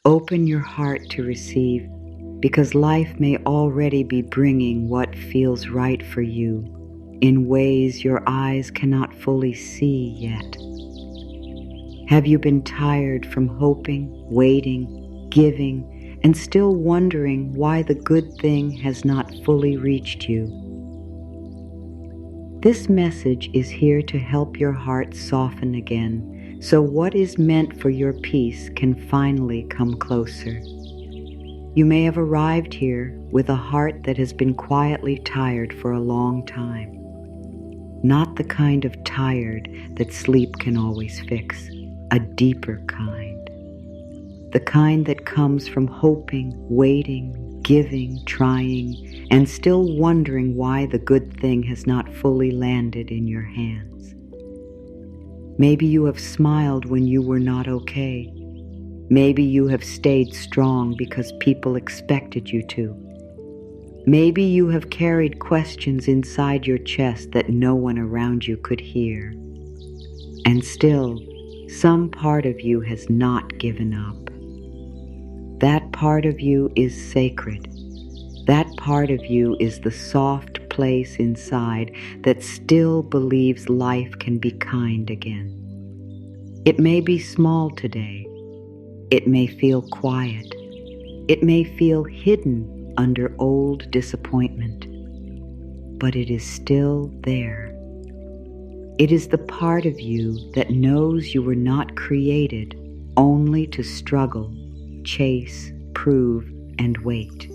Open your heart to receive, because life may already be bringing what feels right for you in ways your eyes cannot fully see yet. Have you been tired from hoping, waiting, giving, and still wondering why the good thing has not fully reached you? This message is here to help your heart soften again, so what is meant for your peace can finally come closer. You may have arrived here with a heart that has been quietly tired for a long time. Not the kind of tired that sleep can always fix, a deeper kind. The kind that comes from hoping, waiting, giving, trying, and still wondering why the good thing has not fully landed in your hands. Maybe you have smiled when you were not okay. Maybe you have stayed strong because people expected you to. Maybe you have carried questions inside your chest that no one around you could hear. And still, some part of you has not given up. That part of you is sacred. That part of you is the soft place inside that still believes life can be kind again. It may be small today. It may feel quiet. It may feel hidden under old disappointment. But it is still there. It is the part of you that knows you were not created only to struggle, chase, prove, and wait.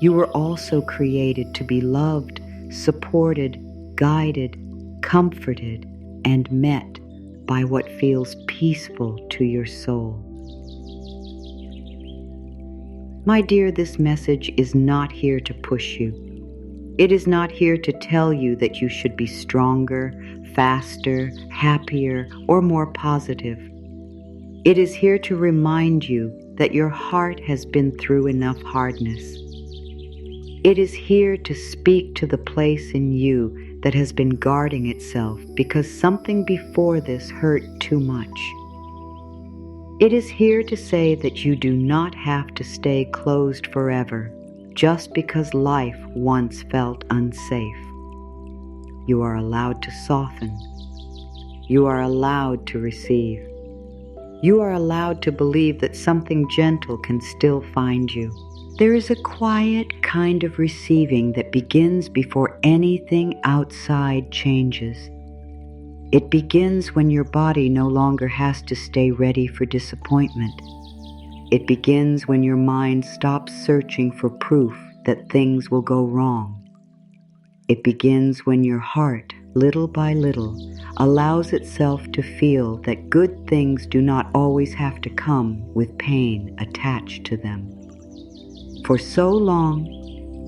You were also created to be loved, supported, guided, comforted, and met by what feels peaceful to your soul. My dear, this message is not here to push you. It is not here to tell you that you should be stronger, faster, happier, or more positive. It is here to remind you that your heart has been through enough hardness. It is here to speak to the place in you that has been guarding itself because something before this hurt too much. It is here to say that you do not have to stay closed forever just because life once felt unsafe. You are allowed to soften. You are allowed to receive. You are allowed to believe that something gentle can still find you. There is a quiet kind of receiving that begins before anything outside changes. It begins when your body no longer has to stay ready for disappointment. It begins when your mind stops searching for proof that things will go wrong. It begins when your heart, little by little, allows itself to feel that good things do not always have to come with pain attached to them. For so long,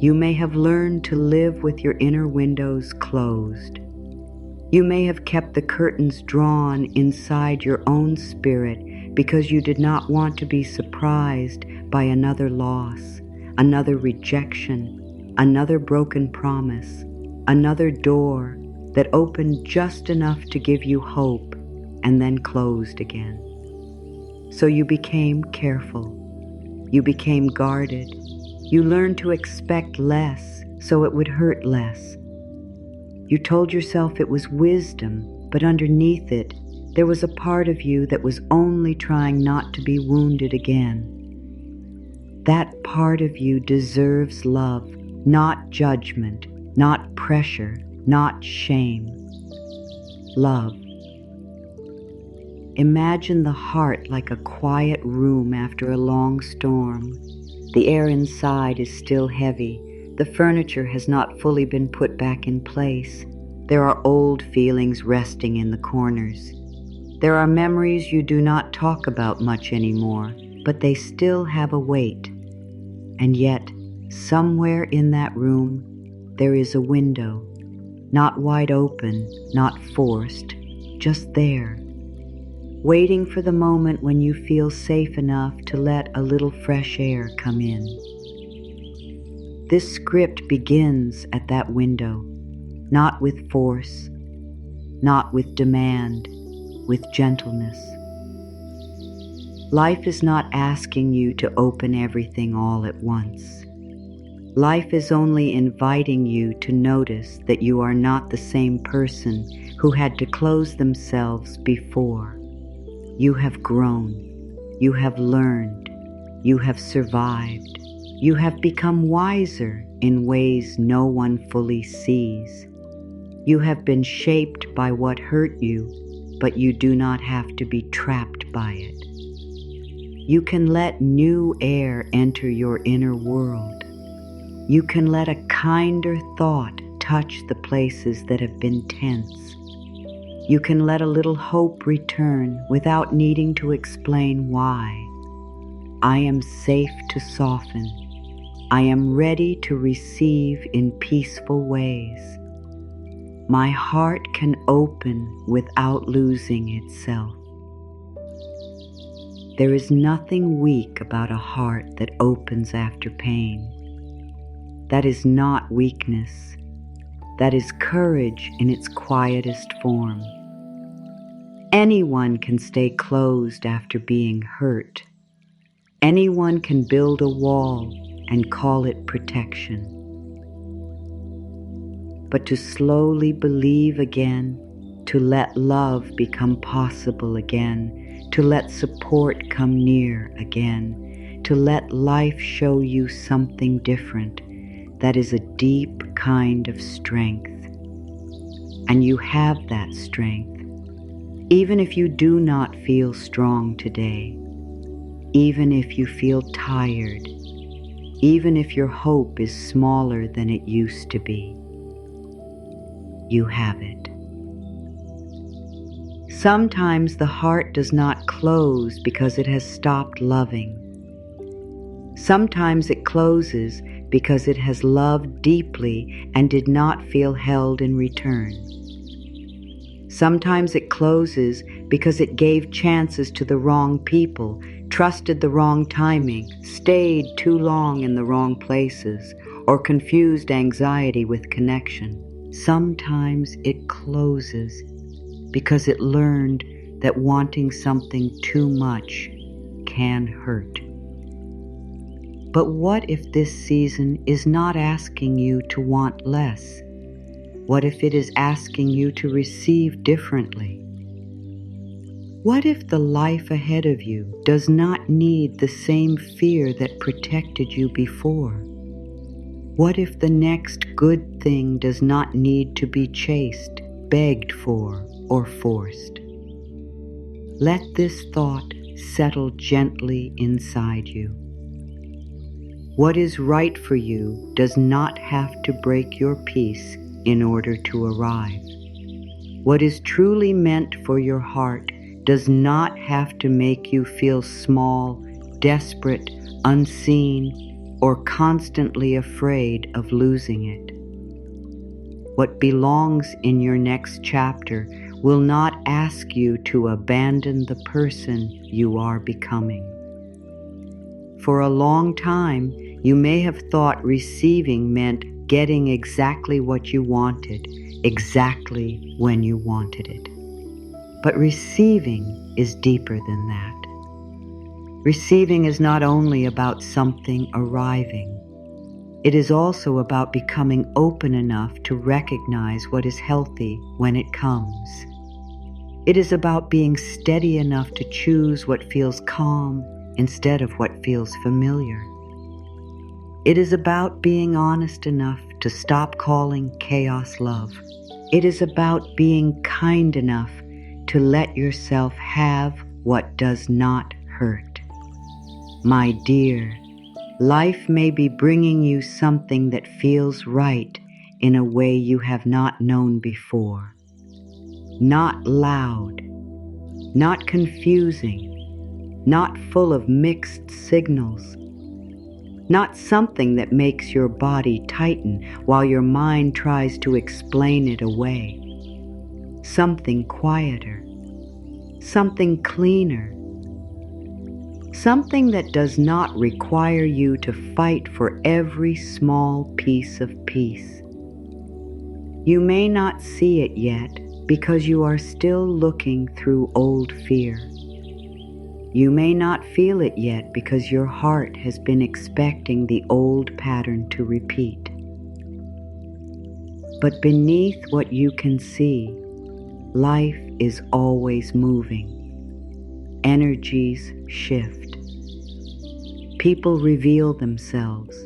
you may have learned to live with your inner windows closed. You may have kept the curtains drawn inside your own spirit because you did not want to be surprised by another loss, another rejection, another broken promise, another door that opened just enough to give you hope and then closed again. So you became careful. You became guarded. You learned to expect less so it would hurt less. You told yourself it was wisdom, but underneath it, there was a part of you that was only trying not to be wounded again. That part of you deserves love, not judgment, not pressure, not shame. Love. Imagine the heart like a quiet room after a long storm. The air inside is still heavy. The furniture has not fully been put back in place. There are old feelings resting in the corners. There are memories you do not talk about much anymore, but they still have a weight. And yet, somewhere in that room, there is a window, not wide open, not forced, just there, waiting for the moment when you feel safe enough to let a little fresh air come in. This script begins at that window, not with force, not with demand, with gentleness. Life is not asking you to open everything all at once. Life is only inviting you to notice that you are not the same person who had to close themselves before. You have grown. You have learned. You have survived. You have become wiser in ways no one fully sees. You have been shaped by what hurt you, but you do not have to be trapped by it. You can let new air enter your inner world. You can let a kinder thought touch the places that have been tense. You can let a little hope return without needing to explain why. I am safe to soften. I am ready to receive in peaceful ways. My heart can open without losing itself. There is nothing weak about a heart that opens after pain. That is not weakness. That is courage in its quietest form. Anyone can stay closed after being hurt. Anyone can build a wall and call it protection. But to slowly believe again, to let love become possible again, to let support come near again, to let life show you something different, that is a deep kind of strength. And you have that strength, even if you do not feel strong today, even if you feel tired, even if your hope is smaller than it used to be. You have it. Sometimes the heart does not close because it has stopped loving. Sometimes it closes because it has loved deeply and did not feel held in return. Sometimes it closes because it gave chances to the wrong people, trusted the wrong timing, stayed too long in the wrong places, or confused anxiety with connection. Sometimes it closes because it learned that wanting something too much can hurt. But what if this season is not asking you to want less? What if it is asking you to receive differently? What if the life ahead of you does not need the same fear that protected you before? What if the next good thing does not need to be chased, begged for, or forced? Let this thought settle gently inside you. What is right for you does not have to break your peace in order to arrive. What is truly meant for your heart does not have to make you feel small, desperate, unseen, or constantly afraid of losing it. What belongs in your next chapter will not ask you to abandon the person you are becoming. For a long time, you may have thought receiving meant getting exactly what you wanted, exactly when you wanted it. But receiving is deeper than that. Receiving is not only about something arriving. It is also about becoming open enough to recognize what is healthy when it comes. It is about being steady enough to choose what feels calm instead of what feels familiar. It is about being honest enough to stop calling chaos love. It is about being kind enough to let yourself have what does not hurt. My dear, life may be bringing you something that feels right in a way you have not known before. Not loud, not confusing, not full of mixed signals. Not something that makes your body tighten while your mind tries to explain it away. Something quieter, something cleaner, something that does not require you to fight for every small piece of peace. You may not see it yet because you are still looking through old fear. You may not feel it yet because your heart has been expecting the old pattern to repeat. But beneath what you can see, life is always moving. Energies shift. People reveal themselves.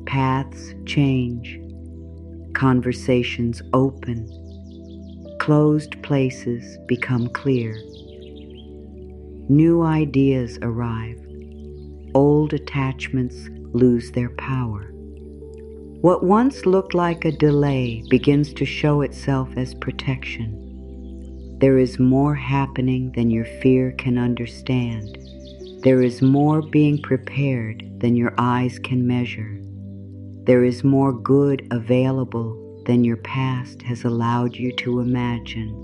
Paths change. Conversations open. Closed places become clear. New ideas arrive. Old attachments lose their power. What once looked like a delay begins to show itself as protection. There is more happening than your fear can understand. There is more being prepared than your eyes can measure. There is more good available than your past has allowed you to imagine.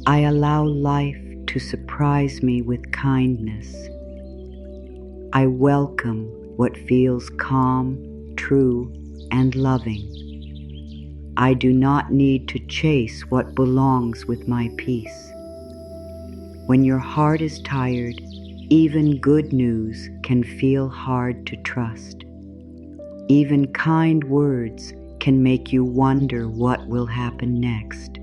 I allow life to surprise me with kindness. I welcome what feels calm, true, and loving. I do not need to chase what belongs with my peace. When your heart is tired, even good news can feel hard to trust. Even kind words can make you wonder what will happen next.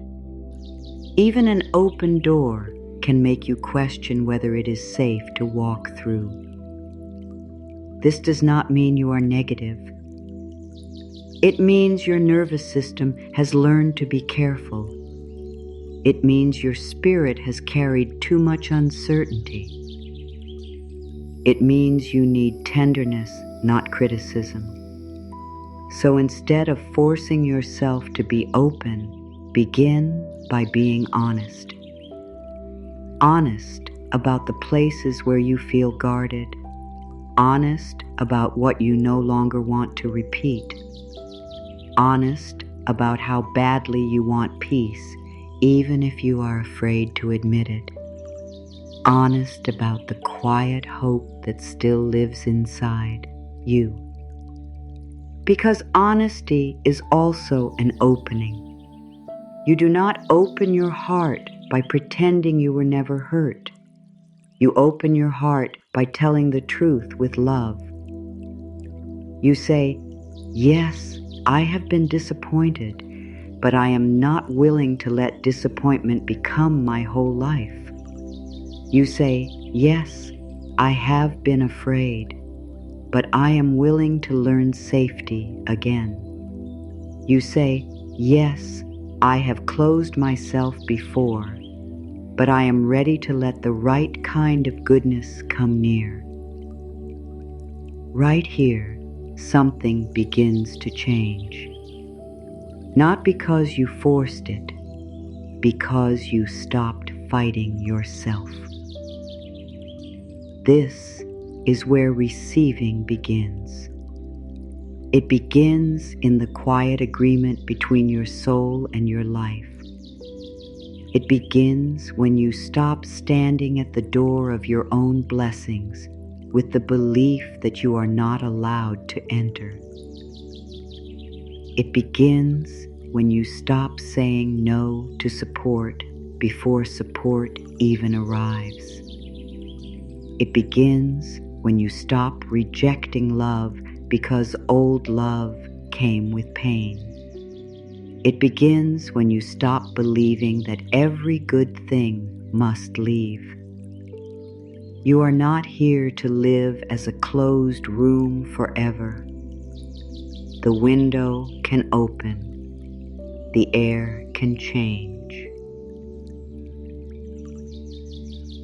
Even an open door can make you question whether it is safe to walk through. This does not mean you are negative. It means your nervous system has learned to be careful. It means your spirit has carried too much uncertainty. It means you need tenderness, not criticism. So instead of forcing yourself to be open, begin by being honest. Honest about the places where you feel guarded. Honest about what you no longer want to repeat. Honest about how badly you want peace, even if you are afraid to admit it. Honest about the quiet hope that still lives inside you. Because honesty is also an opening. You do not open your heart by pretending you were never hurt. You open your heart by telling the truth with love. You say, yes, I have been disappointed, but I am not willing to let disappointment become my whole life. You say, yes, I have been afraid, but I am willing to learn safety again. You say, yes, I have closed myself before, but I am ready to let the right kind of goodness come near. Right here, something begins to change. Not because you forced it, because you stopped fighting yourself. This is where receiving begins. It begins in the quiet agreement between your soul and your life. It begins when you stop standing at the door of your own blessings with the belief that you are not allowed to enter. It begins when you stop saying no to support before support even arrives. It begins when you stop rejecting love because old love came with pain. It begins when you stop believing that every good thing must leave. You are not here to live as a closed room forever. The window can open. The air can change.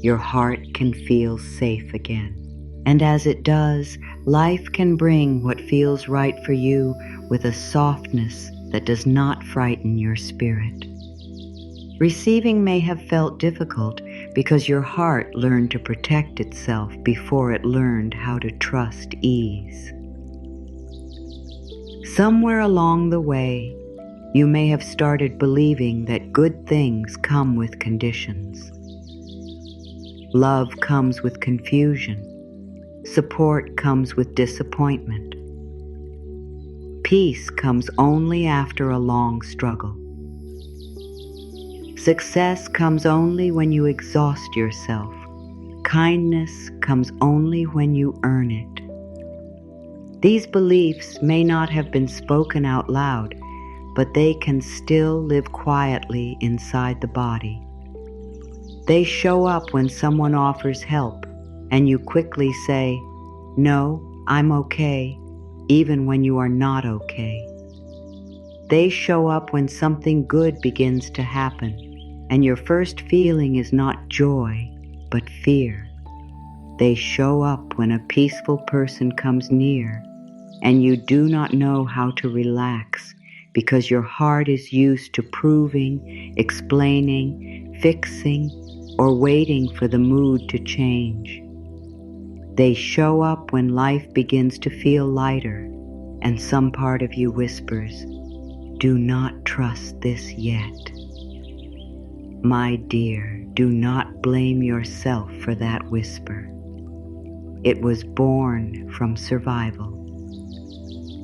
Your heart can feel safe again. And as it does, life can bring what feels right for you with a softness that does not frighten your spirit. Receiving may have felt difficult because your heart learned to protect itself before it learned how to trust ease. Somewhere along the way, you may have started believing that good things come with conditions. Love comes with confusion. Support comes with disappointment. Peace comes only after a long struggle. Success comes only when you exhaust yourself. Kindness comes only when you earn it. These beliefs may not have been spoken out loud, but they can still live quietly inside the body. They show up when someone offers help, and you quickly say, "No, I'm okay," even when you are not okay. They show up when something good begins to happen, and your first feeling is not joy, but fear. They show up when a peaceful person comes near, and you do not know how to relax because your heart is used to proving, explaining, fixing, or waiting for the mood to change. They show up when life begins to feel lighter, and some part of you whispers, "Do not trust this yet." My dear, do not blame yourself for that whisper. It was born from survival.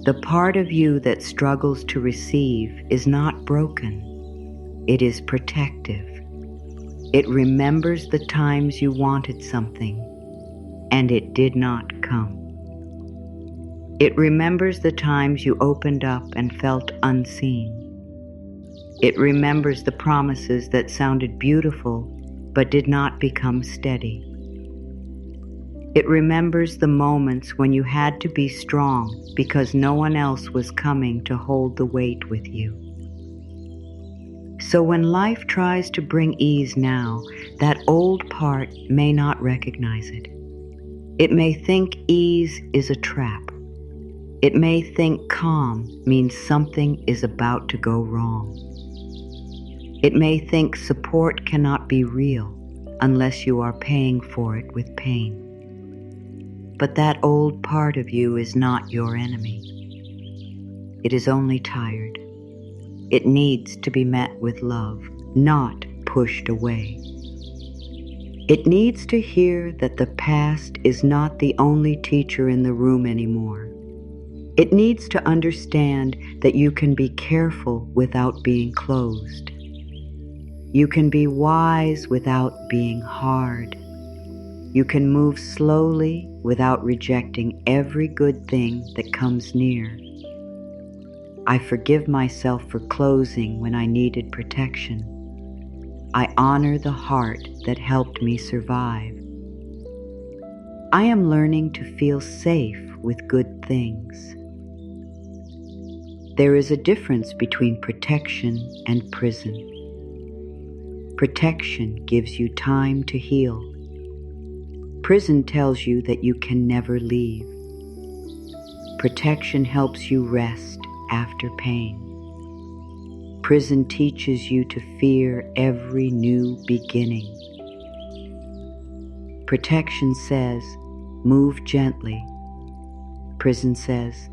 The part of you that struggles to receive is not broken. It is protective. It remembers the times you wanted something, and it did not come. It remembers the times you opened up and felt unseen. It remembers the promises that sounded beautiful but did not become steady. It remembers the moments when you had to be strong because no one else was coming to hold the weight with you. So when life tries to bring ease now, that old part may not recognize it. It may think ease is a trap. It may think calm means something is about to go wrong. It may think support cannot be real unless you are paying for it with pain. But that old part of you is not your enemy. It is only tired. It needs to be met with love, not pushed away. It needs to hear that the past is not the only teacher in the room anymore. It needs to understand that you can be careful without being closed. You can be wise without being hard. You can move slowly without rejecting every good thing that comes near. I forgive myself for closing when I needed protection. I honor the heart that helped me survive. I am learning to feel safe with good things. There is a difference between protection and prison. Protection gives you time to heal. Prison tells you that you can never leave. Protection helps you rest after pain. Prison teaches you to fear every new beginning. Protection says, move gently. Prison says,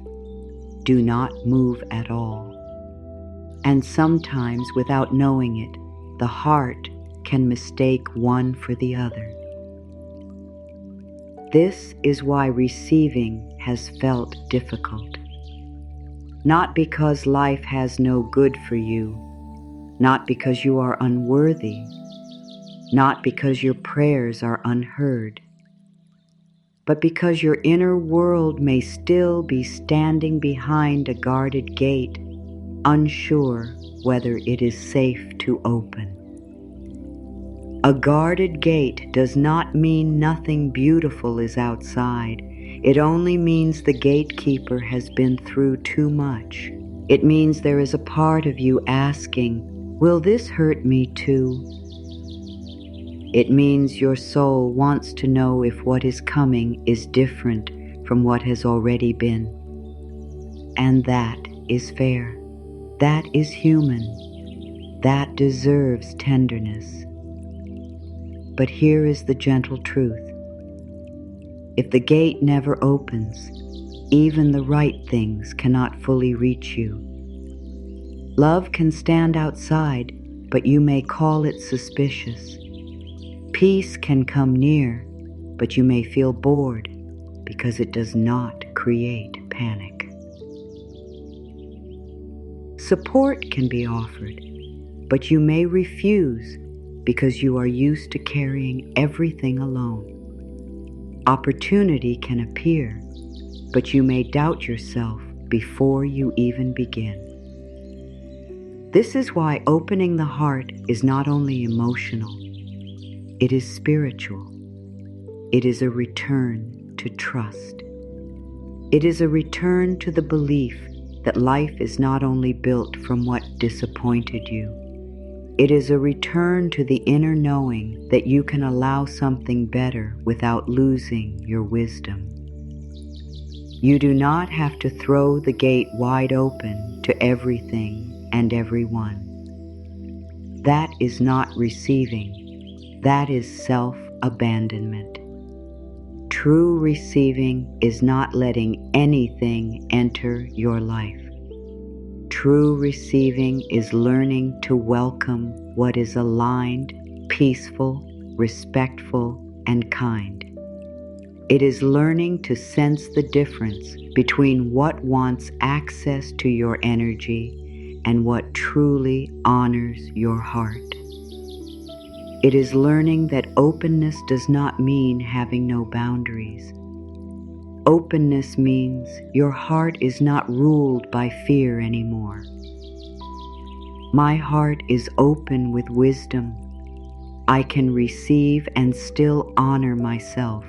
do not move at all. And sometimes, without knowing it, the heart can mistake one for the other. This is why receiving has felt difficult. Not because life has no good for you, not because you are unworthy, not because your prayers are unheard, but because your inner world may still be standing behind a guarded gate, unsure whether it is safe to open. A guarded gate does not mean nothing beautiful is outside. It only means the gatekeeper has been through too much. It means there is a part of you asking, will this hurt me too? It means your soul wants to know if what is coming is different from what has already been. And that is fair. That is human. That deserves tenderness. But here is the gentle truth. If the gate never opens, even the right things cannot fully reach you. Love can stand outside, but you may call it suspicious. Peace can come near, but you may feel bored because it does not create panic. Support can be offered, but you may refuse because you are used to carrying everything alone. Opportunity can appear, but you may doubt yourself before you even begin. This is why opening the heart is not only emotional, it is spiritual. It is a return to trust. It is a return to the belief that life is not only built from what disappointed you. It is a return to the inner knowing that you can allow something better without losing your wisdom. You do not have to throw the gate wide open to everything and everyone. That is not receiving. That is self-abandonment. True receiving is not letting anything enter your life. True receiving is learning to welcome what is aligned, peaceful, respectful, and kind. It is learning to sense the difference between what wants access to your energy and what truly honors your heart. It is learning that openness does not mean having no boundaries. Openness means your heart is not ruled by fear anymore. My heart is open with wisdom. I can receive and still honor myself.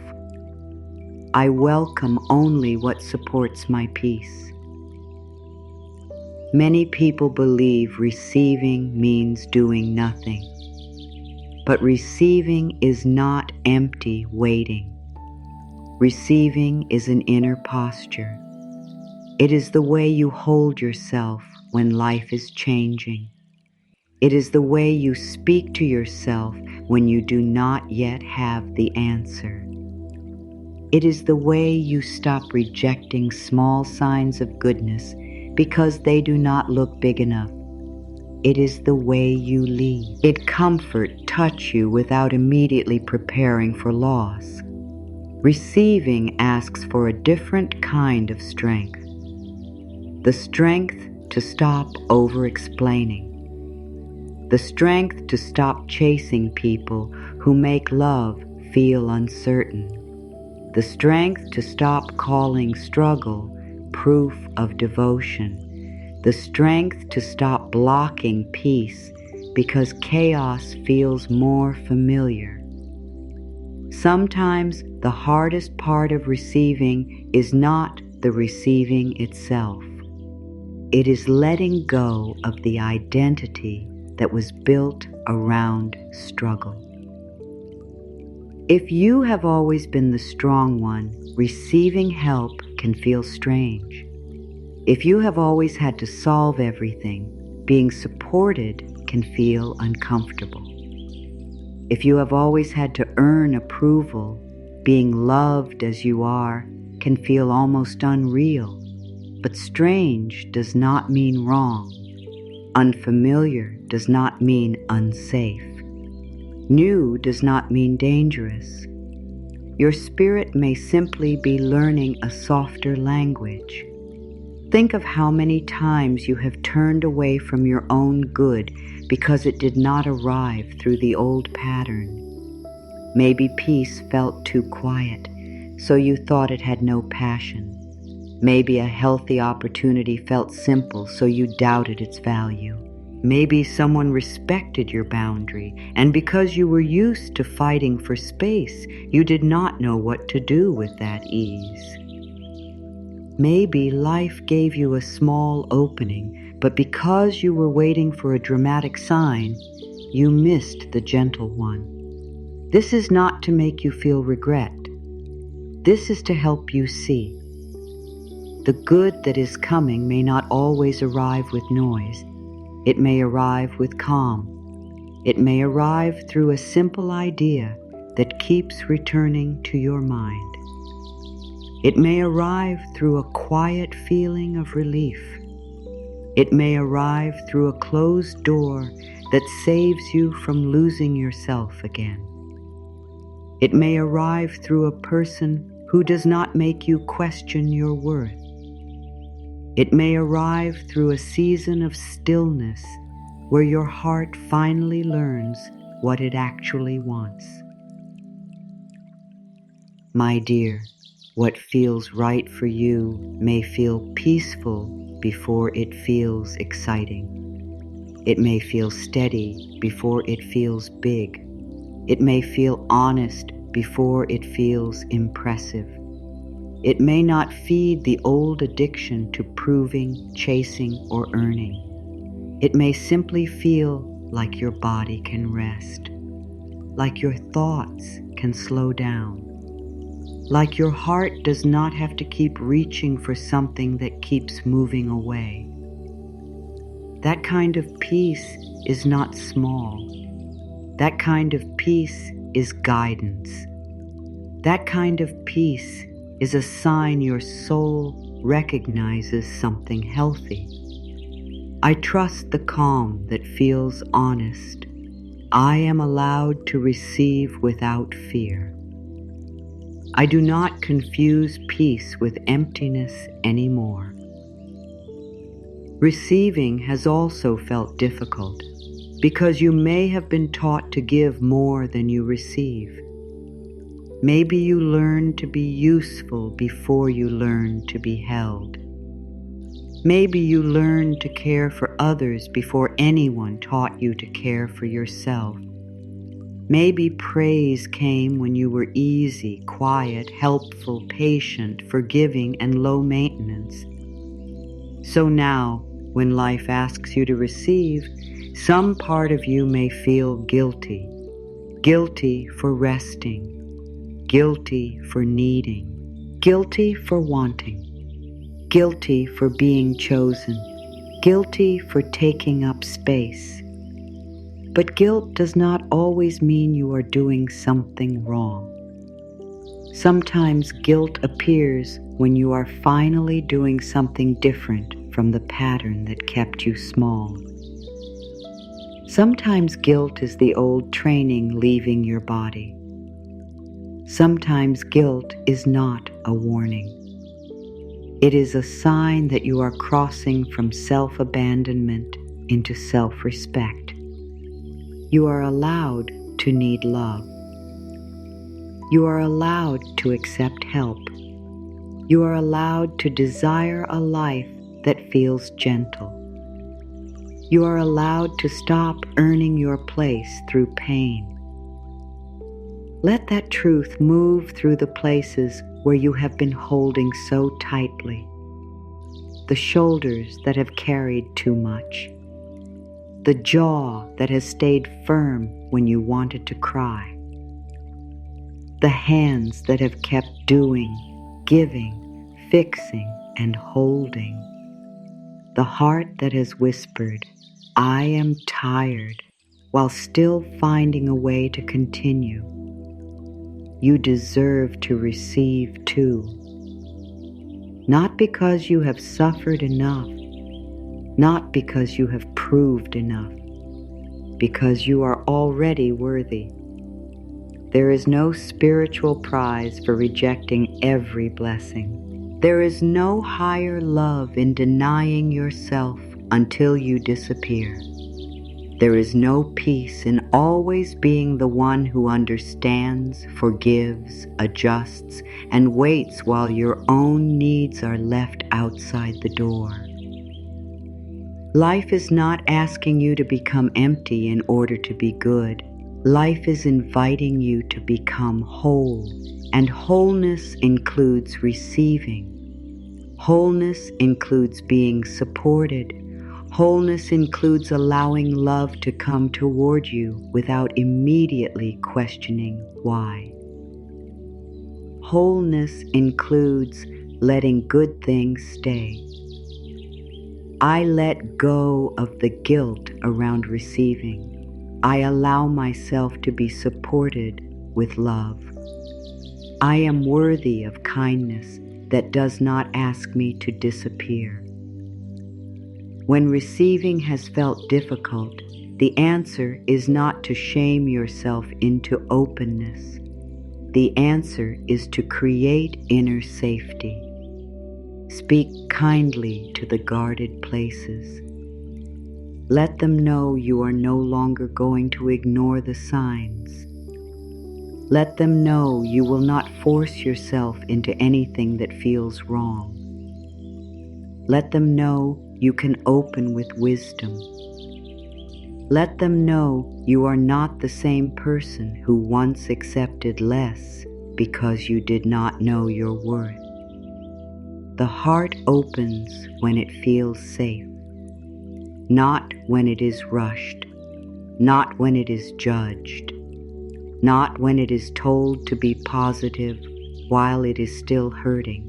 I welcome only what supports my peace. Many people believe receiving means doing nothing. But receiving is not empty waiting. Receiving is an inner posture. It is the way you hold yourself when life is changing. It is the way you speak to yourself when you do not yet have the answer. It is the way you stop rejecting small signs of goodness because they do not look big enough. It is the way you lead. It comfort touch you without immediately preparing for loss. Receiving asks for a different kind of strength. The strength to stop over-explaining. The strength to stop chasing people who make love feel uncertain. The strength to stop calling struggle proof of devotion. The strength to stop blocking peace because chaos feels more familiar. Sometimes the hardest part of receiving is not the receiving itself. It is letting go of the identity that was built around struggle. If you have always been the strong one, receiving help can feel strange. If you have always had to solve everything, being supported can feel uncomfortable. If you have always had to earn approval, being loved as you are can feel almost unreal. But strange does not mean wrong. Unfamiliar does not mean unsafe. New does not mean dangerous. Your spirit may simply be learning a softer language. Think of how many times you have turned away from your own good because it did not arrive through the old pattern. Maybe peace felt too quiet, so you thought it had no passion. Maybe a healthy opportunity felt simple, so you doubted its value. Maybe someone respected your boundary, and because you were used to fighting for space, you did not know what to do with that ease. Maybe life gave you a small opening, but because you were waiting for a dramatic sign, you missed the gentle one. This is not to make you feel regret. This is to help you see. The good that is coming may not always arrive with noise. It may arrive with calm. It may arrive through a simple idea that keeps returning to your mind. It may arrive through a quiet feeling of relief. It may arrive through a closed door that saves you from losing yourself again. It may arrive through a person who does not make you question your worth. It may arrive through a season of stillness where your heart finally learns what it actually wants. My dear, what feels right for you may feel peaceful before it feels exciting. It may feel steady before it feels big. It may feel honest before it feels impressive. It may not feed the old addiction to proving, chasing, or earning. It may simply feel like your body can rest, like your thoughts can slow down, like your heart does not have to keep reaching for something that keeps moving away. That kind of peace is not small. That kind of peace is guidance. That kind of peace is a sign your soul recognizes something healthy. I trust the calm that feels honest. I am allowed to receive without fear. I do not confuse peace with emptiness anymore. Receiving has also felt difficult because you may have been taught to give more than you receive. Maybe you learned to be useful before you learned to be held. Maybe you learned to care for others before anyone taught you to care for yourself. Maybe praise came when you were easy, quiet, helpful, patient, forgiving, and low maintenance. So now, when life asks you to receive, some part of you may feel guilty. Guilty for resting. Guilty for needing. Guilty for wanting. Guilty for being chosen. Guilty for taking up space. But guilt does not always mean you are doing something wrong. Sometimes guilt appears when you are finally doing something different from the pattern that kept you small. Sometimes guilt is the old training leaving your body. Sometimes guilt is not a warning. It is a sign that you are crossing from self-abandonment into self-respect. You are allowed to need love. You are allowed to accept help. You are allowed to desire a life that feels gentle. You are allowed to stop earning your place through pain. Let that truth move through the places where you have been holding so tightly, the shoulders that have carried too much, the jaw that has stayed firm when you wanted to cry, the hands that have kept doing, giving, fixing, and holding, the heart that has whispered, "I am tired," while still finding a way to continue. You deserve to receive too. Not because you have suffered enough, not because you have proved enough, because you are already worthy. There is no spiritual prize for rejecting every blessing. There is no higher love in denying yourself until you disappear. There is no peace in always being the one who understands, forgives, adjusts, and waits while your own needs are left outside the door. Life is not asking you to become empty in order to be good. Life is inviting you to become whole, and wholeness includes receiving. Wholeness includes being supported. Wholeness includes allowing love to come toward you without immediately questioning why. Wholeness includes letting good things stay. I let go of the guilt around receiving. I allow myself to be supported with love. I am worthy of kindness that does not ask me to disappear. When receiving has felt difficult, the answer is not to shame yourself into openness. The answer is to create inner safety. Speak kindly to the guarded places. Let them know you are no longer going to ignore the signs. Let them know you will not force yourself into anything that feels wrong. Let them know you can open with wisdom. Let them know you are not the same person who once accepted less because you did not know your worth. The heart opens when it feels safe, not when it is rushed, not when it is judged, not when it is told to be positive while it is still hurting.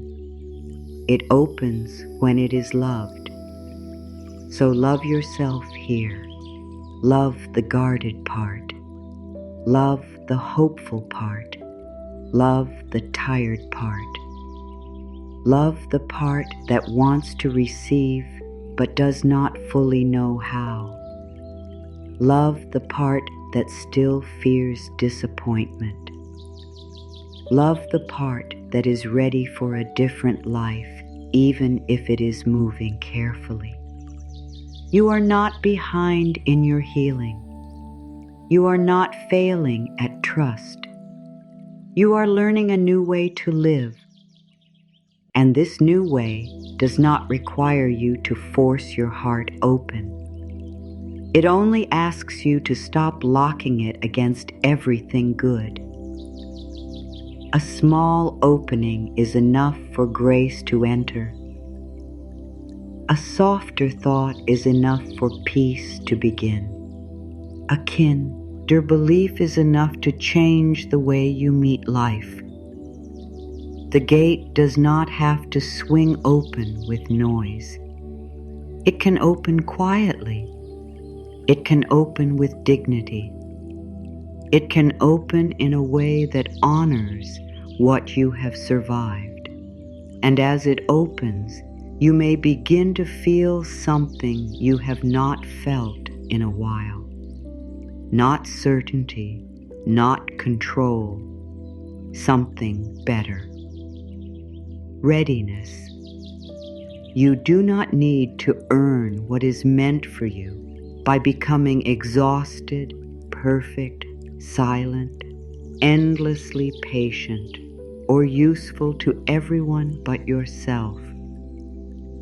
It opens when it is loved. So love yourself here. Love the guarded part. Love the hopeful part. Love the tired part. Love the part that wants to receive but does not fully know how. Love the part that still fears disappointment. Love the part that is ready for a different life, even if it is moving carefully. You are not behind in your healing. You are not failing at trust. You are learning a new way to live. And this new way does not require you to force your heart open. It only asks you to stop locking it against everything good. A small opening is enough for grace to enter. A softer thought is enough for peace to begin. A kinder belief is enough to change the way you meet life. The gate does not have to swing open with noise. It can open quietly. It can open with dignity. It can open in a way that honors what you have survived. And as it opens, you may begin to feel something you have not felt in a while. Not certainty, not control, something better. Readiness. You do not need to earn what is meant for you by becoming exhausted, perfect, silent, endlessly patient, or useful to everyone but yourself.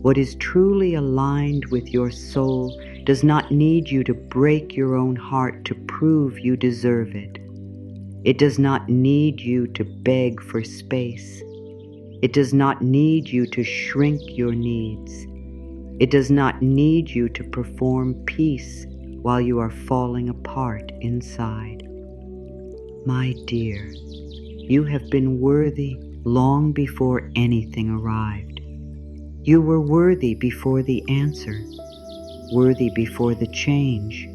What is truly aligned with your soul does not need you to break your own heart to prove you deserve it. It does not need you to beg for space. It does not need you to shrink your needs. It does not need you to perform peace while you are falling apart inside. My dear, you have been worthy long before anything arrived. You were worthy before the answer, worthy before the change,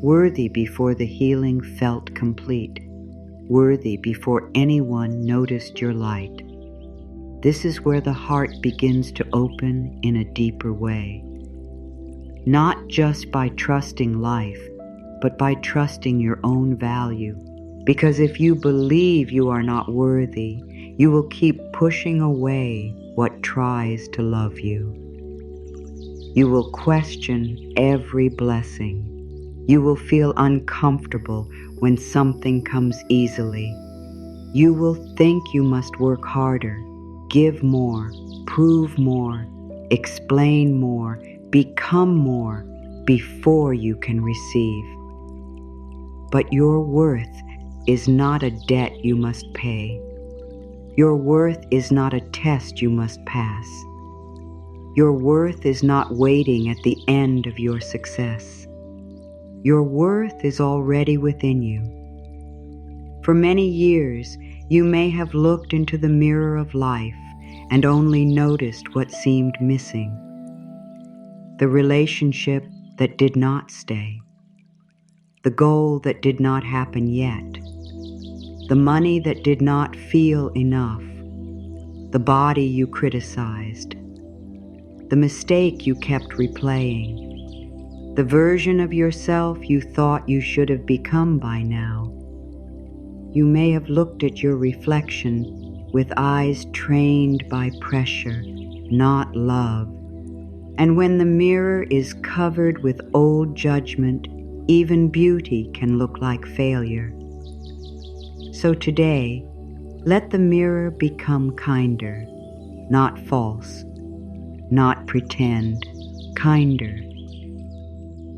worthy before the healing felt complete, worthy before anyone noticed your light. This is where the heart begins to open in a deeper way. Not just by trusting life, but by trusting your own value. Because if you believe you are not worthy, you will keep pushing away what tries to love you. You will question every blessing. You will feel uncomfortable when something comes easily. You will think you must work harder, give more, prove more, explain more, become more before you can receive. But your worth is not a debt you must pay. Your worth is not a test you must pass. Your worth is not waiting at the end of your success. Your worth is already within you. For many years, you may have looked into the mirror of life and only noticed what seemed missing. The relationship that did not stay. The goal that did not happen yet. The money that did not feel enough. The body you criticized. The mistake you kept replaying. The version of yourself you thought you should have become by now. You may have looked at your reflection with eyes trained by pressure, not love. And when the mirror is covered with old judgment, even beauty can look like failure. So today, let the mirror become kinder, not false, not pretend, kinder.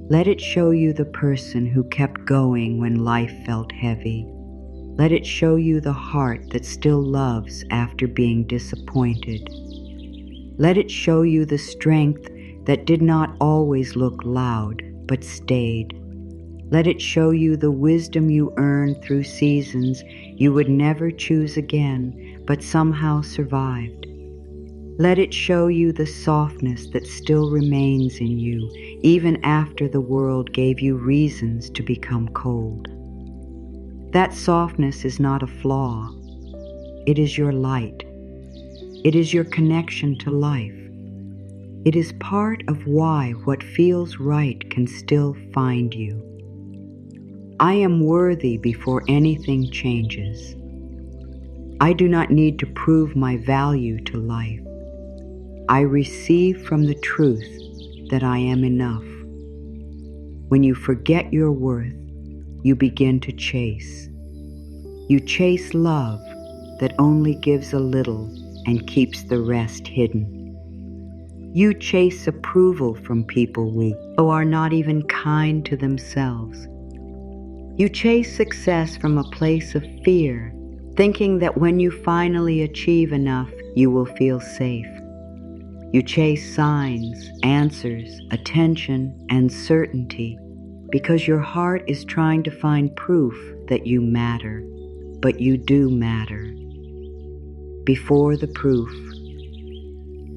Let it show you the person who kept going when life felt heavy. Let it show you the heart that still loves after being disappointed. Let it show you the strength that did not always look loud, but stayed. Let it show you the wisdom you earned through seasons you would never choose again, but somehow survived. Let it show you the softness that still remains in you, even after the world gave you reasons to become cold. That softness is not a flaw. It is your light. It is your connection to life. It is part of why what feels right can still find you. I am worthy before anything changes. I do not need to prove my value to life. I receive from the truth that I am enough. When you forget your worth, you begin to chase. You chase love that only gives a little and keeps the rest hidden. You chase approval from people who are not even kind to themselves. You chase success from a place of fear, thinking that when you finally achieve enough, you will feel safe. You chase signs, answers, attention, and certainty because your heart is trying to find proof that you matter, but you do matter. Before the proof,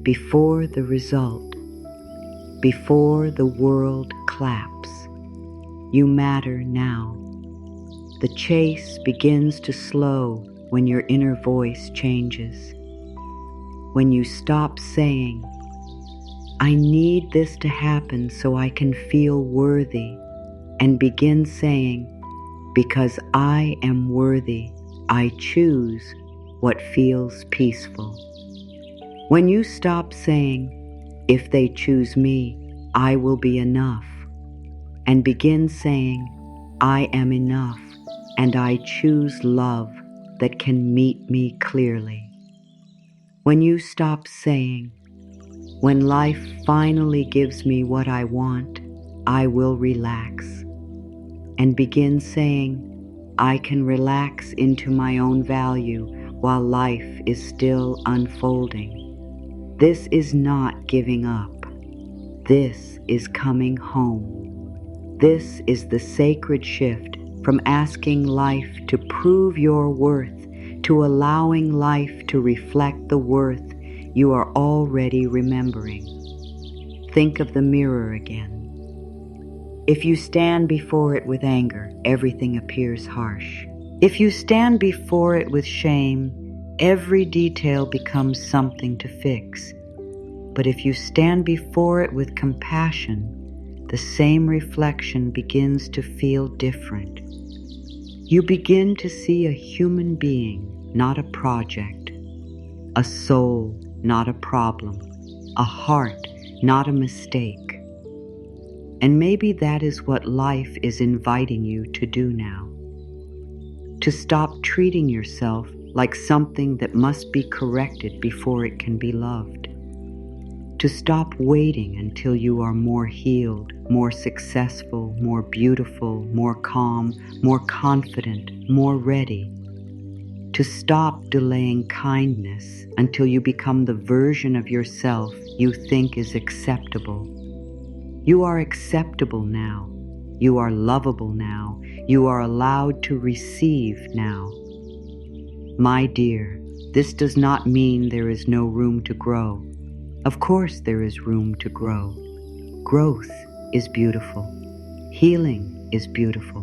before the result, before the world claps, you matter now. The chase begins to slow when your inner voice changes. When you stop saying, I need this to happen so I can feel worthy, and begin saying, because I am worthy, I choose what feels peaceful. When you stop saying, if they choose me, I will be enough, and begin saying, I am enough, and I choose love that can meet me clearly. When you stop saying, when life finally gives me what I want, I will relax, and begin saying, I can relax into my own value while life is still unfolding. This is not giving up. This is coming home. This is the sacred shift from asking life to prove your worth to allowing life to reflect the worth you are already remembering. Think of the mirror again. If you stand before it with anger, everything appears harsh. If you stand before it with shame, every detail becomes something to fix. But if you stand before it with compassion, the same reflection begins to feel different. You begin to see a human being, not a project, a soul, not a problem, a heart, not a mistake. And maybe that is what life is inviting you to do now. To stop treating yourself like something that must be corrected before it can be loved. To stop waiting until you are more healed, more successful, more beautiful, more calm, more confident, more ready. To stop delaying kindness until you become the version of yourself you think is acceptable. You are acceptable now. You are lovable now. You are allowed to receive now. My dear, this does not mean there is no room to grow. Of course there is room to grow. Growth is beautiful. Healing is beautiful.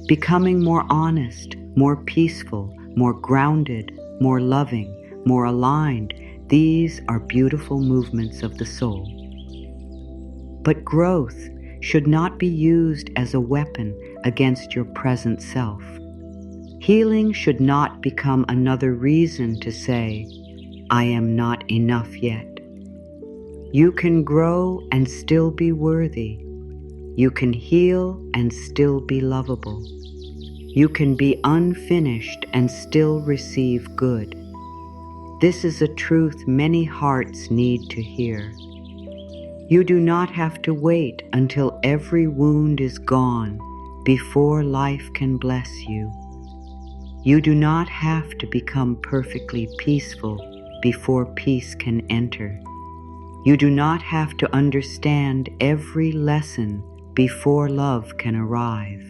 Becoming more honest, more peaceful, more grounded, more loving, more aligned, these are beautiful movements of the soul. But growth should not be used as a weapon against your present self. Healing should not become another reason to say, I am not enough yet. You can grow and still be worthy. You can heal and still be lovable. You can be unfinished and still receive good. This is a truth many hearts need to hear. You do not have to wait until every wound is gone before life can bless you. You do not have to become perfectly peaceful before peace can enter. You do not have to understand every lesson before love can arrive.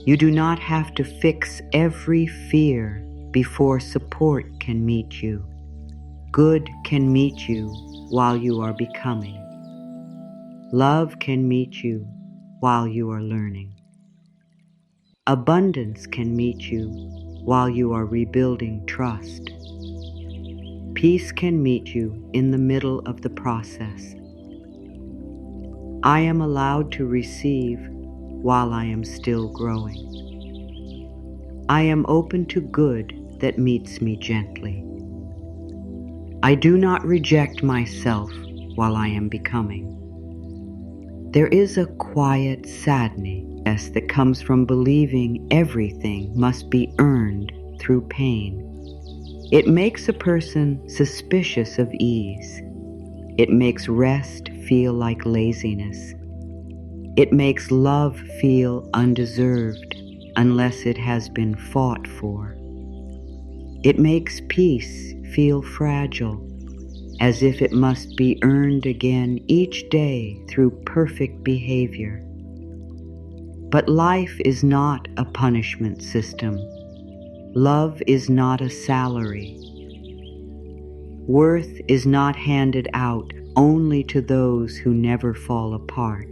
You do not have to fix every fear before support can meet you. Good can meet you while you are becoming. Love can meet you while you are learning. Abundance can meet you while you are rebuilding trust. Peace can meet you in the middle of the process. I am allowed to receive while I am still growing. I am open to good that meets me gently. I do not reject myself while I am becoming. There is a quiet sadness that comes from believing everything must be earned through pain. It makes a person suspicious of ease. It makes rest feel like laziness. It makes love feel undeserved unless it has been fought for. It makes peace feel fragile, as if it must be earned again each day through perfect behavior. But life is not a punishment system. Love is not a salary. Worth is not handed out only to those who never fall apart.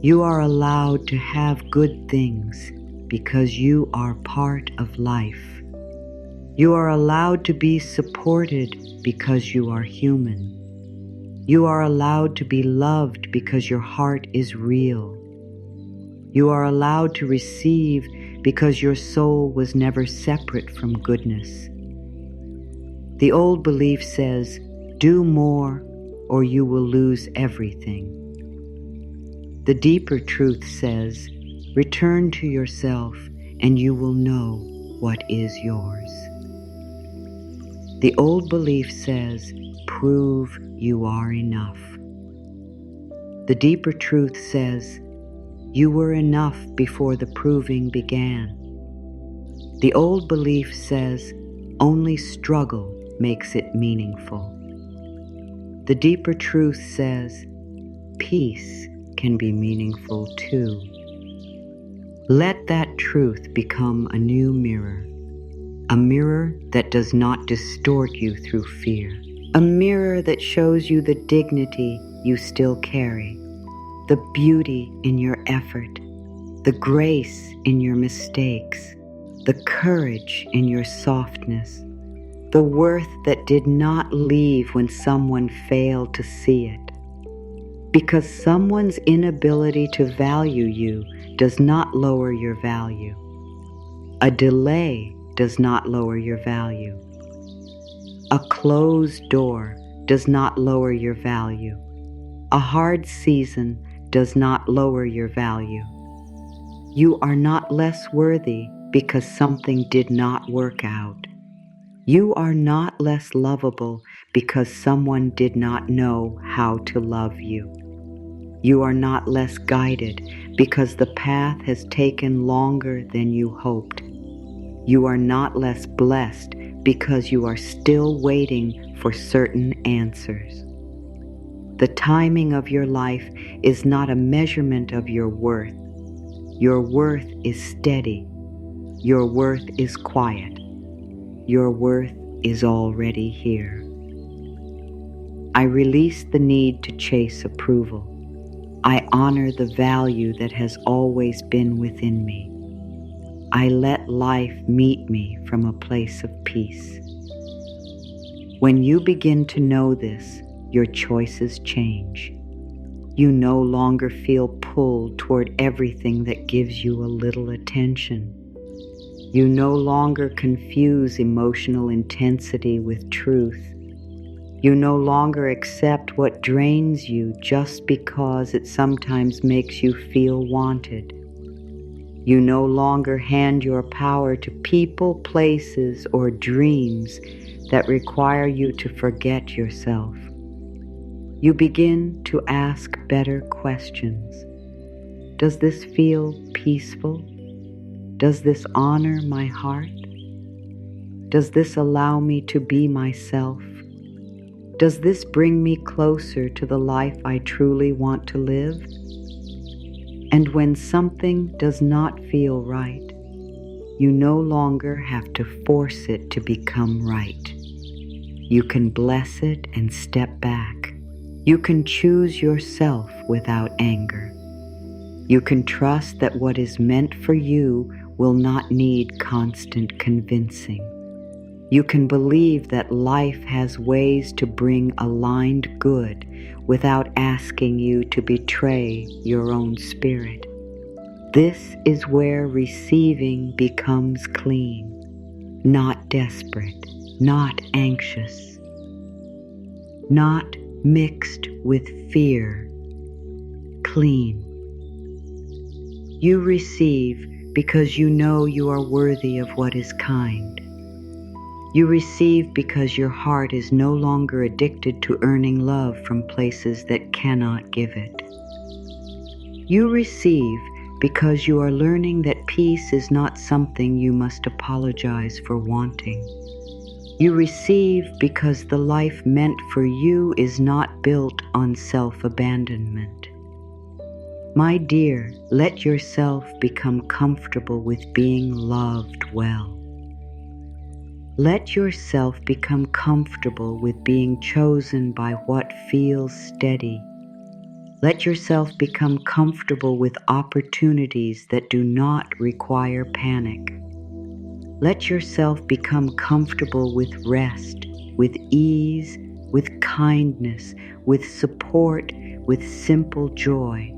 You are allowed to have good things because you are part of life. You are allowed to be supported because you are human. You are allowed to be loved because your heart is real. You are allowed to receive because your soul was never separate from goodness. The old belief says, do more or you will lose everything. The deeper truth says, return to yourself and you will know what is yours. The old belief says, prove you are enough. The deeper truth says, you were enough before the proving began. The old belief says, only struggle makes it meaningful. The deeper truth says, peace can be meaningful too. Let that truth become a new mirror. A mirror that does not distort you through fear. A mirror that shows you the dignity you still carry, the beauty in your effort, the grace in your mistakes, the courage in your softness, the worth that did not leave when someone failed to see it. Because someone's inability to value you does not lower your value. A delay does not lower your value. A closed door does not lower your value. A hard season does not lower your value. You are not less worthy because something did not work out. You are not less lovable because someone did not know how to love you. You are not less guided because the path has taken longer than you hoped. You are not less blessed because you are still waiting for certain answers. The timing of your life is not a measurement of your worth. Your worth is steady. Your worth is quiet. Your worth is already here. I release the need to chase approval. I honor the value that has always been within me. I let life meet me from a place of peace. When you begin to know this, your choices change. You no longer feel pulled toward everything that gives you a little attention. You no longer confuse emotional intensity with truth. You no longer accept what drains you just because it sometimes makes you feel wanted. You no longer hand your power to people, places, or dreams that require you to forget yourself. You begin to ask better questions. Does this feel peaceful? Does this honor my heart? Does this allow me to be myself? Does this bring me closer to the life I truly want to live? And when something does not feel right, you no longer have to force it to become right. You can bless it and step back. You can choose yourself without anger. You can trust that what is meant for you will not need constant convincing. You can believe that life has ways to bring aligned good without asking you to betray your own spirit. This is where receiving becomes clean, not desperate, not anxious, not mixed with fear, clean. You receive because you know you are worthy of what is kind. You receive because your heart is no longer addicted to earning love from places that cannot give it. You receive because you are learning that peace is not something you must apologize for wanting. You receive because the life meant for you is not built on self-abandonment. My dear, let yourself become comfortable with being loved well. Let yourself become comfortable with being chosen by what feels steady. Let yourself become comfortable with opportunities that do not require panic. Let yourself become comfortable with rest, with ease, with kindness, with support, with simple joy.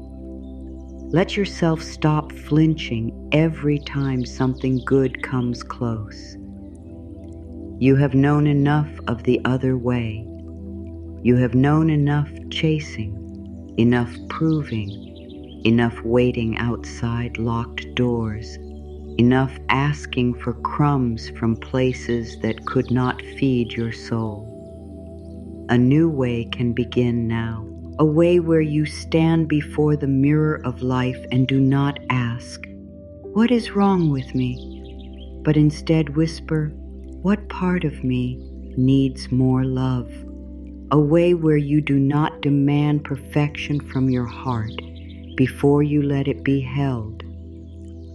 Let yourself stop flinching every time something good comes close. You have known enough of the other way. You have known enough chasing, enough proving, enough waiting outside locked doors, enough asking for crumbs from places that could not feed your soul. A new way can begin now, a way where you stand before the mirror of life and do not ask, "What is wrong with me?" but instead whisper, "What part of me needs more love?" A way where you do not demand perfection from your heart before you let it be held.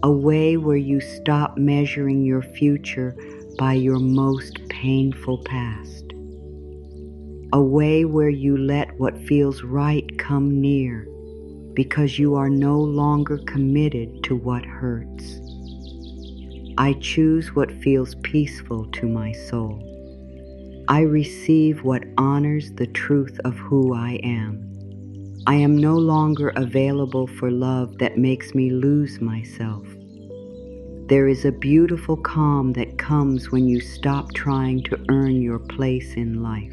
A way where you stop measuring your future by your most painful past. A way where you let what feels right come near because you are no longer committed to what hurts. I choose what feels peaceful to my soul. I receive what honors the truth of who I am. I am no longer available for love that makes me lose myself. There is a beautiful calm that comes when you stop trying to earn your place in life.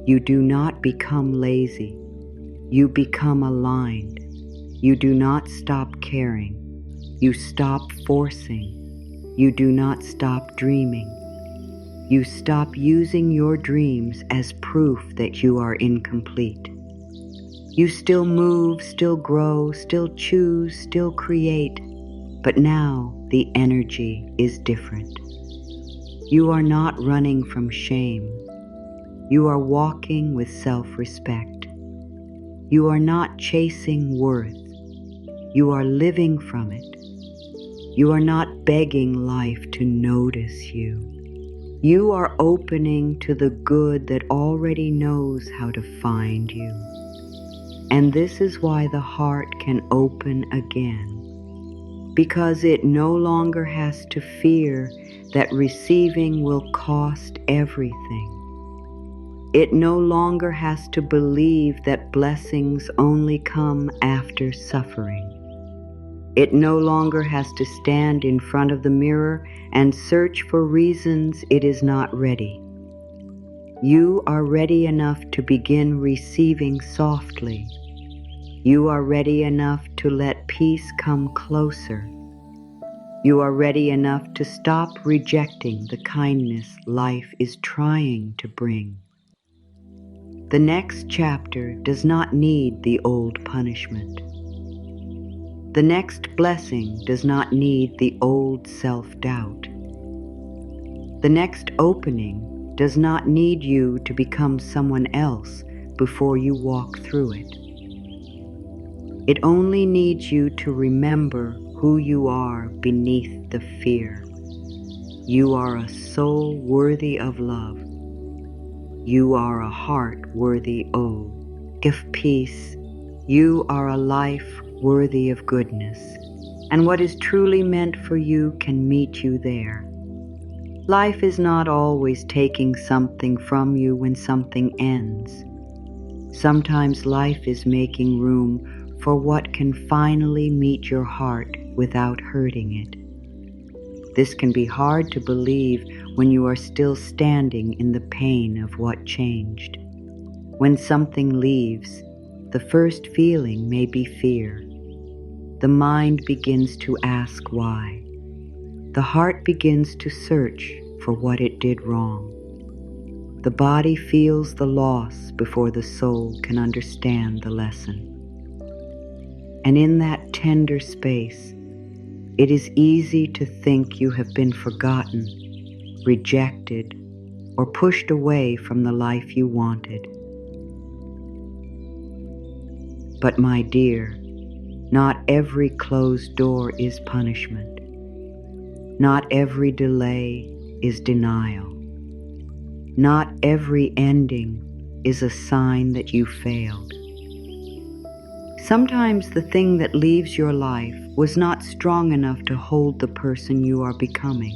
You do not become lazy. You become aligned. You do not stop caring. You stop forcing. You do not stop dreaming. You stop using your dreams as proof that you are incomplete. You still move, still grow, still choose, still create, but now the energy is different. You are not running from shame. You are walking with self-respect. You are not chasing worth. You are living from it. You are not begging life to notice you. You are opening to the good that already knows how to find you. And this is why the heart can open again, because it no longer has to fear that receiving will cost everything. It no longer has to believe that blessings only come after suffering. It no longer has to stand in front of the mirror and search for reasons it is not ready. You are ready enough to begin receiving softly. You are ready enough to let peace come closer. You are ready enough to stop rejecting the kindness life is trying to bring. The next chapter does not need the old punishment. The next blessing does not need the old self-doubt. The next opening does not need you to become someone else before you walk through it. It only needs you to remember who you are beneath the fear. You are a soul worthy of love. You are a heart worthy of peace. You are a life worthy of goodness. And what is truly meant for you can meet you there. Life is not always taking something from you when something ends. Sometimes life is making room for what can finally meet your heart without hurting it. This can be hard to believe when you are still standing in the pain of what changed. When something leaves, the first feeling may be fear. The mind begins to ask why. The heart begins to search for what it did wrong. The body feels the loss before the soul can understand the lesson. And in that tender space, it is easy to think you have been forgotten, rejected, or pushed away from the life you wanted. But my dear, not every closed door is punishment. Not every delay is denial. Not every ending is a sign that you failed. Sometimes the thing that leaves your life was not strong enough to hold the person you are becoming.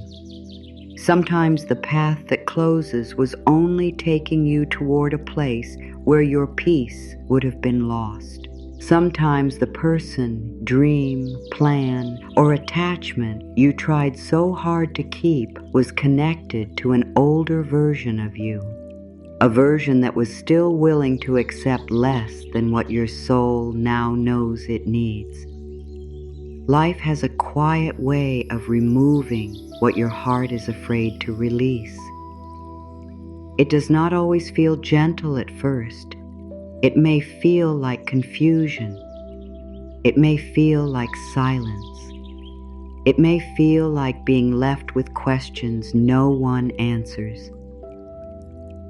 Sometimes the path that closes was only taking you toward a place where your peace would have been lost. Sometimes the person, dream, plan, or attachment you tried so hard to keep was connected to an older version of you, a version that was still willing to accept less than what your soul now knows it needs. Life has a quiet way of removing what your heart is afraid to release. It does not always feel gentle at first. It may feel like confusion. It may feel like silence. It may feel like being left with questions no one answers.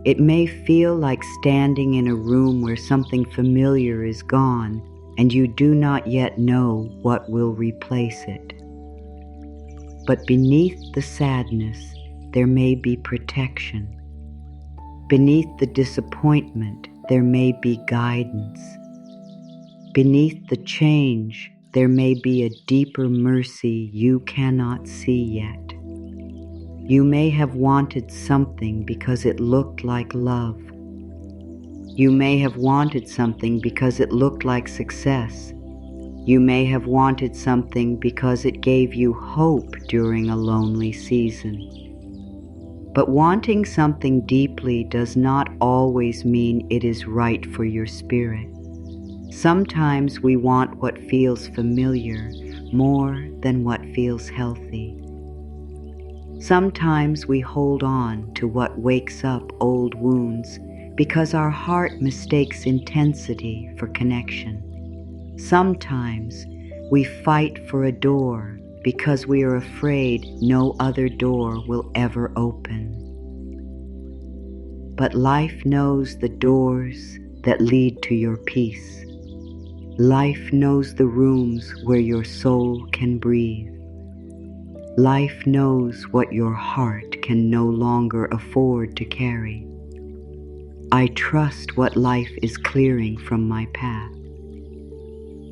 It may feel like standing in a room where something familiar is gone and you do not yet know what will replace it. But beneath the sadness, there may be protection. Beneath the disappointment, there may be guidance. Beneath the change, there may be a deeper mercy you cannot see yet. You may have wanted something because it looked like love. You may have wanted something because it looked like success. You may have wanted something because it gave you hope during a lonely season. But wanting something deeply does not always mean it is right for your spirit. Sometimes we want what feels familiar more than what feels healthy. Sometimes we hold on to what wakes up old wounds because our heart mistakes intensity for connection. Sometimes we fight for a door because we are afraid no other door will ever open. But life knows the doors that lead to your peace. Life knows the rooms where your soul can breathe. Life knows what your heart can no longer afford to carry. I trust what life is clearing from my path.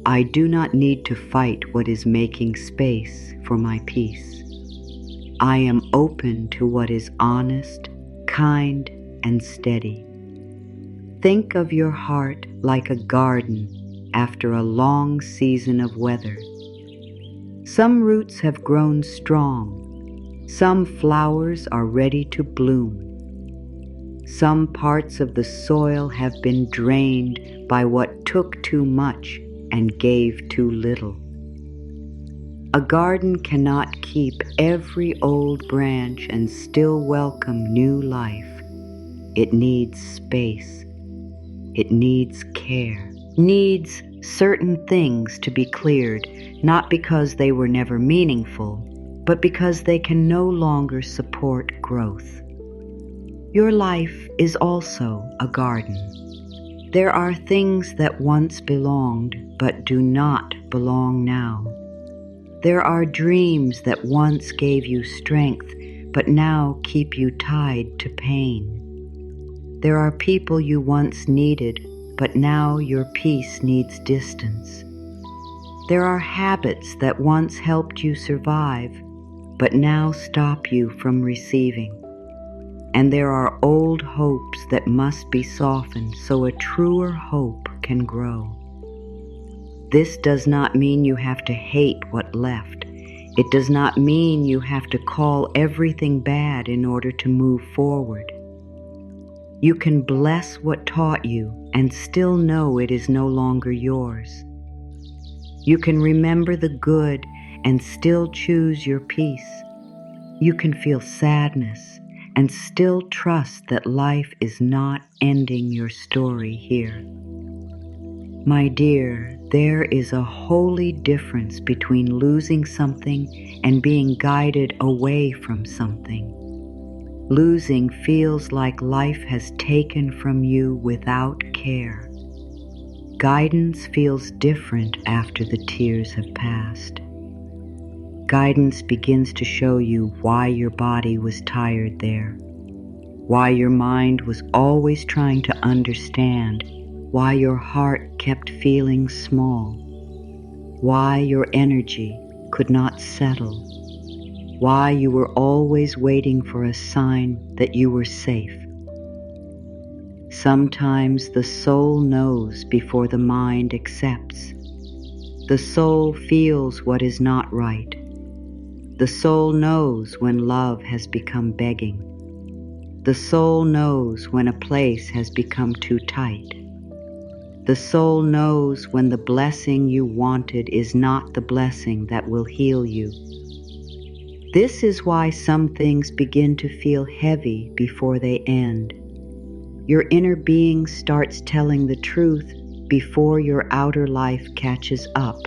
I do not need to fight what is making space for my peace. I am open to what is honest, kind, and steady. Think of your heart like a garden after a long season of weather. Some roots have grown strong. Some flowers are ready to bloom. Some parts of the soil have been drained by what took too much and gave too little. A garden cannot keep every old branch and still welcome new life. It needs space. It needs care. Needs certain things to be cleared, not because they were never meaningful, but because they can no longer support growth. Your life is also a garden. There are things that once belonged but do not belong now. There are dreams that once gave you strength but now keep you tied to pain. There are people you once needed, but now your peace needs distance. There are habits that once helped you survive, but now stop you from receiving. And there are old hopes that must be softened so a truer hope can grow. This does not mean you have to hate what left. It does not mean you have to call everything bad in order to move forward. You can bless what taught you and still know it is no longer yours. You can remember the good and still choose your peace. You can feel sadness and still trust that life is not ending your story here. My dear, there is a holy difference between losing something and being guided away from something. Losing feels like life has taken from you without care. Guidance feels different after the tears have passed. Guidance begins to show you why your body was tired there, why your mind was always trying to understand, why your heart kept feeling small, why your energy could not settle, why you were always waiting for a sign that you were safe. Sometimes the soul knows before the mind accepts. The soul feels what is not right. The soul knows when love has become begging. The soul knows when a place has become too tight. The soul knows when the blessing you wanted is not the blessing that will heal you. This is why some things begin to feel heavy before they end. Your inner being starts telling the truth before your outer life catches up.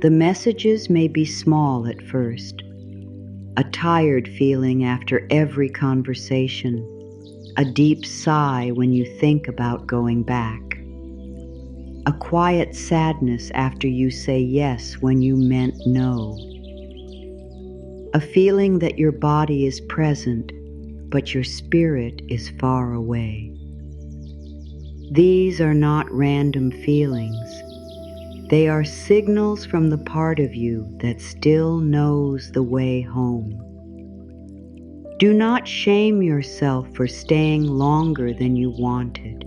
The messages may be small at first. A tired feeling after every conversation. A deep sigh when you think about going back. A quiet sadness after you say yes when you meant no. A feeling that your body is present, but your spirit is far away. These are not random feelings. They are signals from the part of you that still knows the way home. Do not shame yourself for staying longer than you wanted.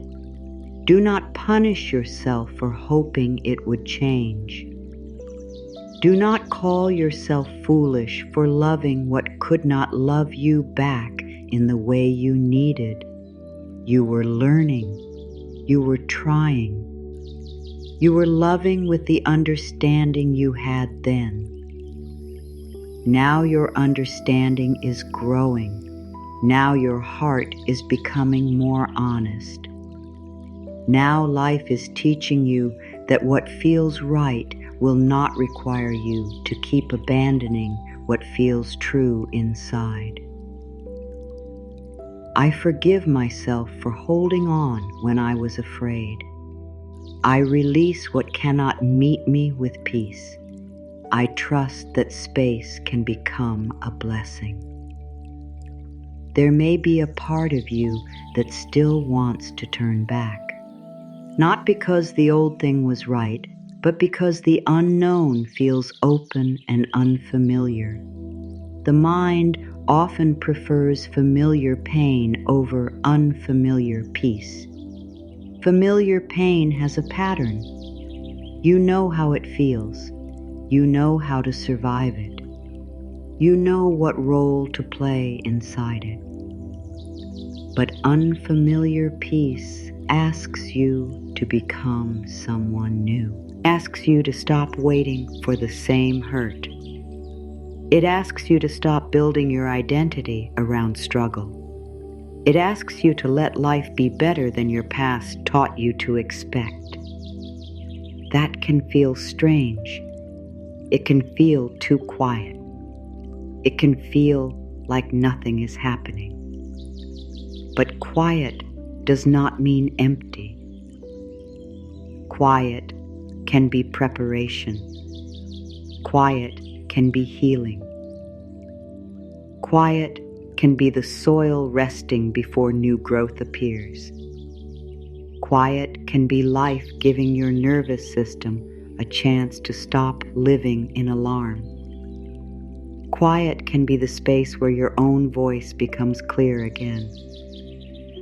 Do not punish yourself for hoping it would change. Do not call yourself foolish for loving what could not love you back in the way you needed. You were learning. You were trying. You were loving with the understanding you had then. Now your understanding is growing. Now your heart is becoming more honest. Now life is teaching you that what feels right will not require you to keep abandoning what feels true inside. I forgive myself for holding on when I was afraid. I release what cannot meet me with peace. I trust that space can become a blessing. There may be a part of you that still wants to turn back. Not because the old thing was right, but because the unknown feels open and unfamiliar. The mind often prefers familiar pain over unfamiliar peace. Familiar pain has a pattern. You know how it feels. You know how to survive it. You know what role to play inside it. but unfamiliar peace asks you to become someone new. Asks you to stop waiting for the same hurt. It asks you to stop building your identity around struggle. It asks you to let life be better than your past taught you to expect. That can feel strange. It can feel too quiet. It can feel like nothing is happening. But quiet does not mean empty. Quiet can be preparation. Quiet can be healing. Quiet can be the soil resting before new growth appears. Quiet can be life giving your nervous system a chance to stop living in alarm. Quiet can be the space where your own voice becomes clear again.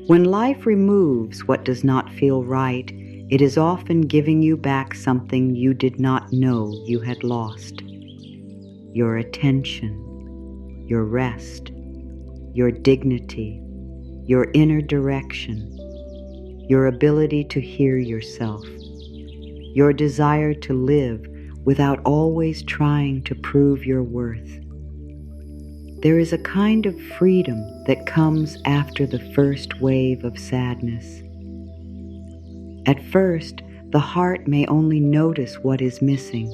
When life removes what does not feel right, it is often giving you back something you did not know you had lost. Your attention, your rest, your dignity, your inner direction, your ability to hear yourself, your desire to live without always trying to prove your worth. There is a kind of freedom that comes after the first wave of sadness. At first, the heart may only notice what is missing.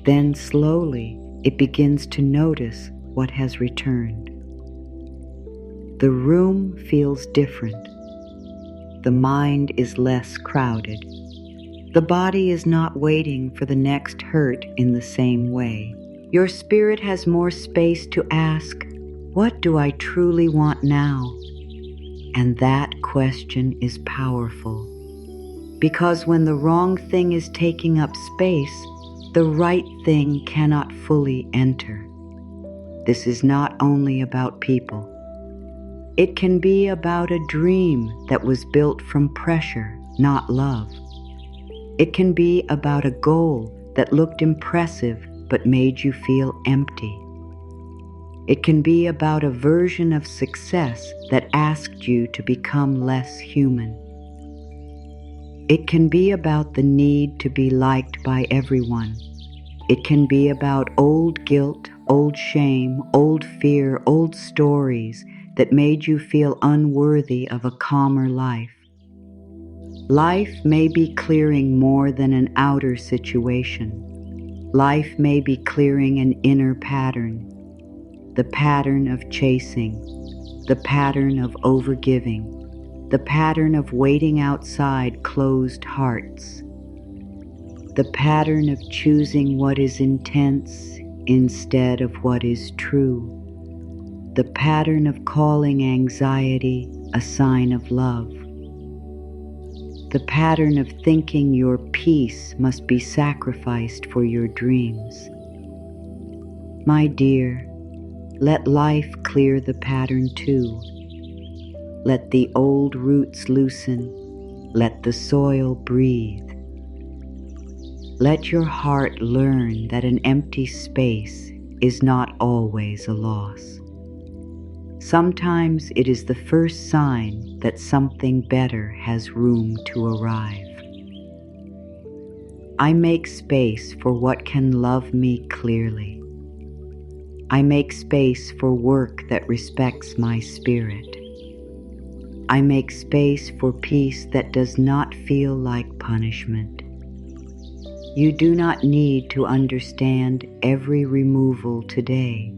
Then slowly, it begins to notice what has returned. The room feels different. The mind is less crowded. The body is not waiting for the next hurt in the same way. Your spirit has more space to ask, what do I truly want now? And that question is powerful. Because when the wrong thing is taking up space, the right thing cannot fully enter. This is not only about people. It can be about a dream that was built from pressure, not love. It can be about a goal that looked impressive but made you feel empty. It can be about a version of success that asked you to become less human. It can be about the need to be liked by everyone. It can be about old guilt, old shame, old fear, old stories that made you feel unworthy of a calmer life. Life may be clearing more than an outer situation. Life may be clearing an inner pattern, the pattern of chasing, the pattern of overgiving, the pattern of waiting outside closed hearts, the pattern of choosing what is intense instead of what is true, the pattern of calling anxiety a sign of love, the pattern of thinking your peace must be sacrificed for your dreams. My dear, let life clear the pattern too. Let the old roots loosen. Let the soil breathe. Let your heart learn that an empty space is not always a loss. Sometimes it is the first sign that something better has room to arrive. I make space for what can love me clearly. I make space for work that respects my spirit. I make space for peace that does not feel like punishment. You do not need to understand every removal today.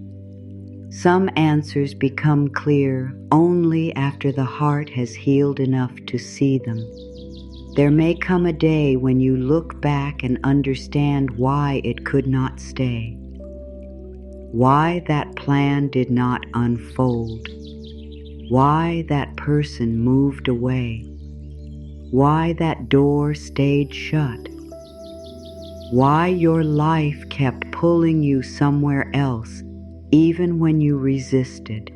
Some answers become clear only after the heart has healed enough to see them. There may come a day when you look back and understand why it could not stay, why that plan did not unfold, why that person moved away, why that door stayed shut, why your life kept pulling you somewhere else even when you resisted.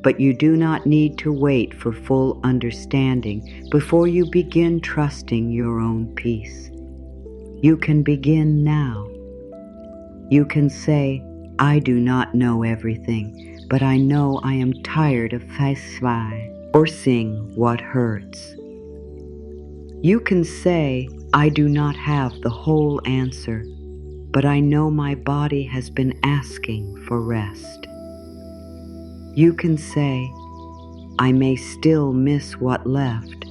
But you do not need to wait for full understanding before you begin trusting your own peace. You can begin now. You can say, I do not know everything, but I know I am tired of forcing what hurts. You can say, I do not have the whole answer, but I know my body has been asking for rest. You can say, I may still miss what left,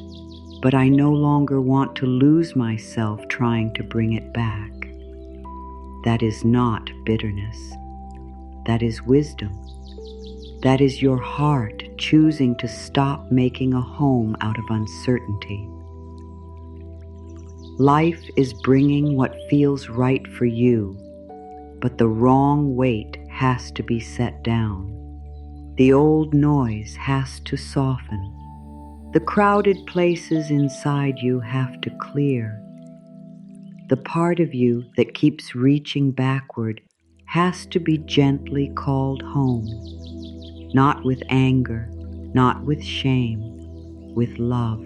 but I no longer want to lose myself trying to bring it back. That is not bitterness. That is wisdom. That is your heart choosing to stop making a home out of uncertainty. Life is bringing what feels right for you, but the wrong weight has to be set down. The old noise has to soften. The crowded places inside you have to clear. The part of you that keeps reaching backward has to be gently called home, not with anger, not with shame, with love.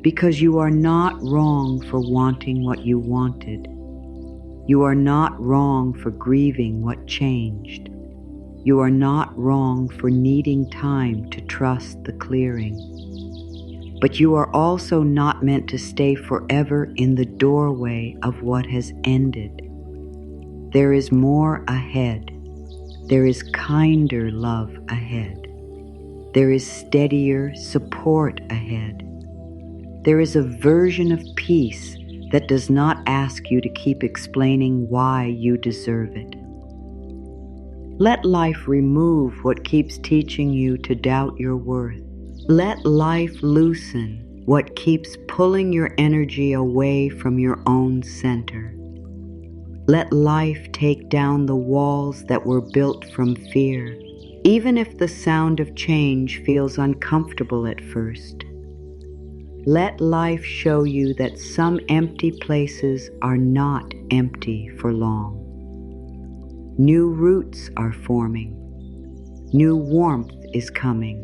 Because you are not wrong for wanting what you wanted. You are not wrong for grieving what changed. You are not wrong for needing time to trust the clearing. But you are also not meant to stay forever in the doorway of what has ended. There is more ahead. There is kinder love ahead. There is steadier support ahead. There is a version of peace that does not ask you to keep explaining why you deserve it. Let life remove what keeps teaching you to doubt your worth. Let life loosen what keeps pulling your energy away from your own center. Let life take down the walls that were built from fear, even if the sound of change feels uncomfortable at first. Let life show you that some empty places are not empty for long. New roots are forming. New warmth is coming.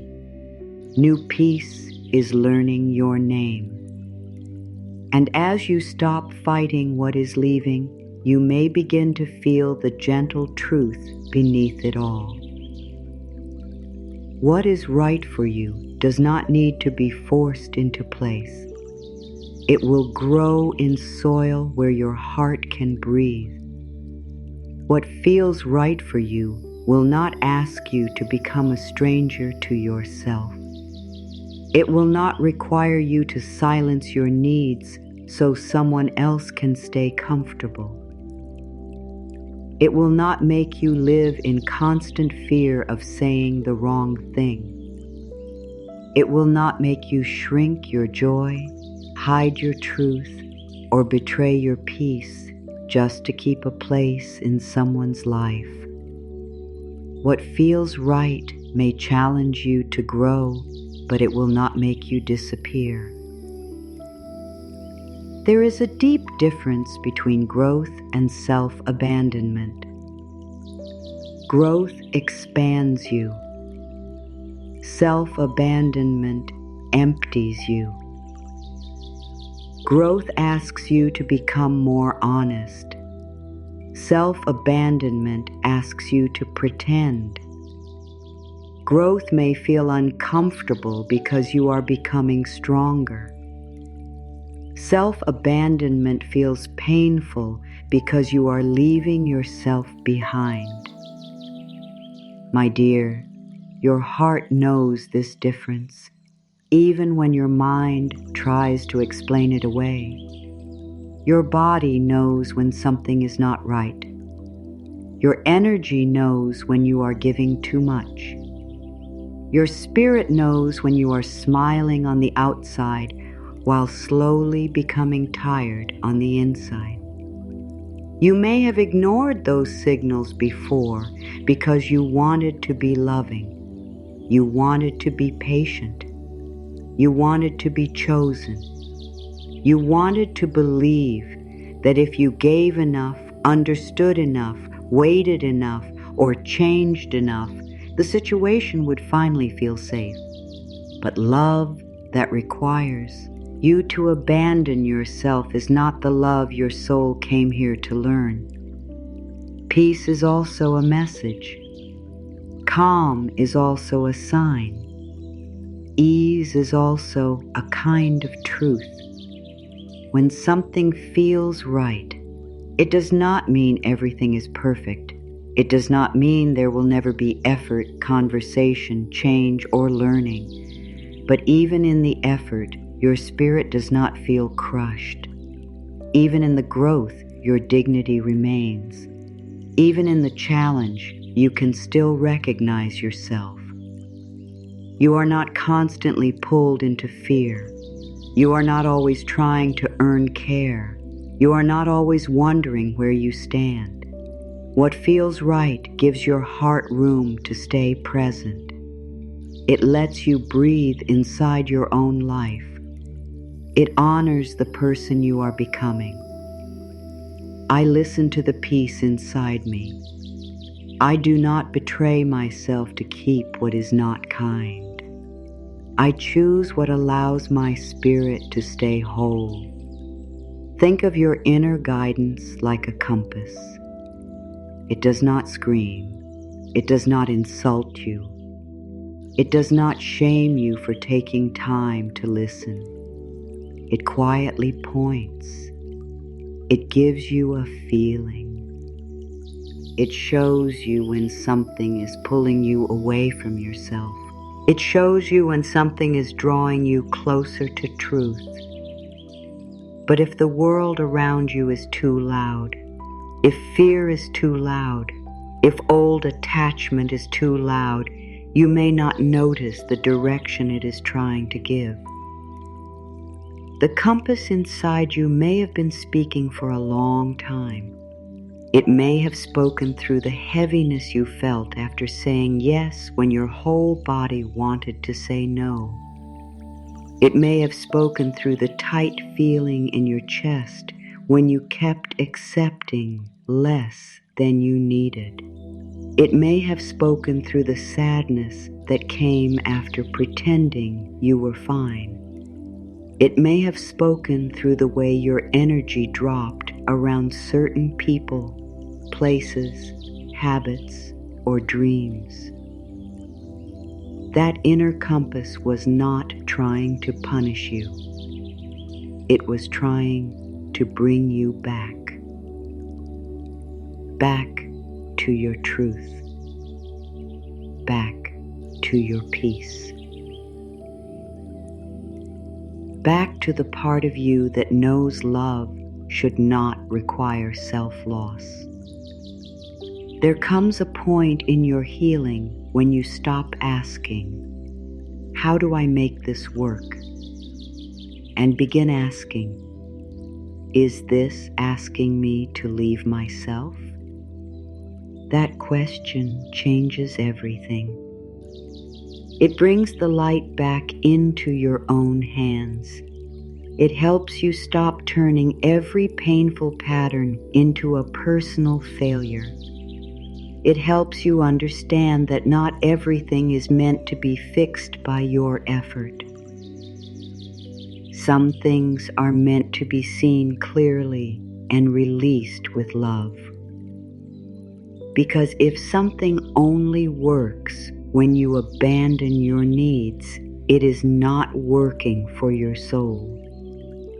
New peace is learning your name. And as you stop fighting what is leaving, you may begin to feel the gentle truth beneath it all. What is right for you does not need to be forced into place. It will grow in soil where your heart can breathe. What feels right for you will not ask you to become a stranger to yourself. It will not require you to silence your needs so someone else can stay comfortable. It will not make you live in constant fear of saying the wrong thing. It will not make you shrink your joy, hide your truth, or betray your peace just to keep a place in someone's life. What feels right may challenge you to grow, but it will not make you disappear. There is a deep difference between growth and self-abandonment. Growth expands you. Self-abandonment empties you. Growth asks you to become more honest. Self-abandonment asks you to pretend. Growth may feel uncomfortable because you are becoming stronger. Self-abandonment feels painful because you are leaving yourself behind. My dear, your heart knows this difference, even when your mind tries to explain it away. Your body knows when something is not right. Your energy knows when you are giving too much. Your spirit knows when you are smiling on the outside while slowly becoming tired on the inside. You may have ignored those signals before because you wanted to be loving. You wanted to be patient. You wanted to be chosen. You wanted to believe that if you gave enough, understood enough, waited enough, or changed enough, the situation would finally feel safe. But love that requires you to abandon yourself is not the love your soul came here to learn. Peace is also a message. Calm is also a sign. Ease is also a kind of truth. When something feels right, it does not mean everything is perfect. It does not mean there will never be effort, conversation, change, or learning. But even in the effort, your spirit does not feel crushed. Even in the growth, your dignity remains. Even in the challenge, you can still recognize yourself. You are not constantly pulled into fear. You are not always trying to earn care. You are not always wondering where you stand. What feels right gives your heart room to stay present. It lets you breathe inside your own life. It honors the person you are becoming. I listen to the peace inside me. I do not betray myself to keep what is not kind. I choose what allows my spirit to stay whole. Think of your inner guidance like a compass. It does not scream. It does not insult you. It does not shame you for taking time to listen. It quietly points. It gives you a feeling. It shows you when something is pulling you away from yourself. It shows you when something is drawing you closer to truth. But if the world around you is too loud, if fear is too loud, if old attachment is too loud, you may not notice the direction it is trying to give. The compass inside you may have been speaking for a long time. It may have spoken through the heaviness you felt after saying yes when your whole body wanted to say no. It may have spoken through the tight feeling in your chest when you kept accepting less than you needed. It may have spoken through the sadness that came after pretending you were fine. It may have spoken through the way your energy dropped around certain people, places, habits, or dreams. That inner compass was not trying to punish you. It was trying to bring you back. Back to your truth. Back to your peace. Back to the part of you that knows love should not require self-loss. There comes a point in your healing when you stop asking, "How do I make this work?" and begin asking, "Is this asking me to leave myself?" That question changes everything. It brings the light back into your own hands. It helps you stop turning every painful pattern into a personal failure. It helps you understand that not everything is meant to be fixed by your effort. Some things are meant to be seen clearly and released with love. Because if something only works when you abandon your needs, it is not working for your soul.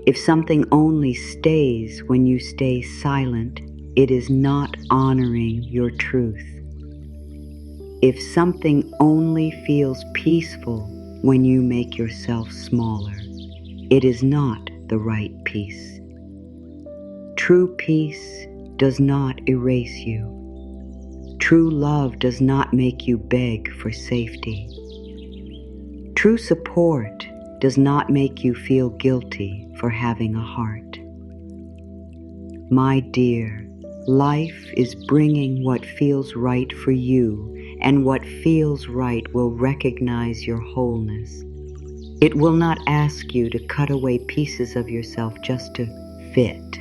If something only stays when you stay silent, it is not honoring your truth. If something only feels peaceful when you make yourself smaller, it is not the right peace. True peace does not erase you. True love does not make you beg for safety. True support does not make you feel guilty for having a heart. My dear, life is bringing what feels right for you, and what feels right will recognize your wholeness. It will not ask you to cut away pieces of yourself just to fit.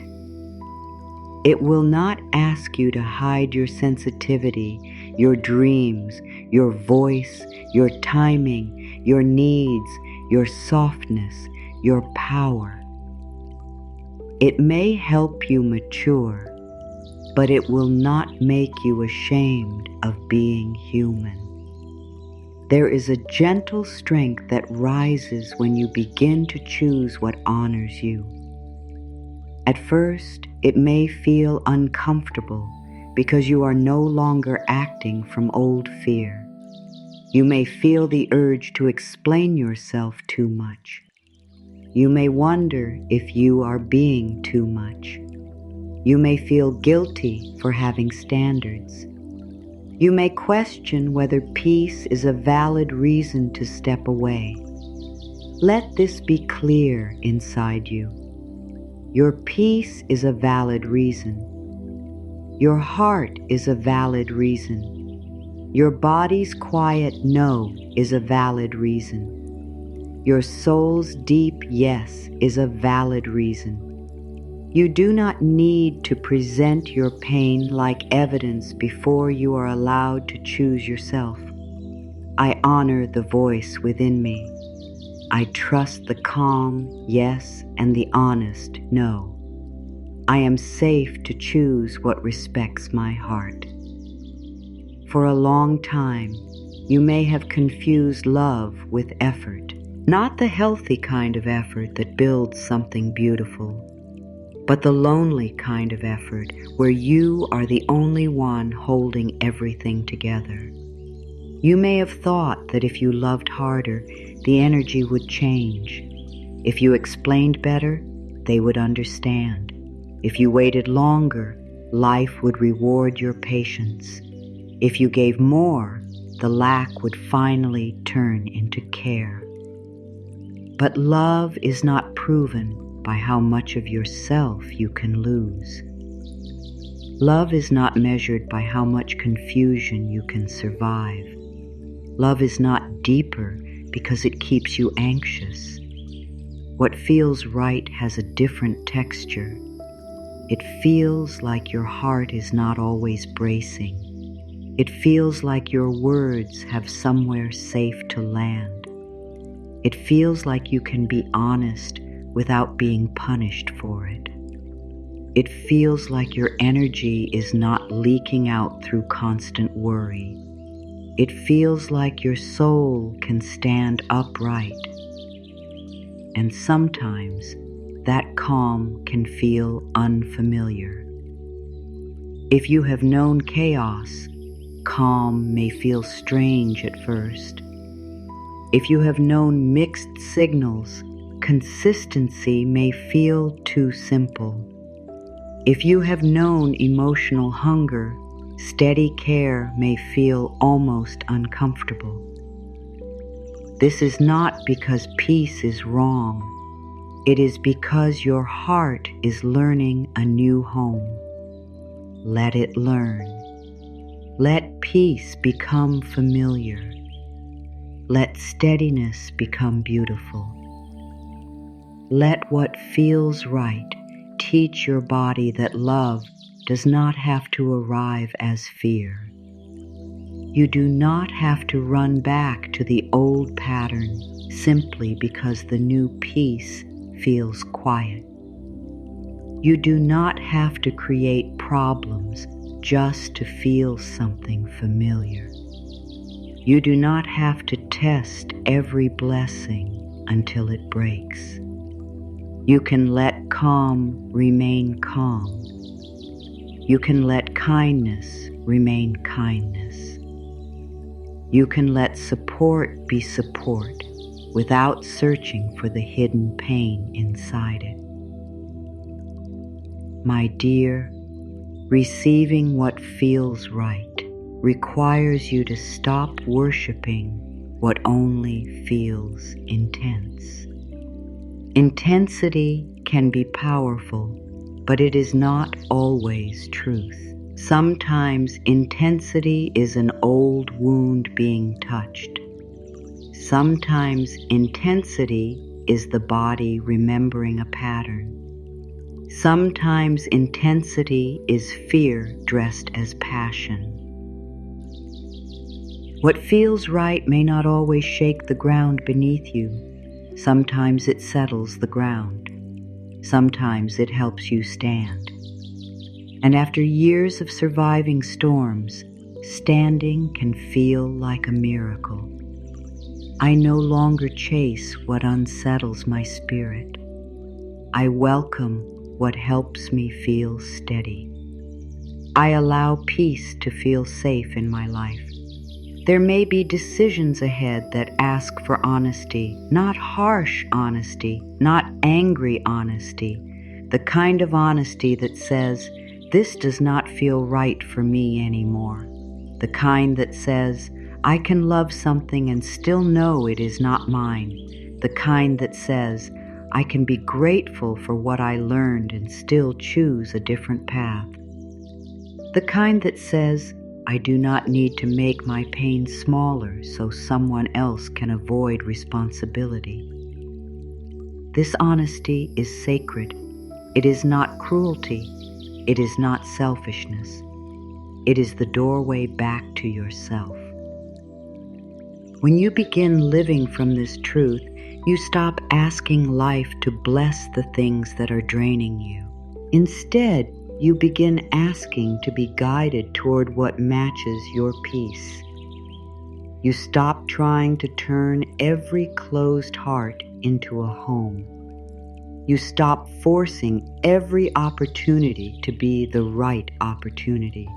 It will not ask you to hide your sensitivity, your dreams, your voice, your timing, your needs, your softness, your power. It may help you mature, but it will not make you ashamed of being human. There is a gentle strength that rises when you begin to choose what honors you. At first, it may feel uncomfortable because you are no longer acting from old fear. You may feel the urge to explain yourself too much. You may wonder if you are being too much. You may feel guilty for having standards. You may question whether peace is a valid reason to step away. Let this be clear inside you. Your peace is a valid reason. Your heart is a valid reason. Your body's quiet no is a valid reason. Your soul's deep yes is a valid reason. You do not need to present your pain like evidence before you are allowed to choose yourself. I honor the voice within me. I trust the calm yes and the honest no. I am safe to choose what respects my heart. For a long time, you may have confused love with effort, not the healthy kind of effort that builds something beautiful, but the lonely kind of effort where you are the only one holding everything together. You may have thought that if you loved harder, the energy would change. If you explained better, they would understand. If you waited longer, life would reward your patience. If you gave more, the lack would finally turn into care. But love is not proven by how much of yourself you can lose. Love is not measured by how much confusion you can survive. Love is not deeper because it keeps you anxious. What feels right has a different texture. It feels like your heart is not always bracing. It feels like your words have somewhere safe to land. It feels like you can be honest without being punished for it. It feels like your energy is not leaking out through constant worry. It feels like your soul can stand upright. And sometimes that calm can feel unfamiliar. If you have known chaos, calm may feel strange at first. If you have known mixed signals, consistency may feel too simple. If you have known emotional hunger, steady care may feel almost uncomfortable. This is not because peace is wrong. It is because your heart is learning a new home. Let it learn. Let peace become familiar. Let steadiness become beautiful. Let what feels right teach your body that love does not have to arrive as fear. You do not have to run back to the old pattern simply because the new peace feels quiet. You do not have to create problems just to feel something familiar. You do not have to test every blessing until it breaks. You can let calm remain calm. You can let kindness remain kindness. You can let support be support without searching for the hidden pain inside it. My dear, receiving what feels right requires you to stop worshiping what only feels intense. Intensity can be powerful, but it is not always truth. Sometimes intensity is an old wound being touched. Sometimes intensity is the body remembering a pattern. Sometimes intensity is fear dressed as passion. What feels right may not always shake the ground beneath you. Sometimes it settles the ground. Sometimes it helps you stand. And after years of surviving storms, standing can feel like a miracle. I no longer chase what unsettles my spirit. I welcome what helps me feel steady. I allow peace to feel safe in my life. There may be decisions ahead that ask for honesty, not harsh honesty, not angry honesty, the kind of honesty that says, "This does not feel right for me anymore." The kind that says, "I can love something and still know it is not mine." The kind that says, "I can be grateful for what I learned and still choose a different path." The kind that says, "I do not need to make my pain smaller so someone else can avoid responsibility." This honesty is sacred. It is not cruelty. It is not selfishness. It is the doorway back to yourself. When you begin living from this truth, you stop asking life to bless the things that are draining you. Instead, you begin asking to be guided toward what matches your peace. You stop trying to turn every closed heart into a home. You stop forcing every opportunity to be the right opportunity.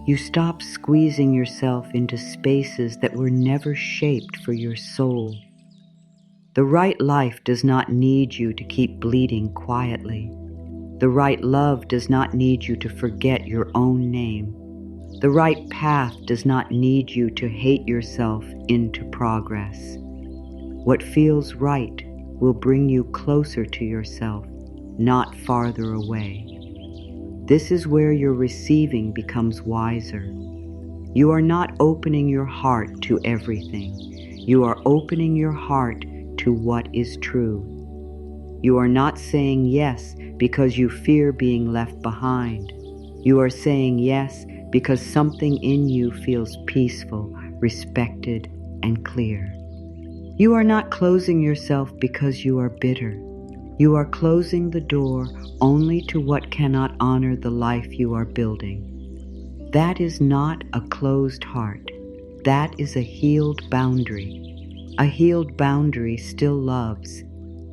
You stop squeezing yourself into spaces that were never shaped for your soul. The right life does not need you to keep bleeding quietly. The right love does not need you to forget your own name. The right path does not need you to hate yourself into progress. What feels right will bring you closer to yourself, not farther away. This is where your receiving becomes wiser. You are not opening your heart to everything. You are opening your heart to what is true. You are not saying yes because you fear being left behind. You are saying yes because something in you feels peaceful, respected, and clear. You are not closing yourself because you are bitter. You are closing the door only to what cannot honor the life you are building. That is not a closed heart. That is a healed boundary. A healed boundary still loves.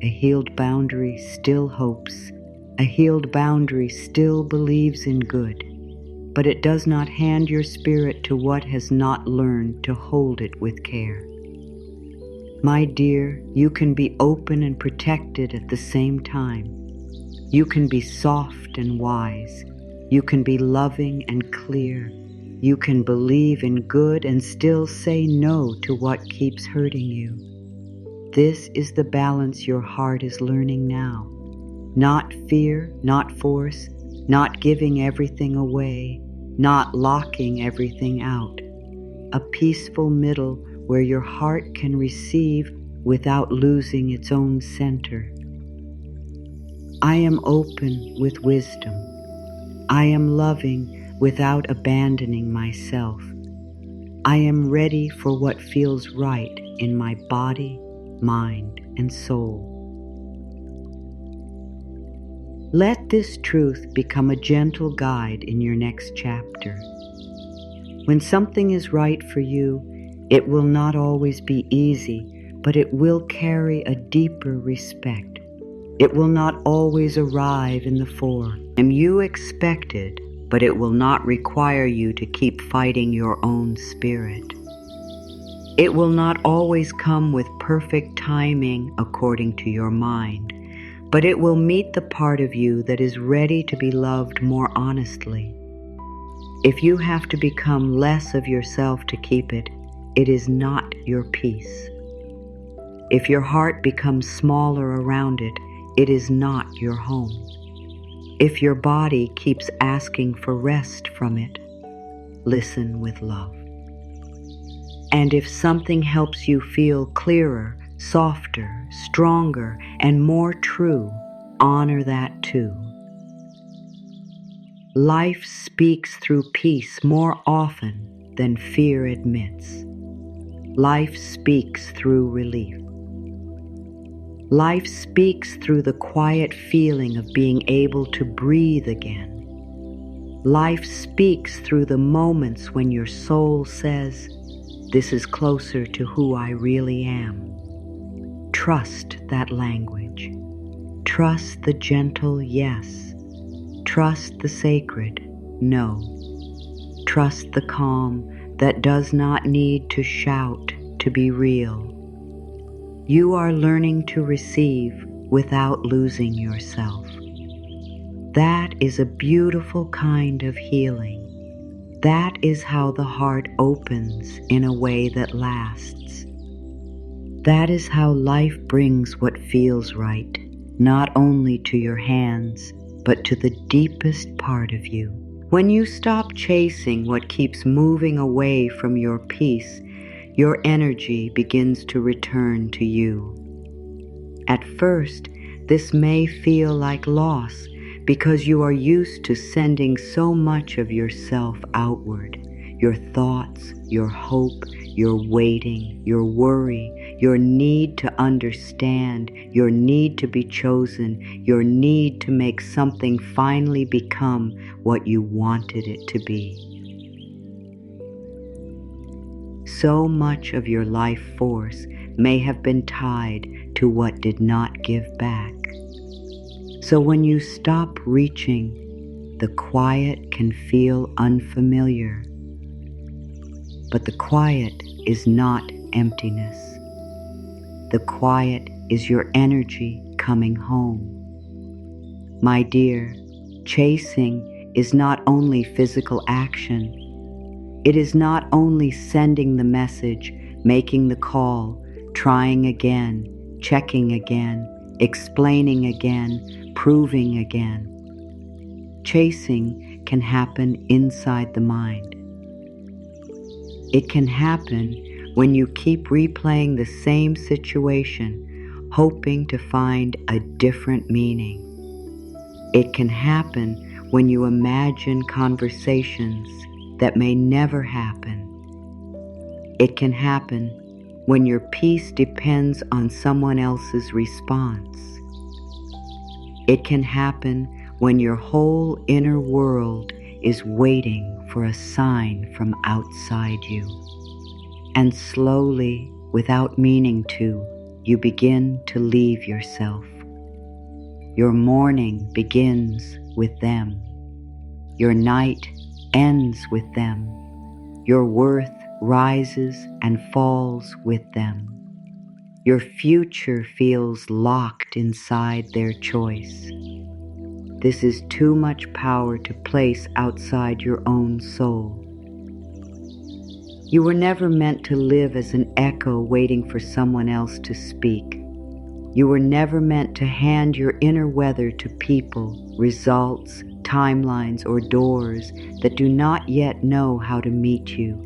A healed boundary still hopes. A healed boundary still believes in good. But it does not hand your spirit to what has not learned to hold it with care. My dear, you can be open and protected at the same time. You can be soft and wise. You can be loving and clear. You can believe in good and still say no to what keeps hurting you. This is the balance your heart is learning now. Not fear, not force, not giving everything away, not locking everything out. A peaceful middle where your heart can receive without losing its own center. I am open with wisdom. I am loving without abandoning myself. I am ready for what feels right in my body, mind, and soul. Let this truth become a gentle guide in your next chapter. When something is right for you, it will not always be easy, but it will carry a deeper respect. It will not always arrive in the form you expected, but it will not require you to keep fighting your own spirit. It will not always come with perfect timing according to your mind, but it will meet the part of you that is ready to be loved more honestly. If you have to become less of yourself to keep it, it is not your peace. If your heart becomes smaller around it, it is not your home. If your body keeps asking for rest from it, listen with love. And if something helps you feel clearer, softer, stronger, and more true, honor that too. Life speaks through peace more often than fear admits. Life speaks through relief. Life speaks through the quiet feeling of being able to breathe again. Life speaks through the moments when your soul says, This is closer to who I really am. Trust that language. Trust the gentle yes. Trust the sacred no. Trust the calm that does not need to shout to be real. You are learning to receive without losing yourself. That is a beautiful kind of healing. That is how the heart opens in a way that lasts. That is how life brings what feels right, not only to your hands, but to the deepest part of you. When you stop chasing what keeps moving away from your peace, your energy begins to return to you. At first, this may feel like loss because you are used to sending so much of yourself outward. Your thoughts, your hope, your waiting, your worry, your need to understand, your need to be chosen, your need to make something finally become what you wanted it to be. So much of your life force may have been tied to what did not give back. So when you stop reaching, the quiet can feel unfamiliar. But the quiet is not emptiness. The quiet is your energy coming home. My dear, chasing is not only physical action. It is not only sending the message, making the call, trying again, checking again, explaining again, proving again. Chasing can happen inside the mind. It can happen when you keep replaying the same situation, hoping to find a different meaning. It can happen when you imagine conversations that may never happen. It can happen when your peace depends on someone else's response. It can happen when your whole inner world is waiting for a sign from outside you. And slowly, without meaning to, you begin to leave yourself. Your morning begins with them. Your night ends with them. Your worth rises and falls with them. Your future feels locked inside their choice. This is too much power to place outside your own soul. You were never meant to live as an echo waiting for someone else to speak. You were never meant to hand your inner weather to people, results, timelines, or doors that do not yet know how to meet you.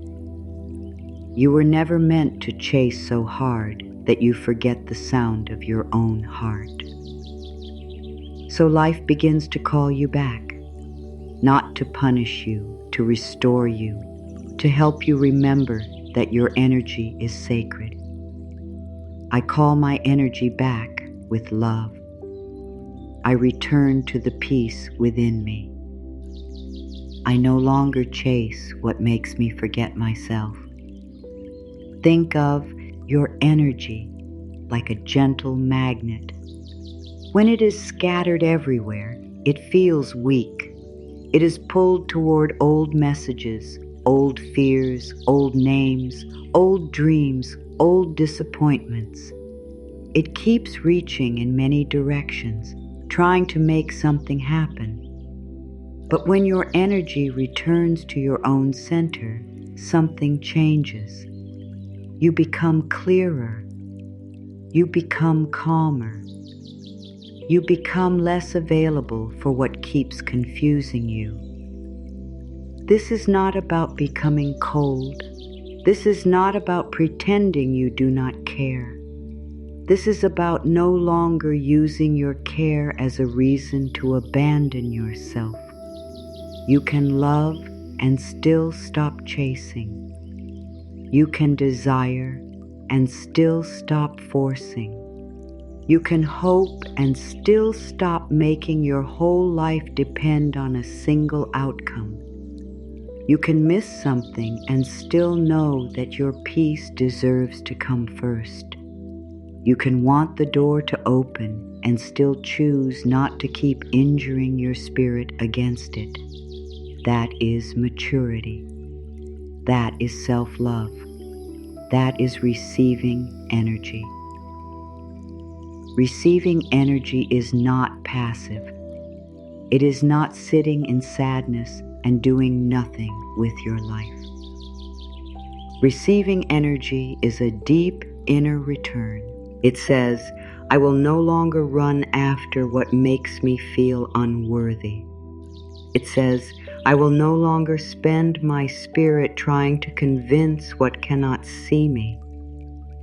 You were never meant to chase so hard that you forget the sound of your own heart. So life begins to call you back, not to punish you, to restore you, to help you remember that your energy is sacred. I call my energy back with love. I return to the peace within me. I no longer chase what makes me forget myself. Think of your energy like a gentle magnet. When it is scattered everywhere, it feels weak. It is pulled toward old messages, old fears, old names, old dreams, old disappointments. It keeps reaching in many directions, trying to make something happen. But when your energy returns to your own center, something changes. You become clearer. You become calmer. You become less available for what keeps confusing you. This is not about becoming cold. This is not about pretending you do not care. This is about no longer using your care as a reason to abandon yourself. You can love and still stop chasing. You can desire and still stop forcing. You can hope and still stop making your whole life depend on a single outcome. You can miss something and still know that your peace deserves to come first. You can want the door to open and still choose not to keep injuring your spirit against it. That is maturity. That is self-love. That is receiving energy. Receiving energy is not passive. It is not sitting in sadness and doing nothing with your life. Receiving energy is a deep inner return. It says, I will no longer run after what makes me feel unworthy. It says, I will no longer spend my spirit trying to convince what cannot see me.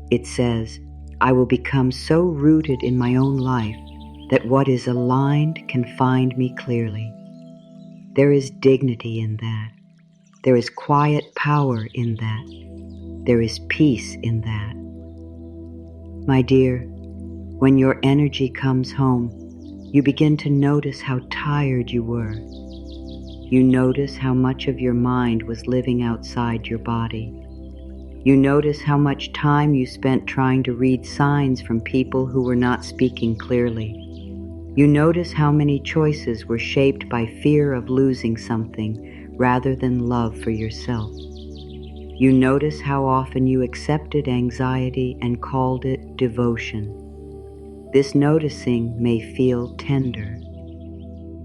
It says, I will become so rooted in my own life that what is aligned can find me clearly. There is dignity in that. There is quiet power in that. There is peace in that. My dear, when your energy comes home, you begin to notice how tired you were. You notice how much of your mind was living outside your body. You notice how much time you spent trying to read signs from people who were not speaking clearly. You notice how many choices were shaped by fear of losing something rather than love for yourself. You notice how often you accepted anxiety and called it devotion. This noticing may feel tender.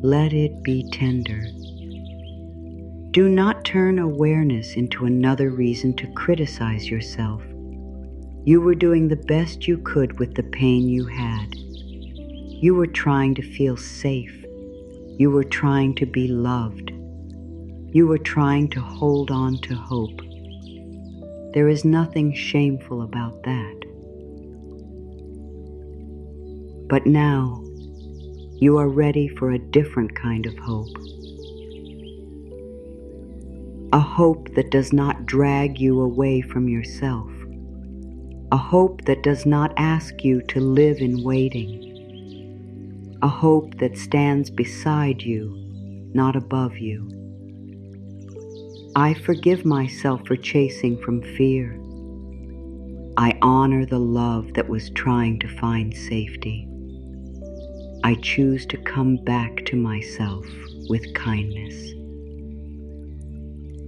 Let it be tender. Do not turn awareness into another reason to criticize yourself. You were doing the best you could with the pain you had. You were trying to feel safe. You were trying to be loved. You were trying to hold on to hope. There is nothing shameful about that. But now, you are ready for a different kind of hope. A hope that does not drag you away from yourself. A hope that does not ask you to live in waiting. A hope that stands beside you, not above you. I forgive myself for chasing from fear. I honor the love that was trying to find safety. I choose to come back to myself with kindness.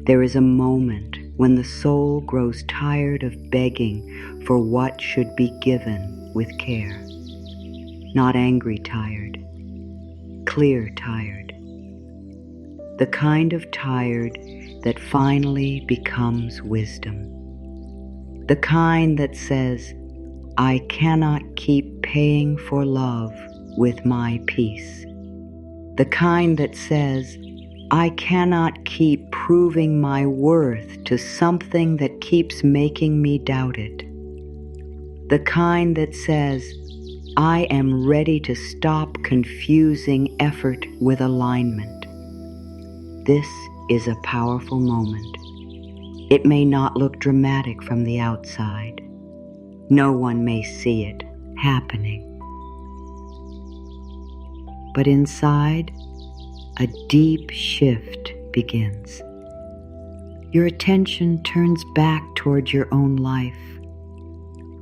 There is a moment when the soul grows tired of begging for what should be given with care. Not angry tired, clear tired. The kind of tired that finally becomes wisdom. The kind that says, I cannot keep paying for love with my peace. The kind that says, I cannot keep proving my worth to something that keeps making me doubt it. The kind that says, I am ready to stop confusing effort with alignment. This is a powerful moment. It may not look dramatic from the outside. No one may see it happening. But inside, a deep shift begins. Your attention turns back toward your own life.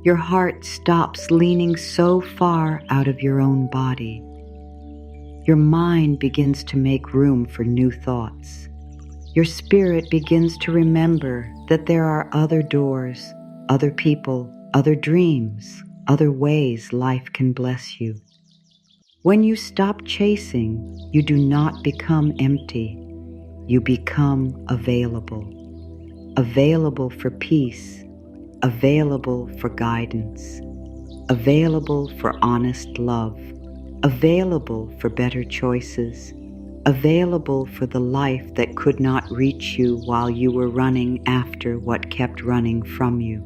Your heart stops leaning so far out of your own body. Your mind begins to make room for new thoughts. Your spirit begins to remember that there are other doors, other people, other dreams, other ways life can bless you. When you stop chasing, you do not become empty. You become available. Available for peace. Available for guidance. Available for honest love. Available for better choices. Available for the life that could not reach you while you were running after what kept running from you.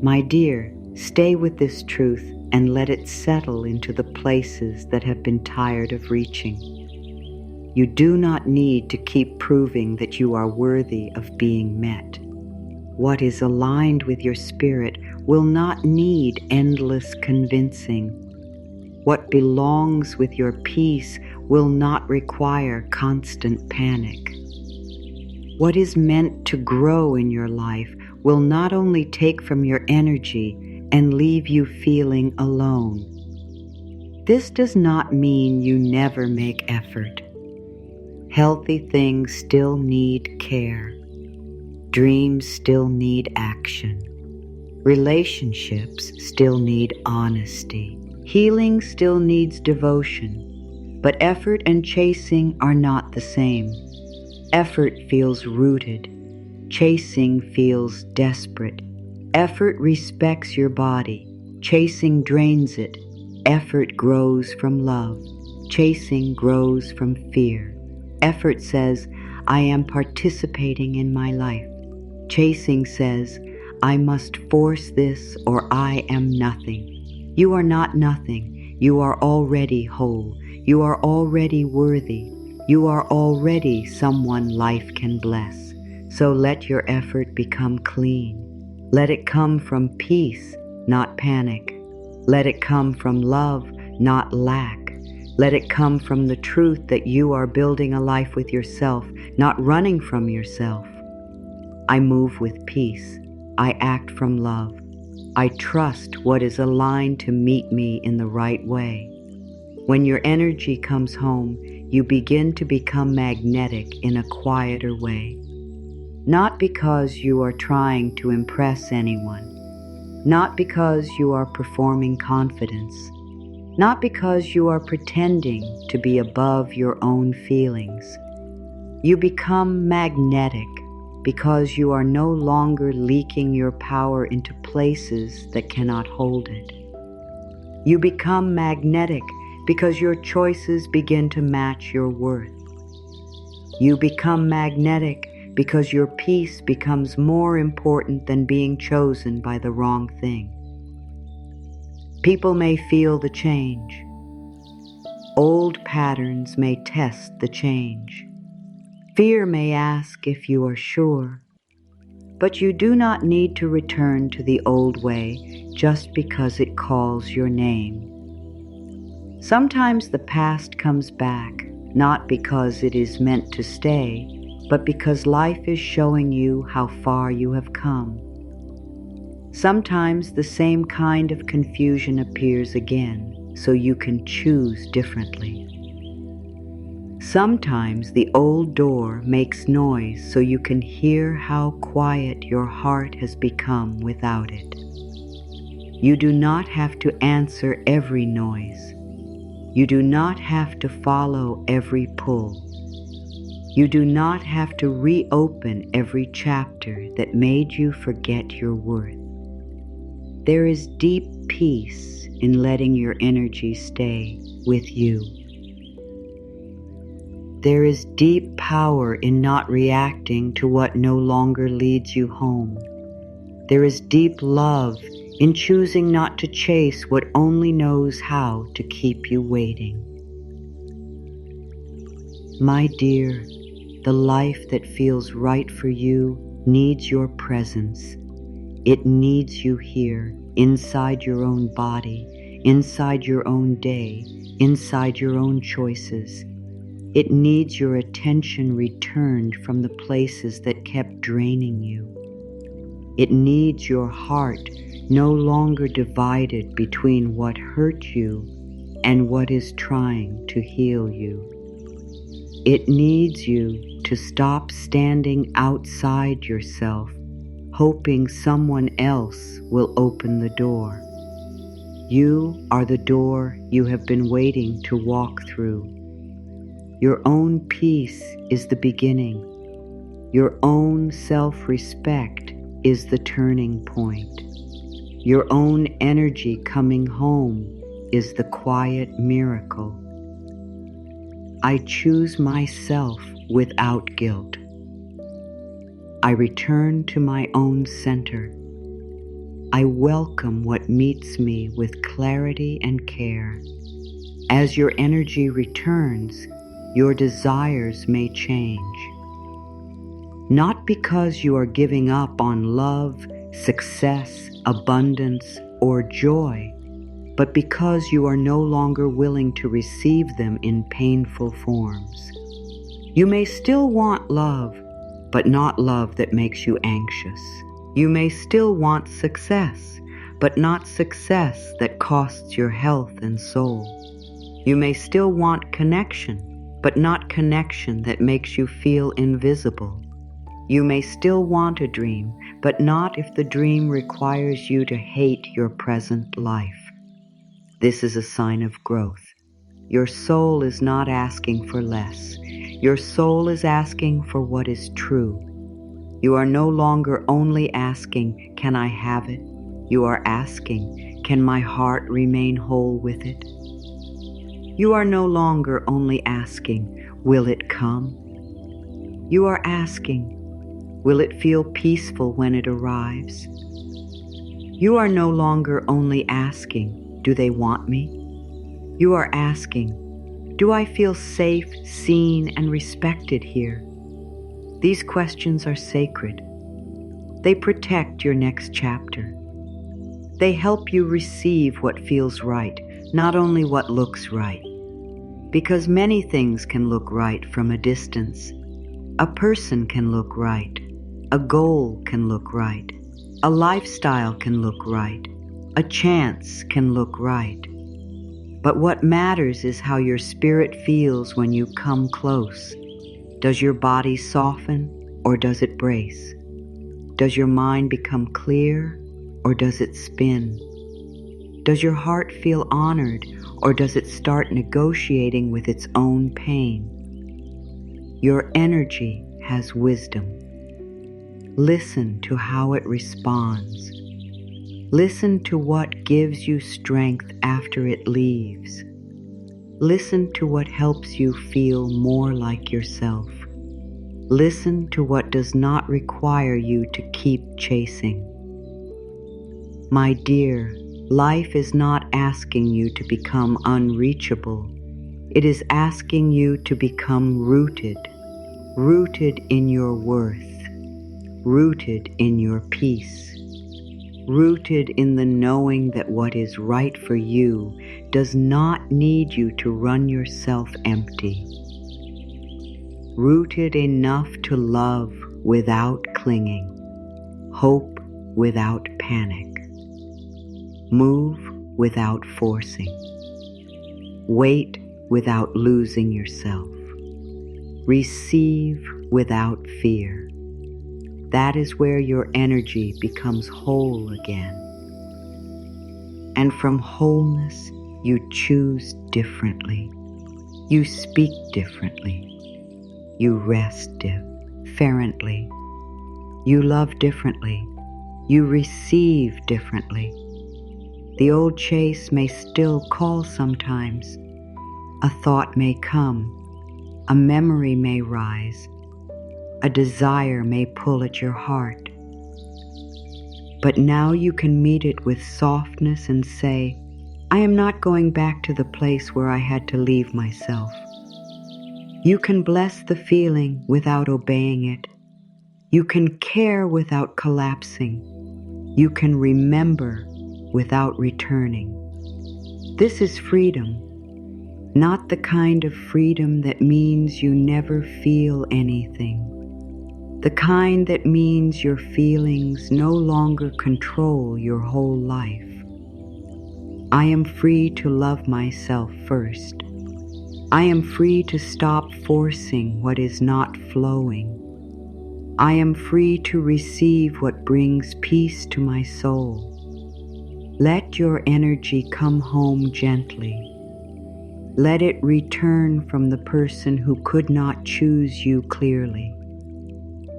My dear, stay with this truth and let it settle into the places that have been tired of reaching. You do not need to keep proving that you are worthy of being met. What is aligned with your spirit will not need endless convincing. What belongs with your peace will not require constant panic. What is meant to grow in your life will not only take from your energy and leave you feeling alone. This does not mean you never make effort. Healthy things still need care. Dreams still need action. Relationships still need honesty. Healing still needs devotion. But effort and chasing are not the same. Effort feels rooted. Chasing feels desperate. Effort respects your body. Chasing drains it. Effort grows from love. Chasing grows from fear. Effort says, I am participating in my life. Chasing says, I must force this or I am nothing. You are not nothing. You are already whole. You are already worthy. You are already someone life can bless. So let your effort become clean. Let it come from peace, not panic. Let it come from love, not lack. Let it come from the truth that you are building a life with yourself, not running from yourself. I move with peace. I act from love. I trust what is aligned to meet me in the right way. When your energy comes home, you begin to become magnetic in a quieter way. Not because you are trying to impress anyone. Not because you are performing confidence. Not because you are pretending to be above your own feelings. You become magnetic because you are no longer leaking your power into places that cannot hold it. You become magnetic because your choices begin to match your worth. You become magnetic because your peace becomes more important than being chosen by the wrong thing. People may feel the change. Old patterns may test the change. Fear may ask if you are sure. But you do not need to return to the old way just because it calls your name. Sometimes the past comes back, not because it is meant to stay, but because life is showing you how far you have come. Sometimes the same kind of confusion appears again, so you can choose differently. Sometimes the old door makes noise so you can hear how quiet your heart has become without it. You do not have to answer every noise. You do not have to follow every pull. You do not have to reopen every chapter that made you forget your worth. There is deep peace in letting your energy stay with you. There is deep power in not reacting to what no longer leads you home. There is deep love in choosing not to chase what only knows how to keep you waiting. My dear, the life that feels right for you needs your presence. It needs you here, inside your own body, inside your own day, inside your own choices. It needs your attention returned from the places that kept draining you. It needs your heart no longer divided between what hurt you and what is trying to heal you. It needs you to stop standing outside yourself, hoping someone else will open the door. You are the door you have been waiting to walk through. Your own peace is the beginning. Your own self-respect is the turning point. Your own energy coming home is the quiet miracle. I choose myself without guilt. I return to my own center. I welcome what meets me with clarity and care. As your energy returns, your desires may change. Not because you are giving up on love, success, abundance, or joy, but because you are no longer willing to receive them in painful forms. You may still want love, but not love that makes you anxious. You may still want success, but not success that costs your health and soul. You may still want connection, but not connection that makes you feel invisible. You may still want a dream, but not if the dream requires you to hate your present life. This is a sign of growth. Your soul is not asking for less. Your soul is asking for what is true. You are no longer only asking, "Can I have it?" You are asking, "Can my heart remain whole with it?" You are no longer only asking, "Will it come?" You are asking, "Will it feel peaceful when it arrives?" You are no longer only asking, "Do they want me?" You are asking, "Do I feel safe, seen, and respected here?" These questions are sacred. They protect your next chapter. They help you receive what feels right, not only what looks right. Because many things can look right from a distance. A person can look right. A goal can look right. A lifestyle can look right. A chance can look right. But what matters is how your spirit feels when you come close. Does your body soften or does it brace? Does your mind become clear or does it spin? Does your heart feel honored or does it start negotiating with its own pain? Your energy has wisdom. Listen to how it responds. Listen to what gives you strength after it leaves. Listen to what helps you feel more like yourself. Listen to what does not require you to keep chasing. My dear, life is not asking you to become unreachable. It is asking you to become rooted, rooted in your worth, rooted in your peace, rooted in the knowing that what is right for you does not need you to run yourself empty. Rooted enough to love without clinging, hope without panic, move without forcing, wait without losing yourself, receive without fear. That is where your energy becomes whole again. And from wholeness, you choose differently. You speak differently. You rest differently. You love differently. You receive differently. The old chase may still call sometimes. A thought may come. A memory may rise. A desire may pull at your heart. But now you can meet it with softness and say, "I am not going back to the place where I had to leave myself." You can bless the feeling without obeying it. You can care without collapsing. You can remember without returning. This is freedom, not the kind of freedom that means you never feel anything. The kind that means your feelings no longer control your whole life. I am free to love myself first. I am free to stop forcing what is not flowing. I am free to receive what brings peace to my soul. Let your energy come home gently. Let it return from the person who could not choose you clearly.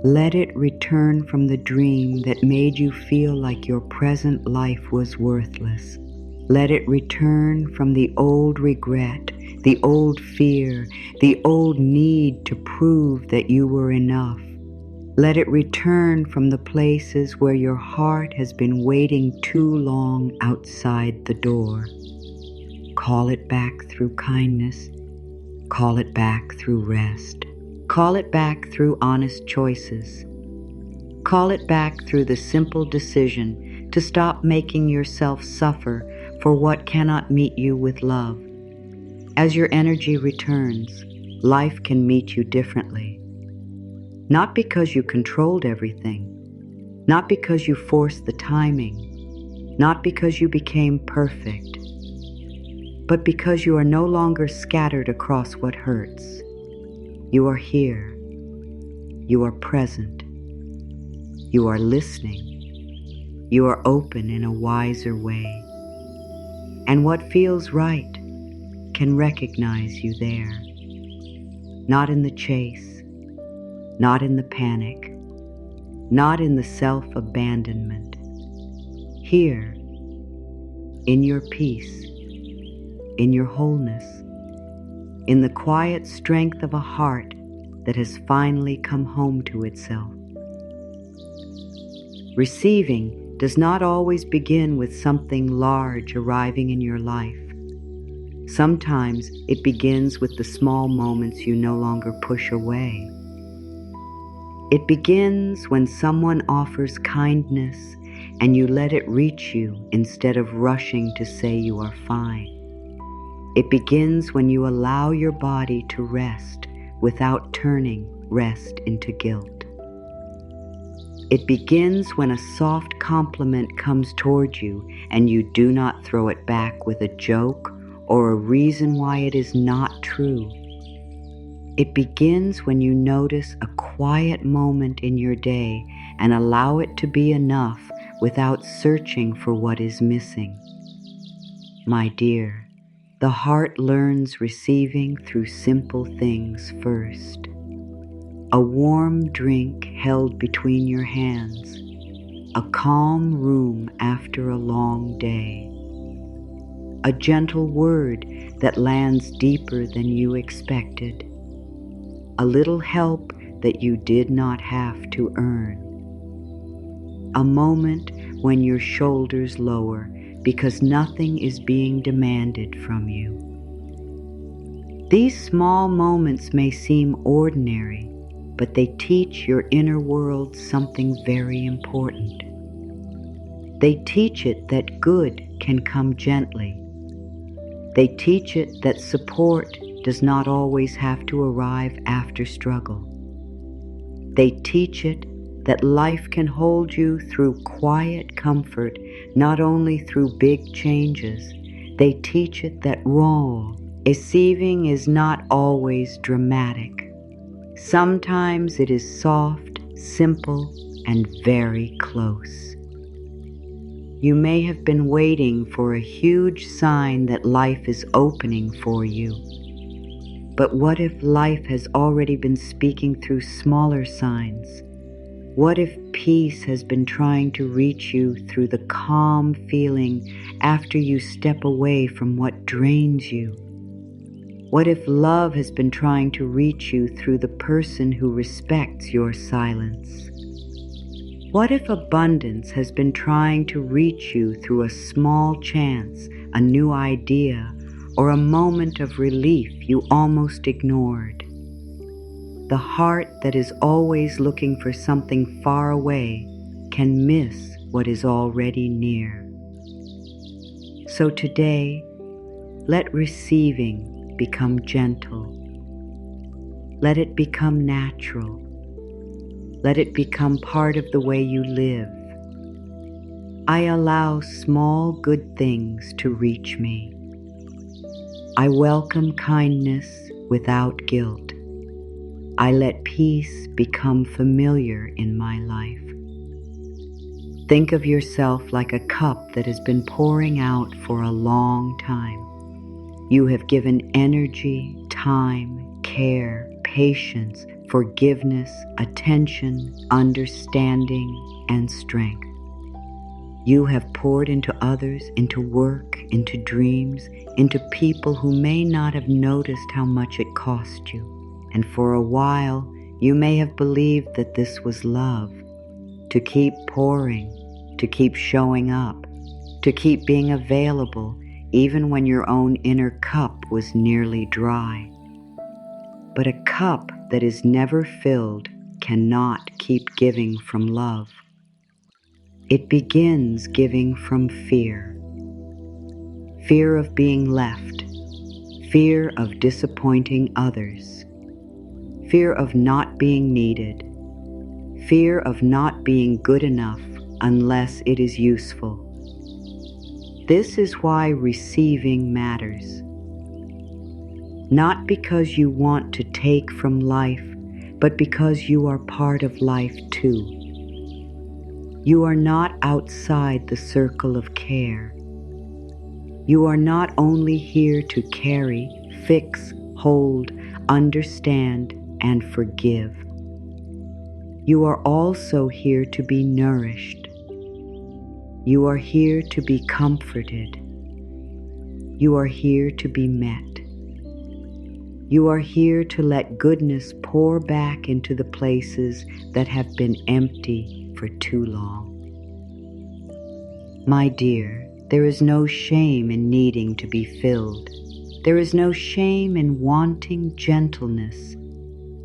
Let it return from the dream that made you feel like your present life was worthless. Let it return from the old regret, the old fear, the old need to prove that you were enough. Let it return from the places where your heart has been waiting too long outside the door. Call it back through kindness. Call it back through rest. Call it back through honest choices. Call it back through the simple decision to stop making yourself suffer for what cannot meet you with love. As your energy returns, life can meet you differently. Not because you controlled everything, not because you forced the timing, not because you became perfect, but because you are no longer scattered across what hurts. You are here. You are present. You are listening. You are open in a wiser way. And what feels right can recognize you there. Not in the chase, not in the panic, not in the self-abandonment. Here, in your peace, in your wholeness, in the quiet strength of a heart that has finally come home to itself. Receiving does not always begin with something large arriving in your life. Sometimes it begins with the small moments you no longer push away. It begins when someone offers kindness and you let it reach you instead of rushing to say you are fine. It begins when you allow your body to rest without turning rest into guilt. It begins when a soft compliment comes toward you and you do not throw it back with a joke or a reason why it is not true. It begins when you notice a quiet moment in your day and allow it to be enough without searching for what is missing. My dear, the heart learns receiving through simple things first. A warm drink held between your hands, a calm room after a long day, a gentle word that lands deeper than you expected, a little help that you did not have to earn, a moment when your shoulders lower because nothing is being demanded from you. These small moments may seem ordinary, but they teach your inner world something very important. They teach it that good can come gently. They teach it that support does not always have to arrive after struggle. They teach it that life can hold you through quiet comfort, not only through big changes. They teach it that receiving is not always dramatic. Sometimes it is soft, simple, and very close. You may have been waiting for a huge sign that life is opening for you. But what if life has already been speaking through smaller signs? What if peace has been trying to reach you through the calm feeling after you step away from what drains you? What if love has been trying to reach you through the person who respects your silence? What if abundance has been trying to reach you through a small chance, a new idea, or a moment of relief you almost ignored? The heart that is always looking for something far away can miss what is already near. So today, let receiving become gentle. Let it become natural. Let it become part of the way you live. I allow small good things to reach me. I welcome kindness without guilt. I let peace become familiar in my life. Think of yourself like a cup that has been pouring out for a long time. You have given energy, time, care, patience, forgiveness, attention, understanding, and strength. You have poured into others, into work, into dreams, into people who may not have noticed how much it cost you. And for a while, you may have believed that this was love. To keep pouring, to keep showing up, to keep being available, even when your own inner cup was nearly dry. But a cup that is never filled cannot keep giving from love. It begins giving from fear. Fear of being left. Fear of disappointing others. Fear of not being needed. fear of not being good enough unless it is useful. This is why receiving matters. Not because you want to take from life, but because you are part of life too. You are not outside the circle of care. You are not only here to carry, fix, hold, understand, and forgive. You are also here to be nourished. You are here to be comforted. You are here to be met. You are here to let goodness pour back into the places that have been empty for too long. My dear, there is no shame in needing to be filled. There is no shame in wanting gentleness.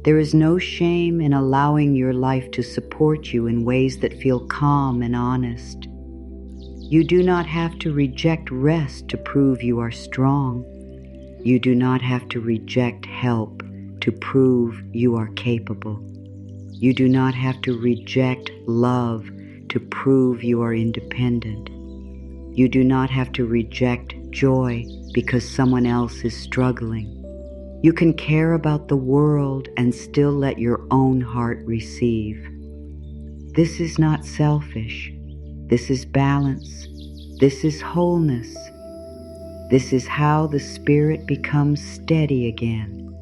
There is no shame in allowing your life to support you in ways that feel calm and honest. You do not have to reject rest to prove you are strong. You do not have to reject help to prove you are capable. You do not have to reject love to prove you are independent. You do not have to reject joy because someone else is struggling. You can care about the world and still let your own heart receive. This is not selfish. This is balance. This is wholeness. This is how the spirit becomes steady again.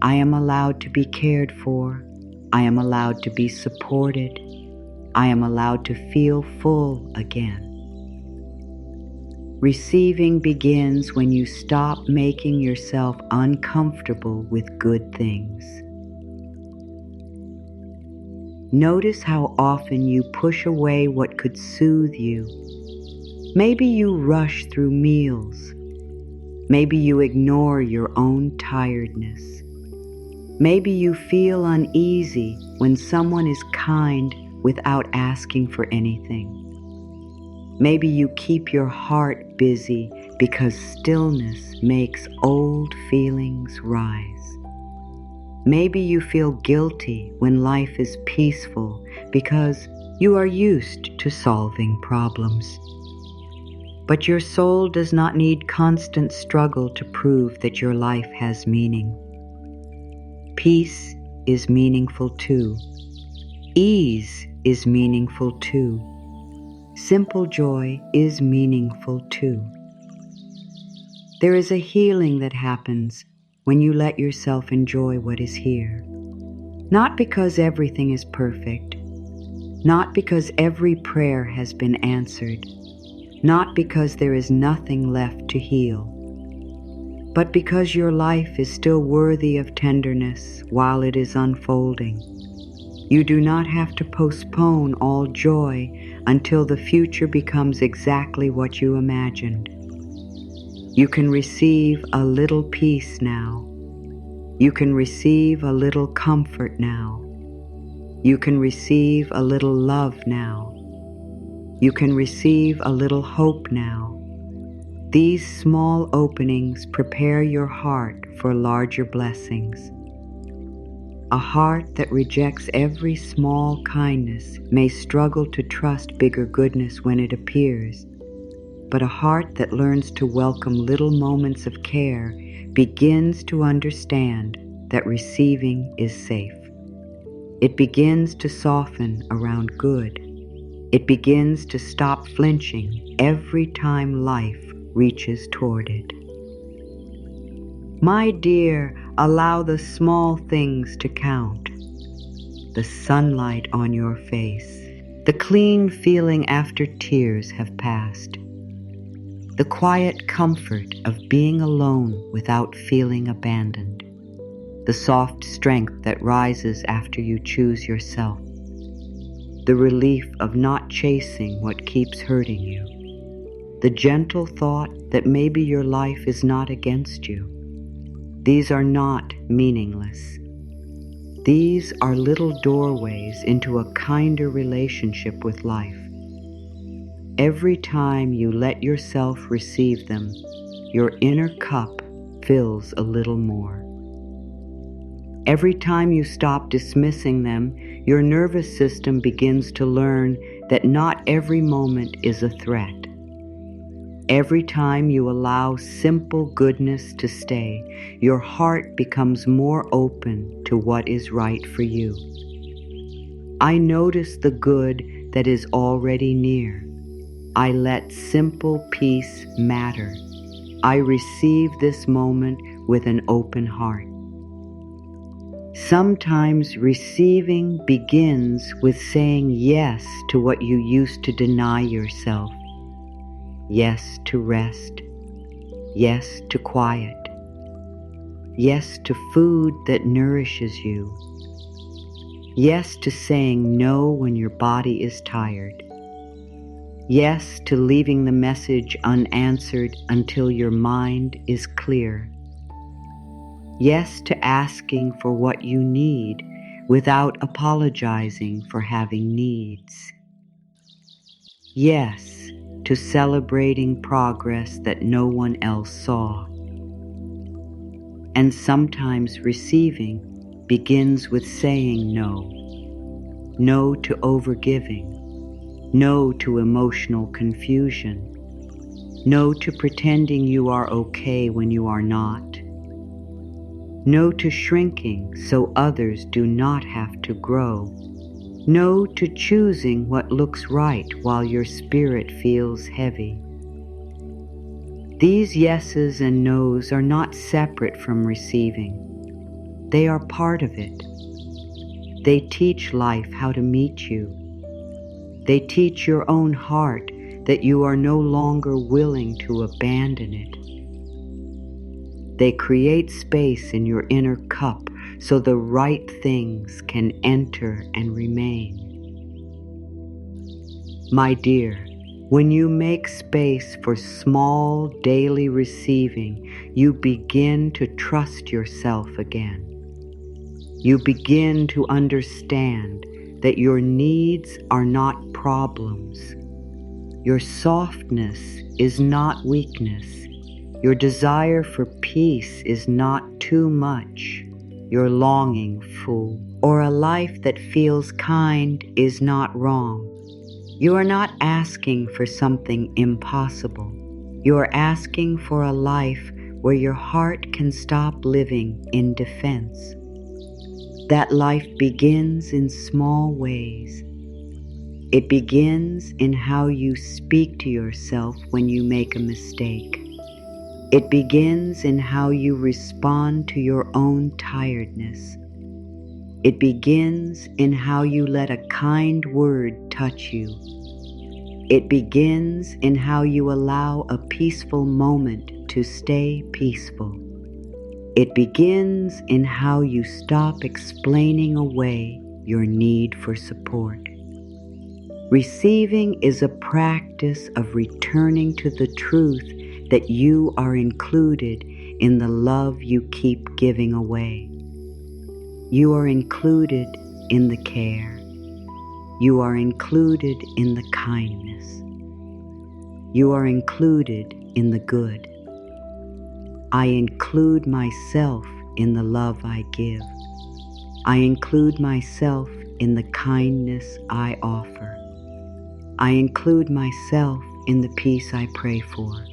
I am allowed to be cared for. I am allowed to be supported. I am allowed to feel full again. Receiving begins when you stop making yourself uncomfortable with good things. Notice how often you push away what could soothe you. Maybe you rush through meals. Maybe you ignore your own tiredness. Maybe you feel uneasy when someone is kind without asking for anything. Maybe you keep your heart busy because stillness makes old feelings rise. Maybe you feel guilty when life is peaceful because you are used to solving problems. But your soul does not need constant struggle to prove that your life has meaning. Peace is meaningful too. Ease is meaningful too. Simple joy is meaningful too. There is a healing that happens when you let yourself enjoy what is here. Not because everything is perfect, not because every prayer has been answered, not because there is nothing left to heal, but because your life is still worthy of tenderness while it is unfolding. You do not have to postpone all joy until the future becomes exactly what you imagined. You can receive a little peace now. You can receive a little comfort now. You can receive a little love now. You can receive a little hope now. These small openings prepare your heart for larger blessings. A heart that rejects every small kindness may struggle to trust bigger goodness when it appears, but a heart that learns to welcome little moments of care begins to understand that receiving is safe. It begins to soften around good. It begins to stop flinching every time life reaches toward it. My dear, allow the small things to count. The sunlight on your face, the clean feeling after tears have passed, the quiet comfort of being alone without feeling abandoned, the soft strength that rises after you choose yourself, the relief of not chasing what keeps hurting you, the gentle thought that maybe your life is not against you. These are not meaningless. These are little doorways into a kinder relationship with life. Every time you let yourself receive them, your inner cup fills a little more. Every time you stop dismissing them, Your nervous system begins to learn that not every moment is a threat. Every time you allow simple goodness to stay, your heart becomes more open to what is right for you. I notice the good that is already near. I let simple peace matter. I receive this moment with an open heart. Sometimes receiving begins with saying yes to what you used to deny yourself. Yes to rest. Yes to quiet. Yes to food that nourishes you. Yes to saying no when your body is tired. Yes to leaving the message unanswered until your mind is clear. Yes to asking for what you need without apologizing for having needs. Yes to celebrating progress that no one else saw. And sometimes receiving begins with saying no. No to overgiving. No to emotional confusion. No to pretending you are okay when you are not. No to shrinking so others do not have to grow. No to choosing what looks right while your spirit feels heavy. These yeses and nos are not separate from receiving. They are part of it. They teach life how to meet you. They teach your own heart that you are no longer willing to abandon it. They create space in your inner cup so the right things can enter and remain. My dear, when you make space for small daily receiving, you begin to trust yourself again. You begin to understand that your needs are not problems. Your softness is not weakness. Your desire for peace is not too much. Your longing for or a life that feels kind is not wrong. You are not asking for something impossible. You are asking for a life where your heart can stop living in defense. That life begins in small ways. It begins in how you speak to yourself when you make a mistake. It begins in how you respond to your own tiredness. It begins in how you let a kind word touch you. It begins in how you allow a peaceful moment to stay peaceful. It begins in how you stop explaining away your need for support. Receiving is a practice of returning to the truth that you are included in the love you keep giving away. You are included in the care. You are included in the kindness. You are included in the good. I include myself in the love I give. I include myself in the kindness I offer. I include myself in the peace I pray for.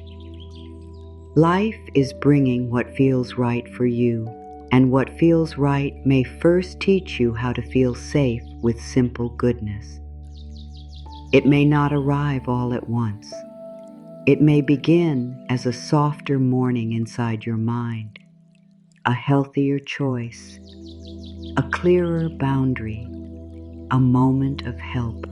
Life is bringing what feels right for you, and what feels right may first teach you how to feel safe with simple goodness. It may not arrive all at once. It may begin as a softer morning inside your mind, a healthier choice, a clearer boundary, a moment of help,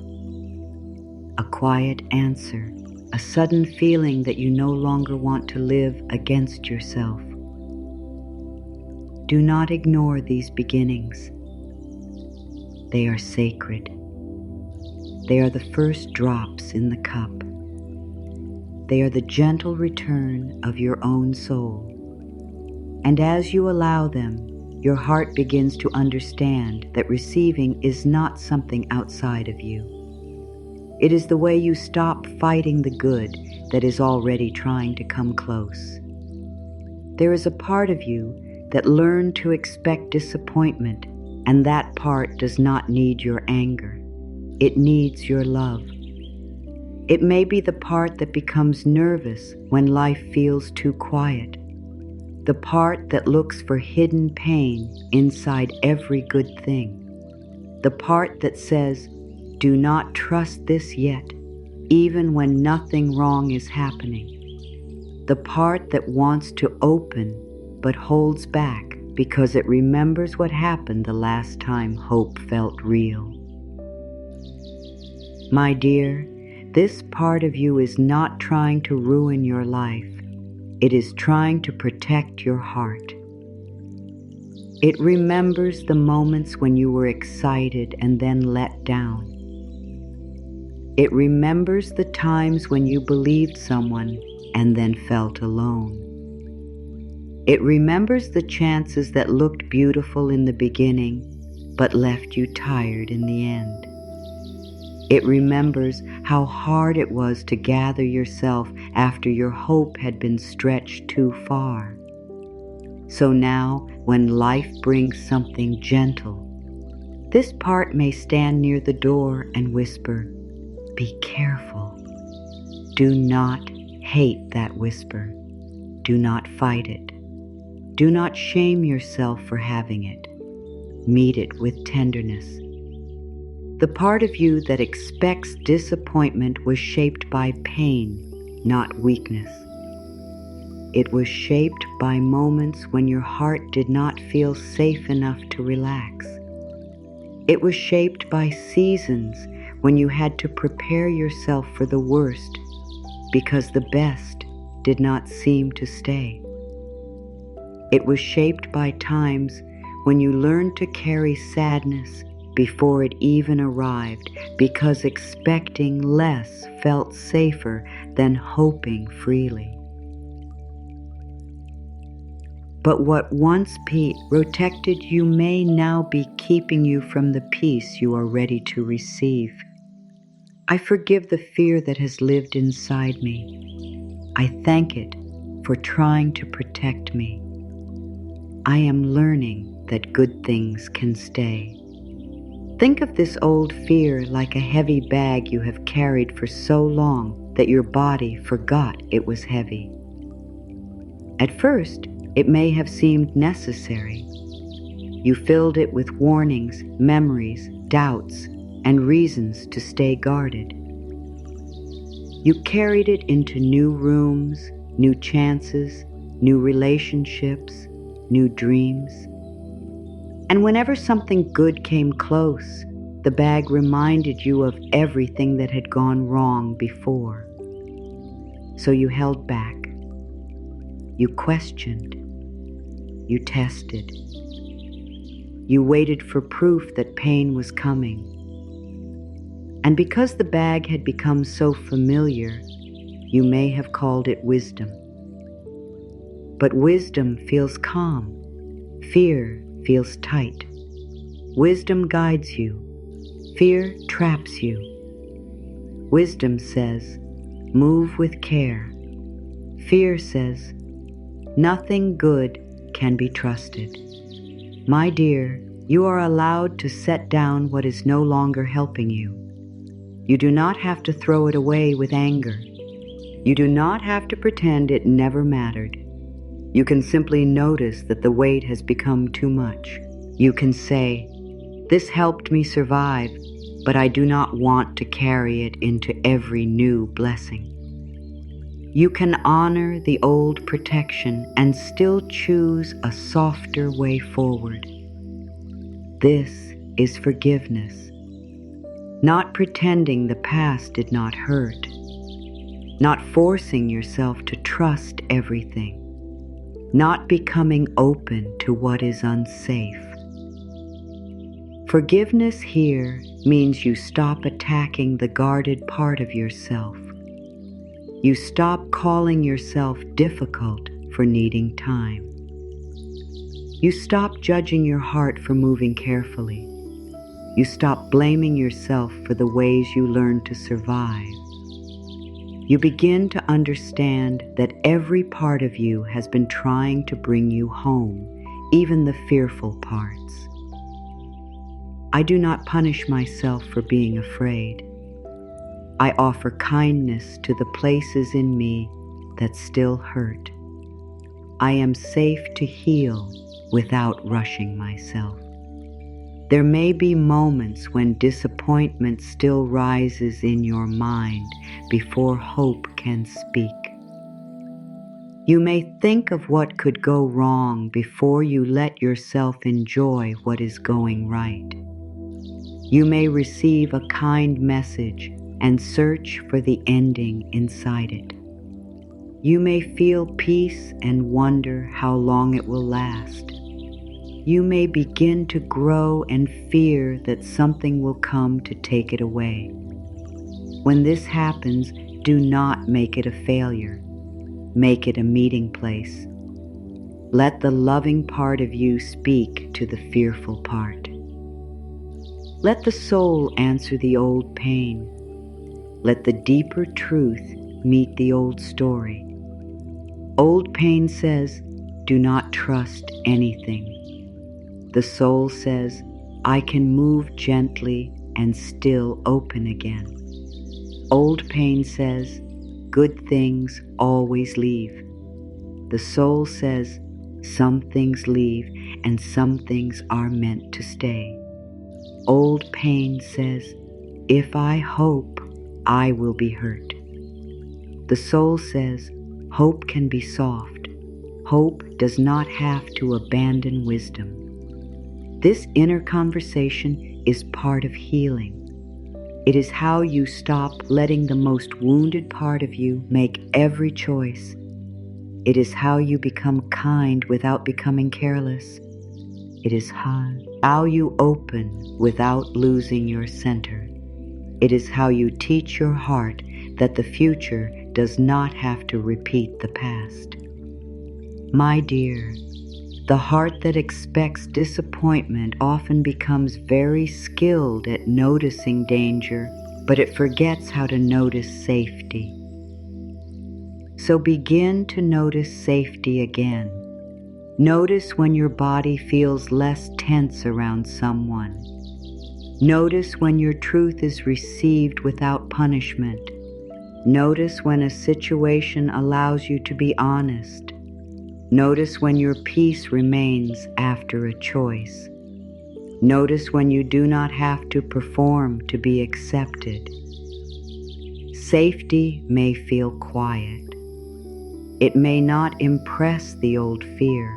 a quiet answer, a sudden feeling that you no longer want to live against yourself. Do not ignore these beginnings. They are sacred. They are the first drops in the cup. They are the gentle return of your own soul. And as you allow them, your heart begins to understand that receiving is not something outside of you. It is the way you stop fighting the good that is already trying to come close. There is a part of you that learned to expect disappointment and that part does not need your anger. It needs your love. It may be the part that becomes nervous when life feels too quiet, the part that looks for hidden pain inside every good thing, the part that says, "Do not trust this yet," even when nothing wrong is happening, the part that wants to open but holds back because it remembers what happened the last time hope felt real. My dear, this part of you is not trying to ruin your life. It is trying to protect your heart. It remembers the moments when you were excited and then let down. It remembers the times when you believed someone and then felt alone. It remembers the chances that looked beautiful in the beginning but left you tired in the end. It remembers how hard it was to gather yourself after your hope had been stretched too far. So now, when life brings something gentle, this part may stand near the door and whisper, "Be careful." Do not hate that whisper. Do not fight it. Do not shame yourself for having it. Meet it with tenderness. The part of you that expects disappointment was shaped by pain, not weakness. It was shaped by moments when your heart did not feel safe enough to relax. It was shaped by seasons when you had to prepare yourself for the worst because the best did not seem to stay. It was shaped by times when you learned to carry sadness before it even arrived because expecting less felt safer than hoping freely. But what once protected you may now be keeping you from the peace you are ready to receive. I forgive the fear that has lived inside me. I thank it for trying to protect me. I am learning that good things can stay. Think of this old fear like a heavy bag you have carried for so long that your body forgot it was heavy. At first, it may have seemed necessary. You filled it with warnings, memories, doubts, and reasons to stay guarded. You carried it into new rooms, new chances, new relationships, new dreams. And whenever something good came close, the bag reminded you of everything that had gone wrong before. So you held back. You questioned. You tested. You waited for proof that pain was coming. And because the bag had become so familiar, you may have called it wisdom. But wisdom feels calm. Fear feels tight. Wisdom guides you. Fear traps you. Wisdom says, move with care. Fear says, nothing good can be trusted. My dear, you are allowed to set down what is no longer helping you. You do not have to throw it away with anger. You do not have to pretend it never mattered. You can simply notice that the weight has become too much. You can say, "This helped me survive, but I do not want to carry it into every new blessing." You can honor the old protection and still choose a softer way forward. This is forgiveness. Not pretending the past did not hurt. Not forcing yourself to trust everything. Not becoming open to what is unsafe. Forgiveness here means you stop attacking the guarded part of yourself. You stop calling yourself difficult for needing time. You stop judging your heart for moving carefully. You stop blaming yourself for the ways you learned to survive. You begin to understand that every part of you has been trying to bring you home, even the fearful parts. I do not punish myself for being afraid. I offer kindness to the places in me that still hurt. I am safe to heal without rushing myself. There may be moments when disappointment still rises in your mind before hope can speak. You may think of what could go wrong before you let yourself enjoy what is going right. You may receive a kind message and search for the ending inside it. You may feel peace and wonder how long it will last. You may begin to grow and fear that something will come to take it away. When this happens, do not make it a failure. Make it a meeting place. Let the loving part of you speak to the fearful part. Let the soul answer the old pain. Let the deeper truth meet the old story. Old pain says, do not trust anything. The soul says, I can move gently and still open again. Old pain says, good things always leave. The soul says, some things leave and some things are meant to stay. Old pain says, if I hope, I will be hurt. The soul says, hope can be soft. Hope does not have to abandon wisdom. This inner conversation is part of healing. It is how you stop letting the most wounded part of you make every choice. It is how you become kind without becoming careless. It is how you open without losing your center. It is how you teach your heart that the future does not have to repeat the past. My dear, the heart that expects disappointment often becomes very skilled at noticing danger, but it forgets how to notice safety. So begin to notice safety again. Notice when your body feels less tense around someone. Notice when your truth is received without punishment. Notice when a situation allows you to be honest. Notice when your peace remains after a choice. Notice when you do not have to perform to be accepted. Safety may feel quiet. It may not impress the old fear.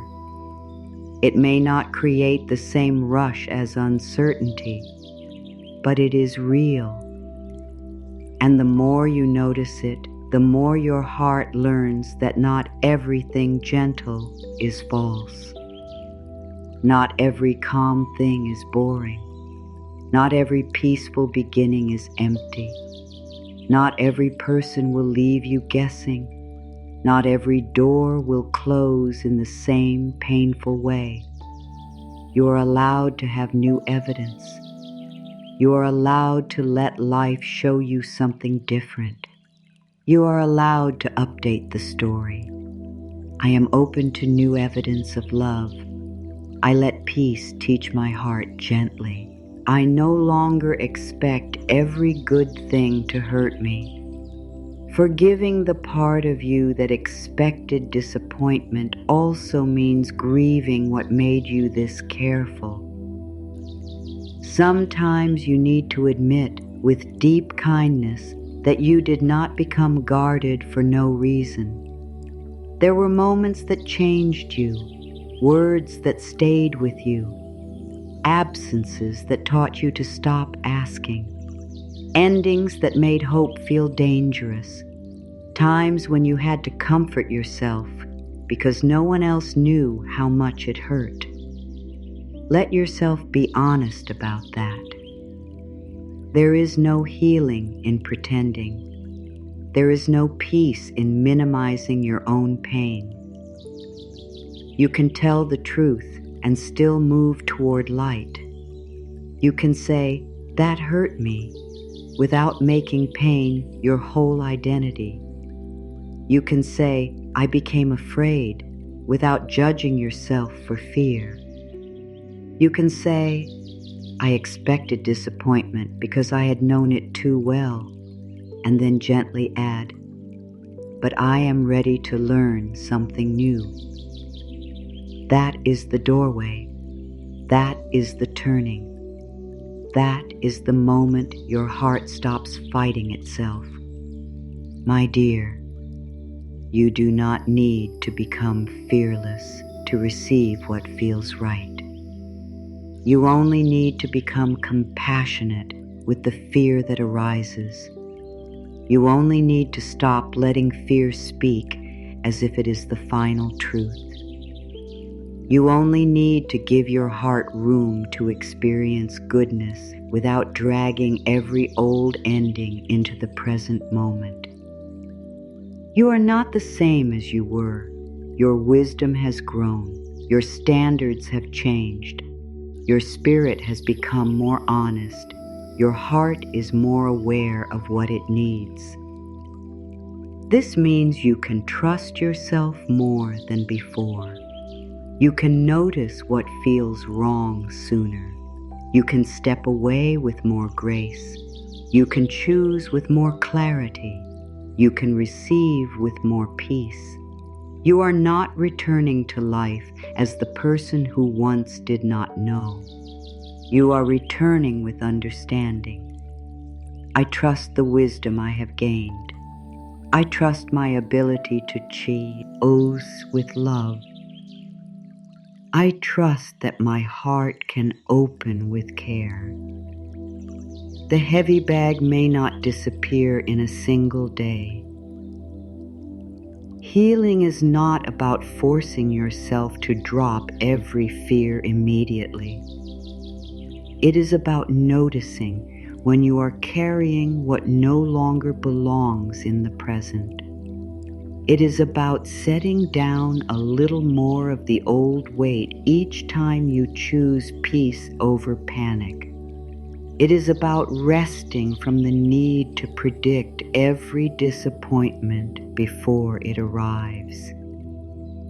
It may not create the same rush as uncertainty, but it is real. And the more you notice it, the more your heart learns that not everything gentle is false. Not every calm thing is boring. Not every peaceful beginning is empty. Not every person will leave you guessing. Not every door will close in the same painful way. You are allowed to have new evidence. You are allowed to let life show you something different. You are allowed to update the story. I am open to new evidence of love. I let peace teach my heart gently. I no longer expect every good thing to hurt me. Forgiving the part of you that expected disappointment also means grieving what made you this careful. Sometimes you need to admit with deep kindness that you did not become guarded for no reason. There were moments that changed you, words that stayed with you, absences that taught you to stop asking, endings that made hope feel dangerous, times when you had to comfort yourself because no one else knew how much it hurt. Let yourself be honest about that. There is no healing in pretending. There is no peace in minimizing your own pain. You can tell the truth and still move toward light. You can say, that hurt me, without making pain your whole identity. You can say, I became afraid, without judging yourself for fear. You can say, I expected disappointment because I had known it too well, and then gently add, but I am ready to learn something new. That is the doorway. That is the turning. That is the moment your heart stops fighting itself. My dear, you do not need to become fearless to receive what feels right. You only need to become compassionate with the fear that arises. You only need to stop letting fear speak as if it is the final truth. You only need to give your heart room to experience goodness without dragging every old ending into the present moment. You are not the same as you were. Your wisdom has grown. Your standards have changed. Your spirit has become more honest. Your heart is more aware of what it needs. This means you can trust yourself more than before. You can notice what feels wrong sooner. You can step away with more grace. You can choose with more clarity. You can receive with more peace. You are not returning to life as the person who once did not know. You are returning with understanding. I trust the wisdom I have gained. I trust my ability to choose with love. I trust that my heart can open with care. The heavy bag may not disappear in a single day. Healing is not about forcing yourself to drop every fear immediately. It is about noticing when you are carrying what no longer belongs in the present. It is about setting down a little more of the old weight each time you choose peace over panic. It is about resting from the need to predict every disappointment before it arrives.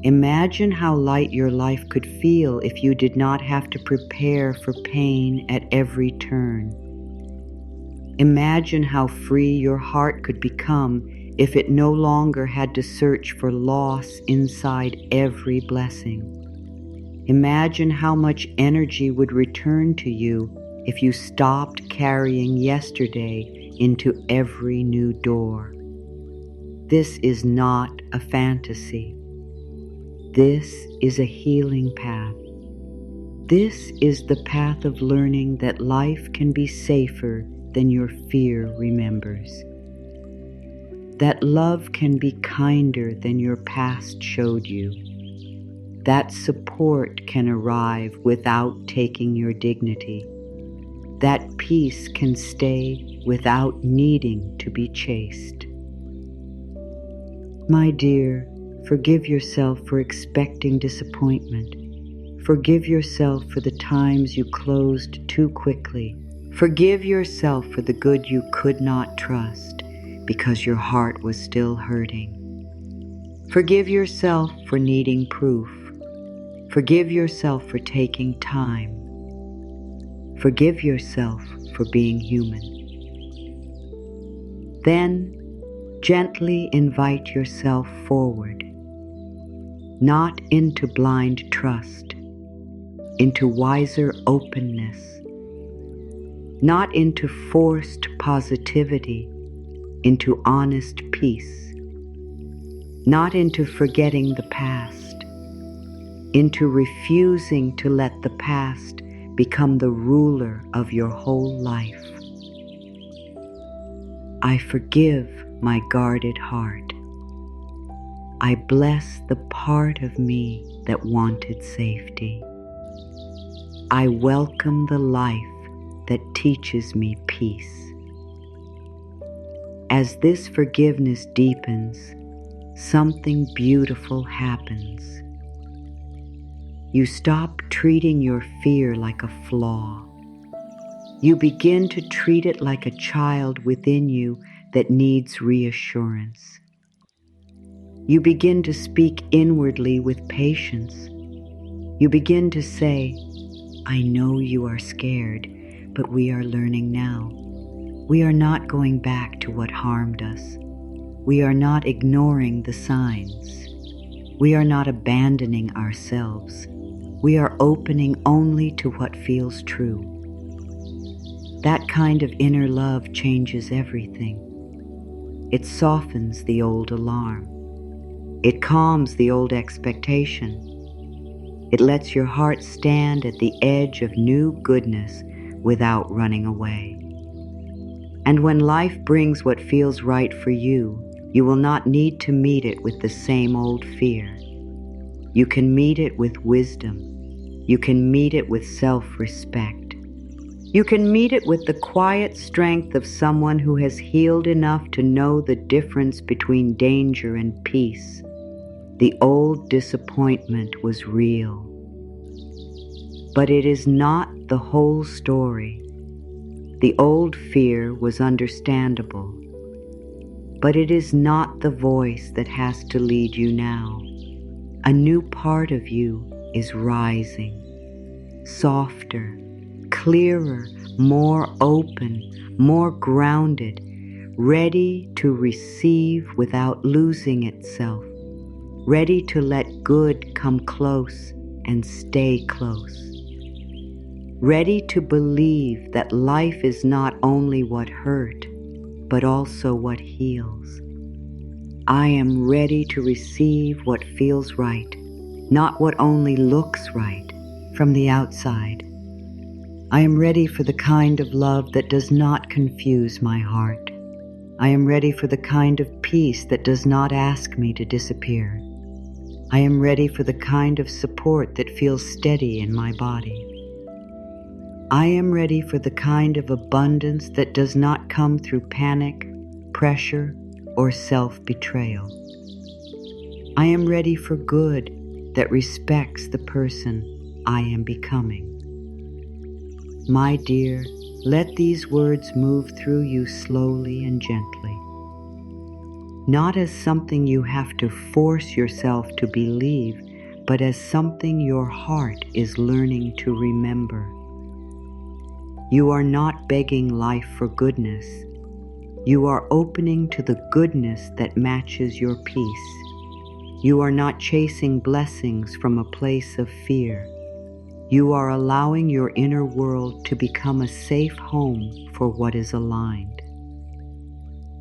Imagine how light your life could feel if you did not have to prepare for pain at every turn. Imagine how free your heart could become if it no longer had to search for loss inside every blessing. Imagine how much energy would return to you if you stopped carrying yesterday into every new door. This is not a fantasy. This is a healing path. This is the path of learning that life can be safer than your fear remembers. That love can be kinder than your past showed you. That support can arrive without taking your dignity. That peace can stay without needing to be chased. My dear, forgive yourself for expecting disappointment. Forgive yourself for the times you closed too quickly. Forgive yourself for the good you could not trust because your heart was still hurting. Forgive yourself for needing proof. Forgive yourself for taking time. Forgive yourself for being human. Then, gently invite yourself forward, not into blind trust, into wiser openness, not into forced positivity, into honest peace, not into forgetting the past, into refusing to let the past become the ruler of your whole life. I forgive my guarded heart. I bless the part of me that wanted safety. I welcome the life that teaches me peace. As this forgiveness deepens, something beautiful happens. You stop treating your fear like a flaw. You begin to treat it like a child within you that needs reassurance. You begin to speak inwardly with patience. You begin to say, I know you are scared, but we are learning now. We are not going back to what harmed us. We are not ignoring the signs. We are not abandoning ourselves. We are opening only to what feels true. That kind of inner love changes everything. It softens the old alarm. It calms the old expectation. It lets your heart stand at the edge of new goodness without running away. And when life brings what feels right for you, you will not need to meet it with the same old fear. You can meet it with wisdom. You can meet it with self-respect. You can meet it with the quiet strength of someone who has healed enough to know the difference between danger and peace. The old disappointment was real. But it is not the whole story. The old fear was understandable. But it is not the voice that has to lead you now. A new part of you is rising, softer, clearer, more open, more grounded, ready to receive without losing itself, ready to let good come close and stay close, ready to believe that life is not only what hurt, but also what heals. I am ready to receive what feels right, not what only looks right from the outside. I am ready for the kind of love that does not confuse my heart. I am ready for the kind of peace that does not ask me to disappear. I am ready for the kind of support that feels steady in my body. I am ready for the kind of abundance that does not come through panic, pressure, or self-betrayal. I am ready for good that respects the person I am becoming. My dear, let these words move through you slowly and gently. Not as something you have to force yourself to believe, but as something your heart is learning to remember. You are not begging life for goodness. You are opening to the goodness that matches your peace. You are not chasing blessings from a place of fear. You are allowing your inner world to become a safe home for what is aligned.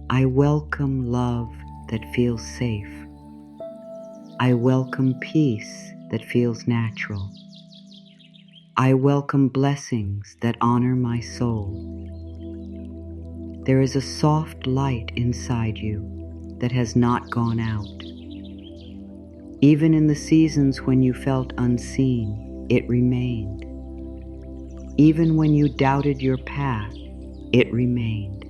I welcome love that feels safe. I welcome peace that feels natural. I welcome blessings that honor my soul. There is a soft light inside you that has not gone out. Even in the seasons when you felt unseen, it remained. Even when you doubted your path, it remained.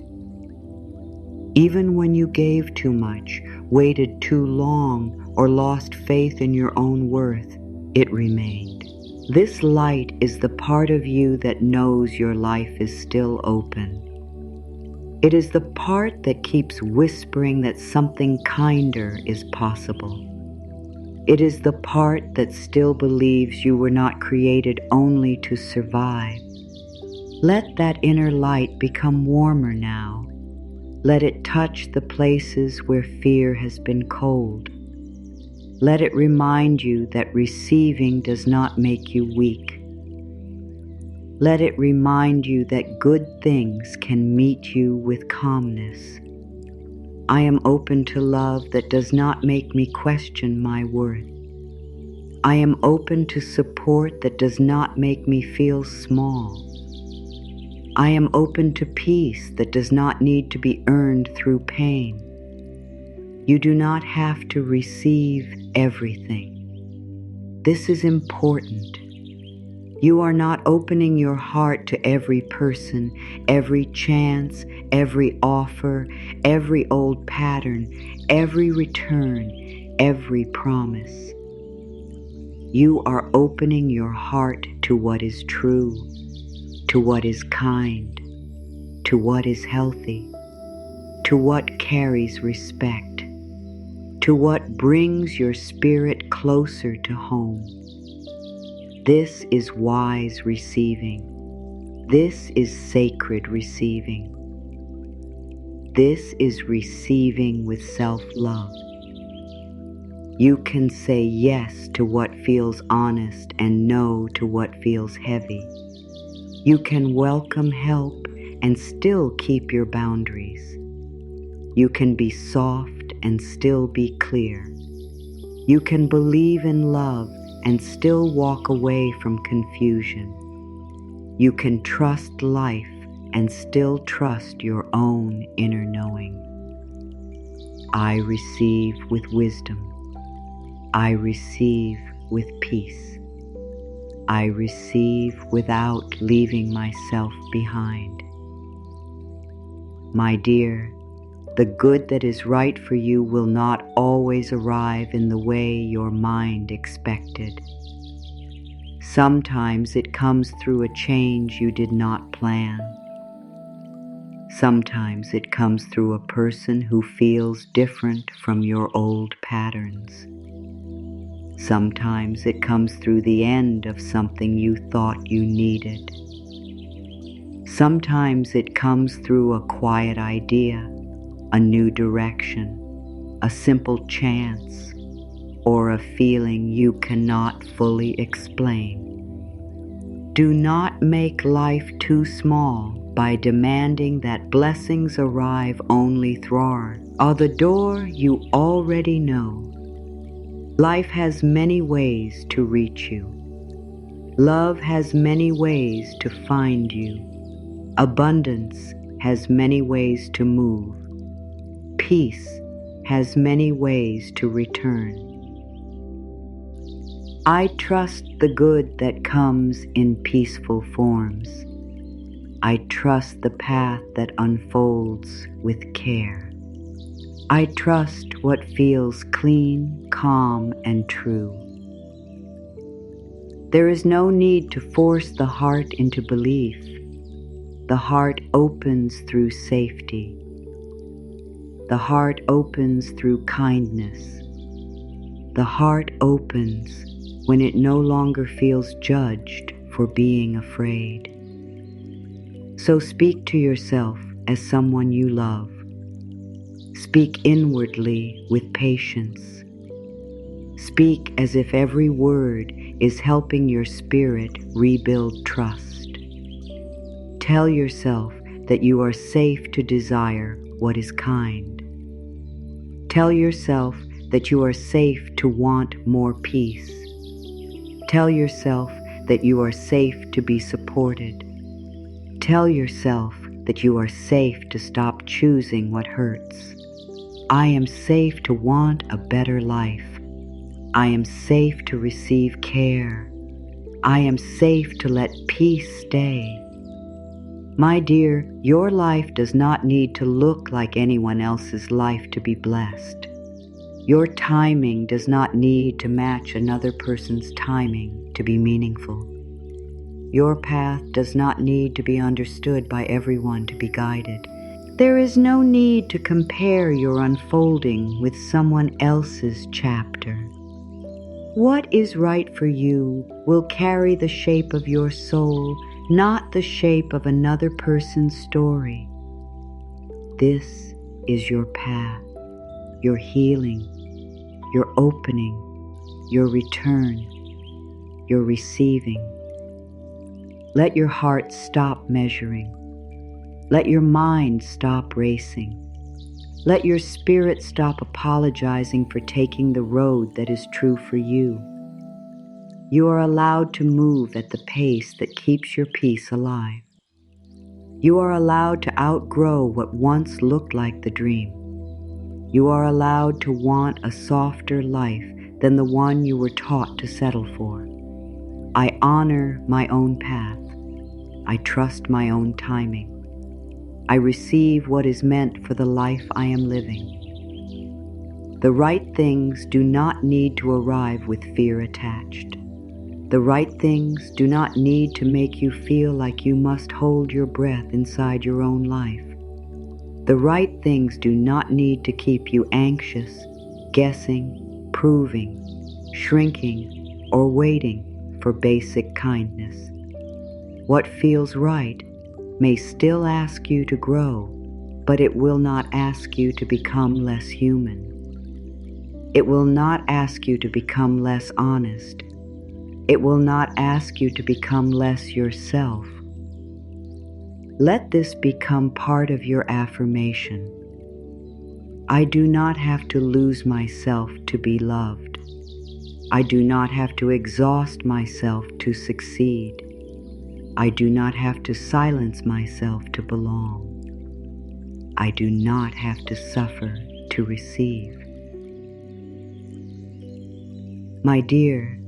Even when you gave too much, waited too long, or lost faith in your own worth, it remained. This light is the part of you that knows your life is still open. It is the part that keeps whispering that something kinder is possible. It is the part that still believes you were not created only to survive. Let that inner light become warmer now. Let it touch the places where fear has been cold. Let it remind you that receiving does not make you weak. Let it remind you that good things can meet you with calmness. I am open to love that does not make me question my worth. I am open to support that does not make me feel small. I am open to peace that does not need to be earned through pain. You do not have to receive everything. This is important. You are not opening your heart to every person, every chance, every offer, every old pattern, every return, every promise. You are opening your heart to what is true, to what is kind, to what is healthy, to what carries respect, to what brings your spirit closer to home. This is wise receiving. This is sacred receiving. This is receiving with self-love. You can say yes to what feels honest and no to what feels heavy. You can welcome help and still keep your boundaries. You can be soft and still be clear. You can believe in love and still walk away from confusion. You can trust life and still trust your own inner knowing. I receive with wisdom. I receive with peace. I receive without leaving myself behind. My dear, the good that is right for you will not always arrive in the way your mind expected. Sometimes it comes through a change you did not plan. Sometimes it comes through a person who feels different from your old patterns. Sometimes it comes through the end of something you thought you needed. Sometimes it comes through a quiet idea, a new direction, a simple chance, or a feeling you cannot fully explain. Do not make life too small by demanding that blessings arrive only through the door you already know. Life has many ways to reach you. Love has many ways to find you. Abundance has many ways to move. Peace has many ways to return. I trust the good that comes in peaceful forms. I trust the path that unfolds with care. I trust what feels clean, calm, and true. There is no need to force the heart into belief. The heart opens through safety. The heart opens through kindness. The heart opens when it no longer feels judged for being afraid. So speak to yourself as someone you love. Speak inwardly with patience. Speak as if every word is helping your spirit rebuild trust. Tell yourself that you are safe to desire what is kind. Tell yourself that you are safe to want more peace. Tell yourself that you are safe to be supported. Tell yourself that you are safe to stop choosing what hurts. I am safe to want a better life. I am safe to receive care. I am safe to let peace stay. My dear, your life does not need to look like anyone else's life to be blessed. Your timing does not need to match another person's timing to be meaningful. Your path does not need to be understood by everyone to be guided. There is no need to compare your unfolding with someone else's chapter. What is right for you will carry the shape of your soul, not the shape of another person's story. This is your path, your healing, your opening, your return, your receiving. Let your heart stop measuring. Let your mind stop racing. Let your spirit stop apologizing for taking the road that is true for you. You are allowed to move at the pace that keeps your peace alive. You are allowed to outgrow what once looked like the dream. You are allowed to want a softer life than the one you were taught to settle for. I honor my own path. I trust my own timing. I receive what is meant for the life I am living. The right things do not need to arrive with fear attached. The right things do not need to make you feel like you must hold your breath inside your own life. The right things do not need to keep you anxious, guessing, proving, shrinking, or waiting for basic kindness. What feels right may still ask you to grow, but it will not ask you to become less human. It will not ask you to become less honest. It will not ask you to become less yourself. Let this become part of your affirmation. I do not have to lose myself to be loved. I do not have to exhaust myself to succeed. I do not have to silence myself to belong. I do not have to suffer to receive. My dear,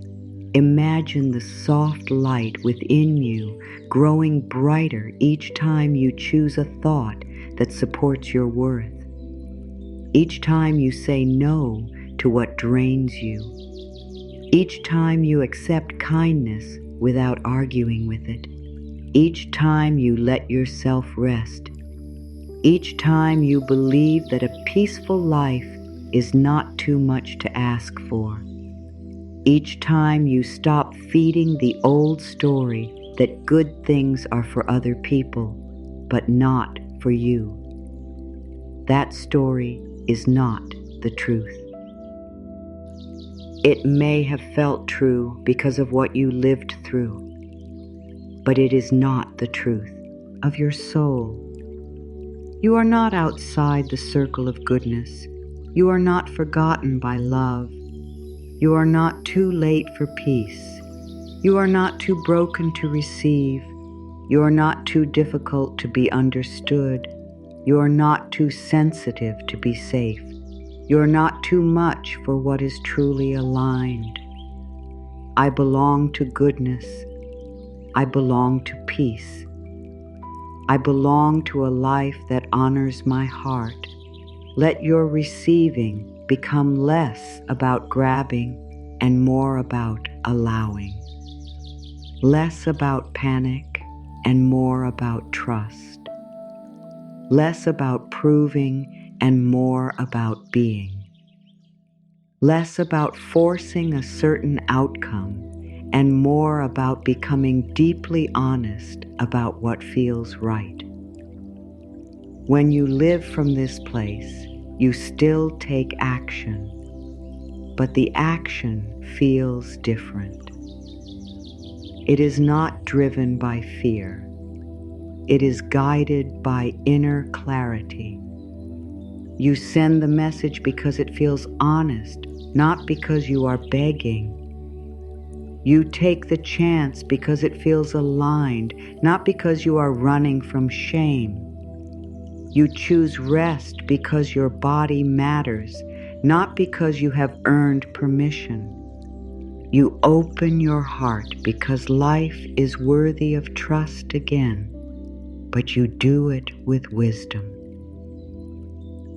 imagine the soft light within you growing brighter each time you choose a thought that supports your worth. Each time you say no to what drains you. Each time you accept kindness without arguing with it. Each time you let yourself rest. Each time you believe that a peaceful life is not too much to ask for. Each time you stop feeding the old story that good things are for other people, but not for you. That story is not the truth. It may have felt true because of what you lived through, but it is not the truth of your soul. You are not outside the circle of goodness. You are not forgotten by love. You are not too late for peace. You are not too broken to receive. You are not too difficult to be understood. You are not too sensitive to be safe. You are not too much for what is truly aligned. I belong to goodness. I belong to peace. I belong to a life that honors my heart. Let your receiving become less about grabbing and more about allowing. Less about panic and more about trust. Less about proving and more about being. Less about forcing a certain outcome and more about becoming deeply honest about what feels right. When you live from this place, you still take action, but the action feels different. It is not driven by fear. It is guided by inner clarity. You send the message because it feels honest, not because you are begging. You take the chance because it feels aligned, not because you are running from shame. You choose rest because your body matters, not because you have earned permission. You open your heart because life is worthy of trust again, but you do it with wisdom.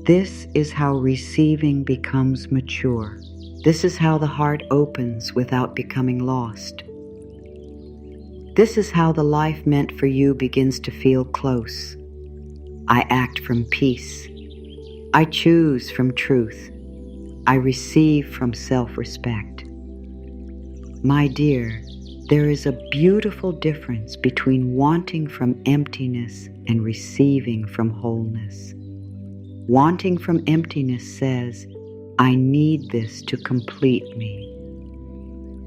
This is how receiving becomes mature. This is how the heart opens without becoming lost. This is how the life meant for you begins to feel close. I act from peace. I choose from truth. I receive from self-respect. My dear, there is a beautiful difference between wanting from emptiness and receiving from wholeness. Wanting from emptiness says, I need this to complete me.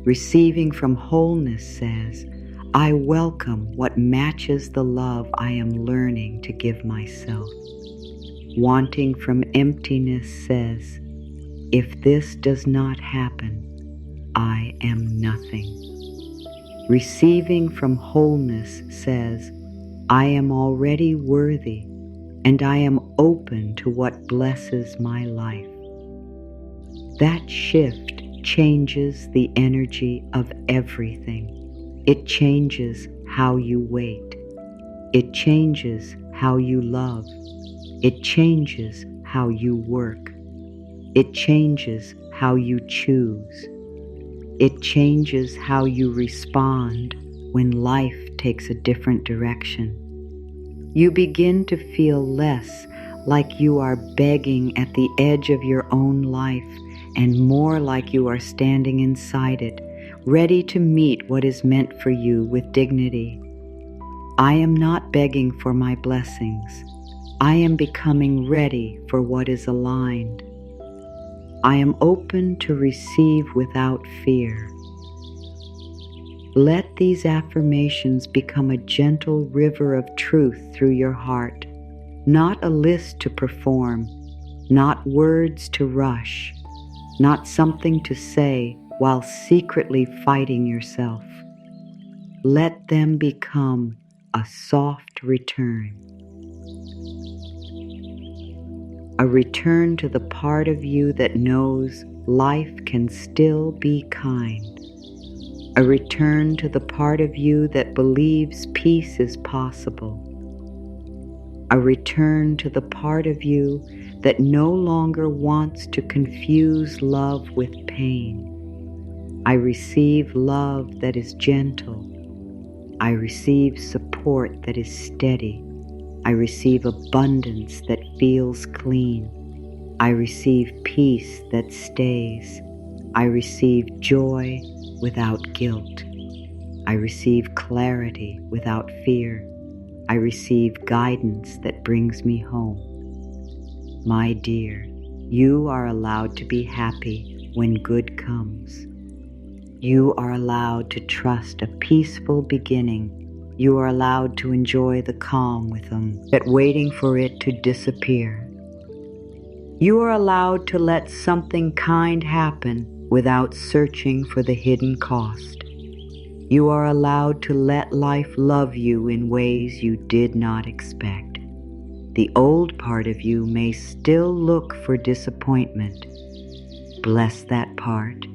Receiving from wholeness says, I welcome what matches the love I am learning to give myself. Wanting from emptiness says, if this does not happen, I am nothing. Receiving from wholeness says, I am already worthy, and I am open to what blesses my life. That shift changes the energy of everything. It changes how you wait. It changes how you love. It changes how you work. It changes how you choose. It changes how you respond when life takes a different direction. You begin to feel less like you are begging at the edge of your own life and more like you are standing inside it, ready to meet what is meant for you with dignity. I am not begging for my blessings. I am becoming ready for what is aligned. I am open to receive without fear. Let these affirmations become a gentle river of truth through your heart, not a list to perform, not words to rush, not something to say while secretly fighting yourself. Let them become a soft return. A return to the part of you that knows life can still be kind. A return to the part of you that believes peace is possible. A return to the part of you that no longer wants to confuse love with pain. I receive love that is gentle. I receive support that is steady. I receive abundance that feels clean. I receive peace that stays. I receive joy without guilt. I receive clarity without fear. I receive guidance that brings me home. My dear, you are allowed to be happy when good comes. You are allowed to trust a peaceful beginning. You are allowed to enjoy the calm with them, yet waiting for it to disappear. You are allowed to let something kind happen without searching for the hidden cost. You are allowed to let life love you in ways you did not expect. The old part of you may still look for disappointment. Bless that part.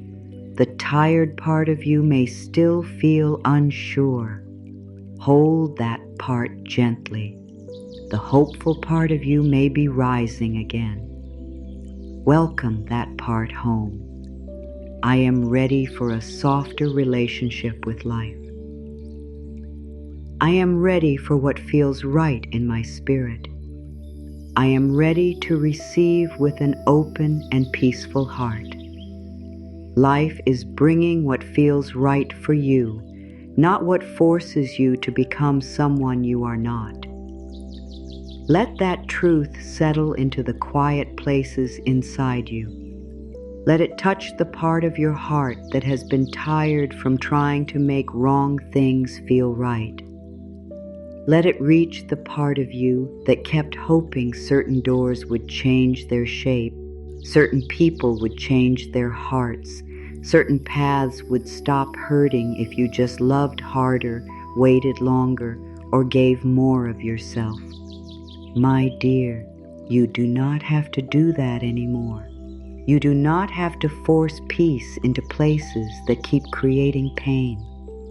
The tired part of you may still feel unsure. Hold that part gently. The hopeful part of you may be rising again. Welcome that part home. I am ready for a softer relationship with life. I am ready for what feels right in my spirit. I am ready to receive with an open and peaceful heart. Life is bringing what feels right for you, not what forces you to become someone you are not. Let that truth settle into the quiet places inside you. Let it touch the part of your heart that has been tired from trying to make wrong things feel right. Let it reach the part of you that kept hoping certain doors would change their shape, certain people would change their hearts, certain paths would stop hurting if you just loved harder, waited longer, or gave more of yourself. My dear, you do not have to do that anymore. You do not have to force peace into places that keep creating pain.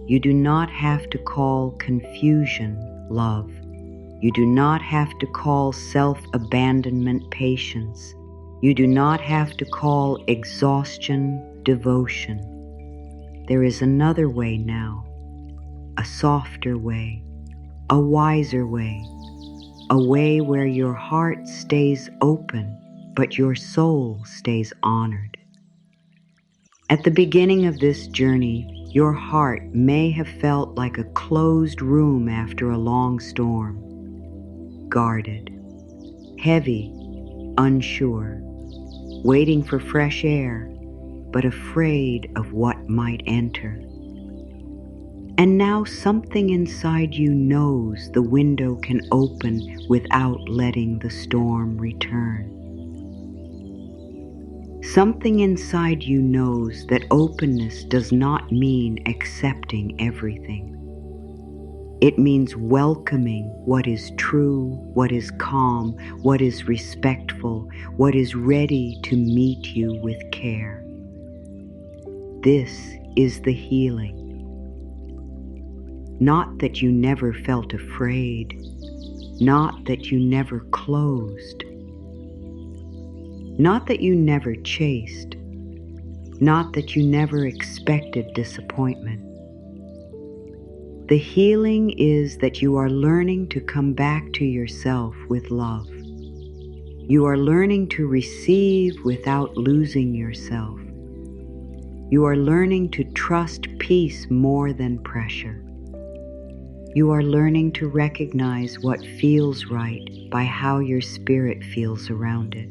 You do not have to call confusion love. You do not have to call self-abandonment patience. You do not have to call exhaustion devotion. There is another way now, a softer way, a wiser way, a way where your heart stays open, but your soul stays honored. At the beginning of this journey, your heart may have felt like a closed room after a long storm, guarded, heavy, unsure, waiting for fresh air, but afraid of what might enter. And now something inside you knows the window can open without letting the storm return. Something inside you knows that openness does not mean accepting everything. It means welcoming what is true, what is calm, what is respectful, what is ready to meet you with care. This is the healing. Not that you never felt afraid, not that you never closed, not that you never chased, not that you never expected disappointment. The healing is that you are learning to come back to yourself with love. You are learning to receive without losing yourself. You are learning to trust peace more than pressure. You are learning to recognize what feels right by how your spirit feels around it.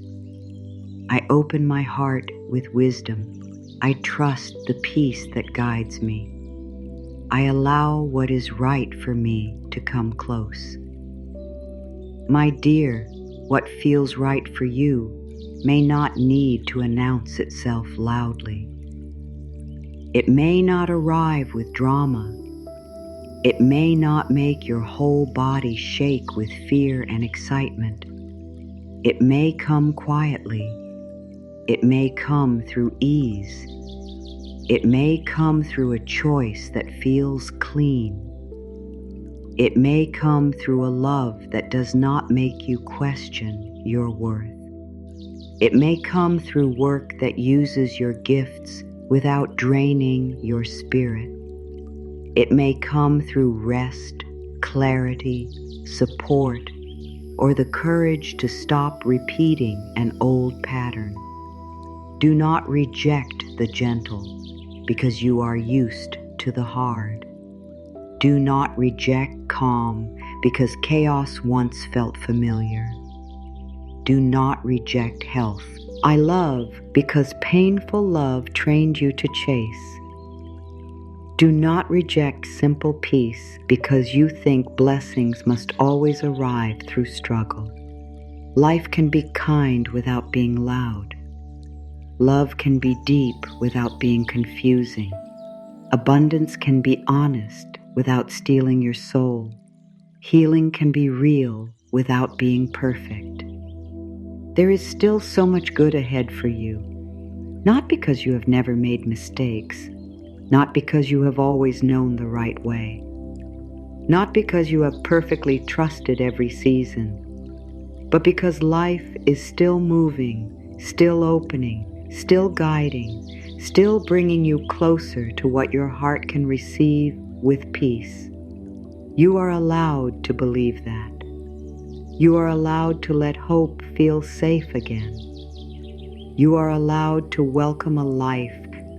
I open my heart with wisdom. I trust the peace that guides me. I allow what is right for me to come close. My dear, what feels right for you may not need to announce itself loudly. It may not arrive with drama. It may not make your whole body shake with fear and excitement. It may come quietly. It may come through ease. It may come through a choice that feels clean. It may come through a love that does not make you question your worth. It may come through work that uses your gifts without draining your spirit. It may come through rest, clarity, support, or the courage to stop repeating an old pattern. Do not reject the gentle because you are used to the hard. Do not reject calm because chaos once felt familiar. Do not reject health. I love because painful love trained you to chase. Do not reject simple peace because you think blessings must always arrive through struggle. Life can be kind without being loud. Love can be deep without being confusing. Abundance can be honest without stealing your soul. Healing can be real without being perfect. There is still so much good ahead for you, not because you have never made mistakes, not because you have always known the right way, not because you have perfectly trusted every season, but because life is still moving, still opening, still guiding, still bringing you closer to what your heart can receive with peace. You are allowed to believe that. You are allowed to let hope feel safe again. You are allowed to welcome a life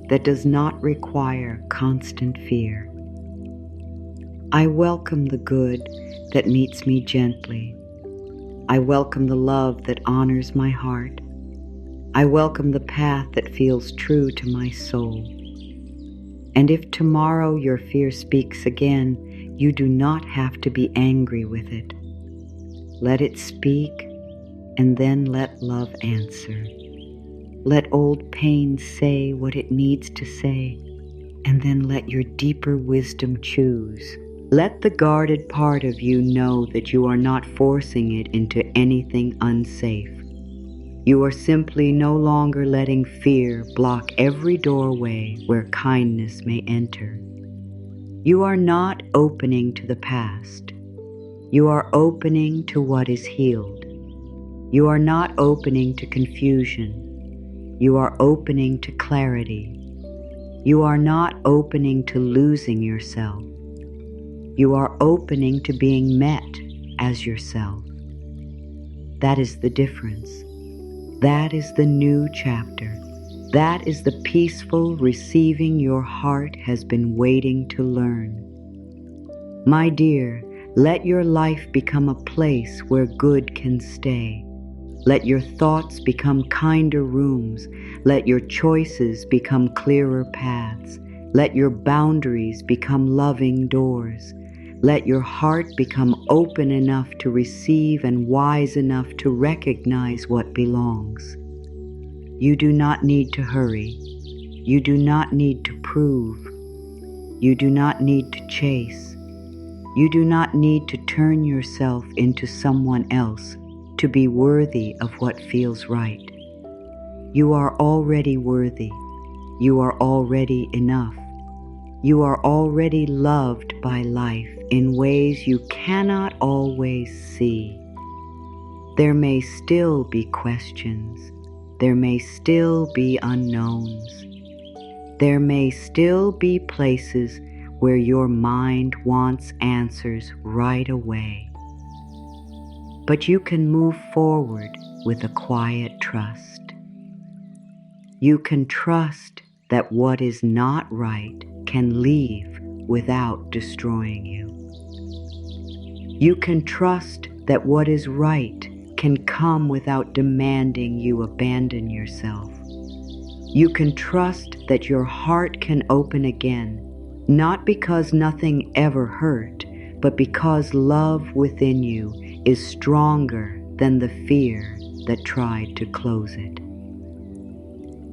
that does not require constant fear. I welcome the good that meets me gently. I welcome the love that honors my heart. I welcome the path that feels true to my soul. And if tomorrow your fear speaks again, you do not have to be angry with it. Let it speak, and then let love answer. Let old pain say what it needs to say, and then let your deeper wisdom choose. Let the guarded part of you know that you are not forcing it into anything unsafe. You are simply no longer letting fear block every doorway where kindness may enter. You are not opening to the past. You are opening to what is healed. You are not opening to confusion. You are opening to clarity. You are not opening to losing yourself. You are opening to being met as yourself. That is the difference. That is the new chapter. That is the peaceful receiving your heart has been waiting to learn. My dear, let your life become a place where good can stay. Let your thoughts become kinder rooms. Let your choices become clearer paths. Let your boundaries become loving doors. Let your heart become open enough to receive and wise enough to recognize what belongs. You do not need to hurry. You do not need to prove. You do not need to chase. You do not need to turn yourself into someone else to be worthy of what feels right. You are already worthy. You are already enough. You are already loved by life in ways you cannot always see. There may still be questions. There may still be unknowns. There may still be places where your mind wants answers right away. But you can move forward with a quiet trust. You can trust that what is not right can leave without destroying you. You can trust that what is right can come without demanding you abandon yourself. You can trust that your heart can open again, not because nothing ever hurt, but because love within you is stronger than the fear that tried to close it.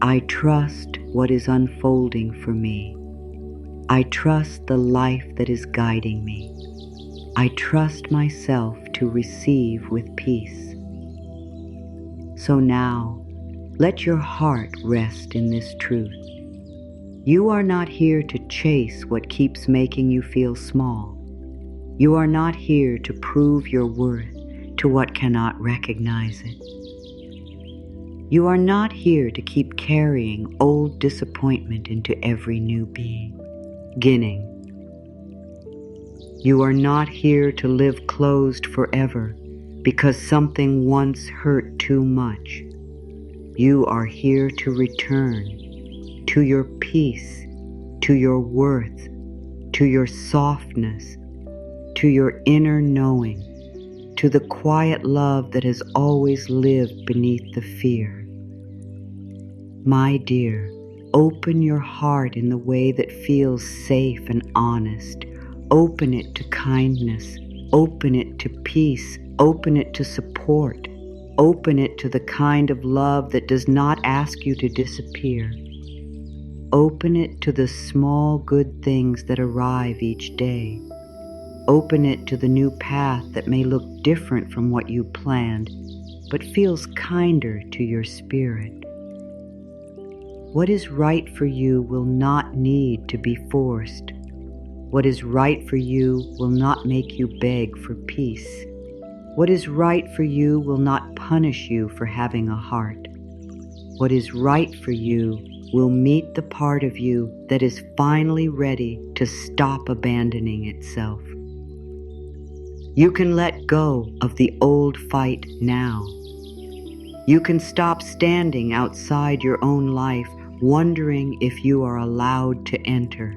I trust what is unfolding for me. I trust the life that is guiding me. I trust myself to receive with peace. So now, let your heart rest in this truth. You are not here to chase what keeps making you feel small. You are not here to prove your worth to what cannot recognize it. You are not here to keep carrying old disappointment into every new beginning. You are not here to live closed forever because something once hurt too much. You are here to return to your peace, to your worth, to your softness, to your inner knowing, to the quiet love that has always lived beneath the fear. My dear, open your heart in the way that feels safe and honest. Open it to kindness. Open it to peace. Open it to support. Open it to the kind of love that does not ask you to disappear. Open it to the small good things that arrive each day. Open it to the new path that may look different from what you planned, but feels kinder to your spirit. What is right for you will not need to be forced. What is right for you will not make you beg for peace. What is right for you will not punish you for having a heart. What is right for you will meet the part of you that is finally ready to stop abandoning itself. You can let go of the old fight now. You can stop standing outside your own life, wondering if you are allowed to enter.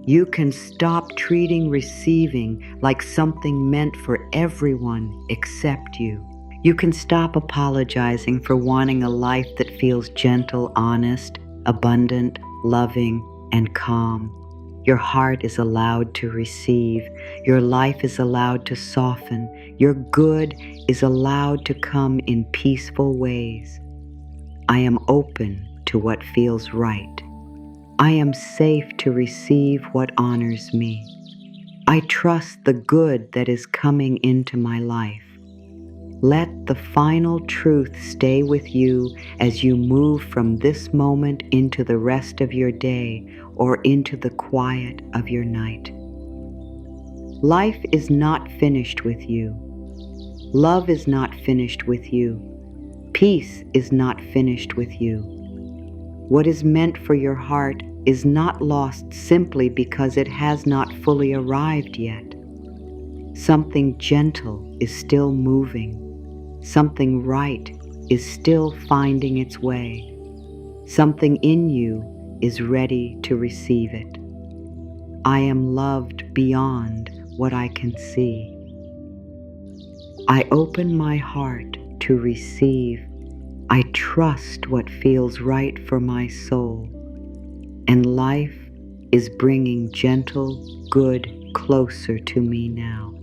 You can stop treating receiving like something meant for everyone except you. You can stop apologizing for wanting a life that feels gentle, honest, abundant, loving, and calm. Your heart is allowed to receive. Your life is allowed to soften. Your good is allowed to come in peaceful ways. I am open to what feels right. I am safe to receive what honors me. I trust the good that is coming into my life. Let the final truth stay with you as you move from this moment into the rest of your day or into the quiet of your night. Life is not finished with you. Love is not finished with you. Peace is not finished with you. What is meant for your heart is not lost simply because it has not fully arrived yet. Something gentle is still moving. Something right is still finding its way. Something in you is ready to receive it. I am loved beyond what I can see. I open my heart to receive. I trust what feels right for my soul. And life is bringing gentle good closer to me now.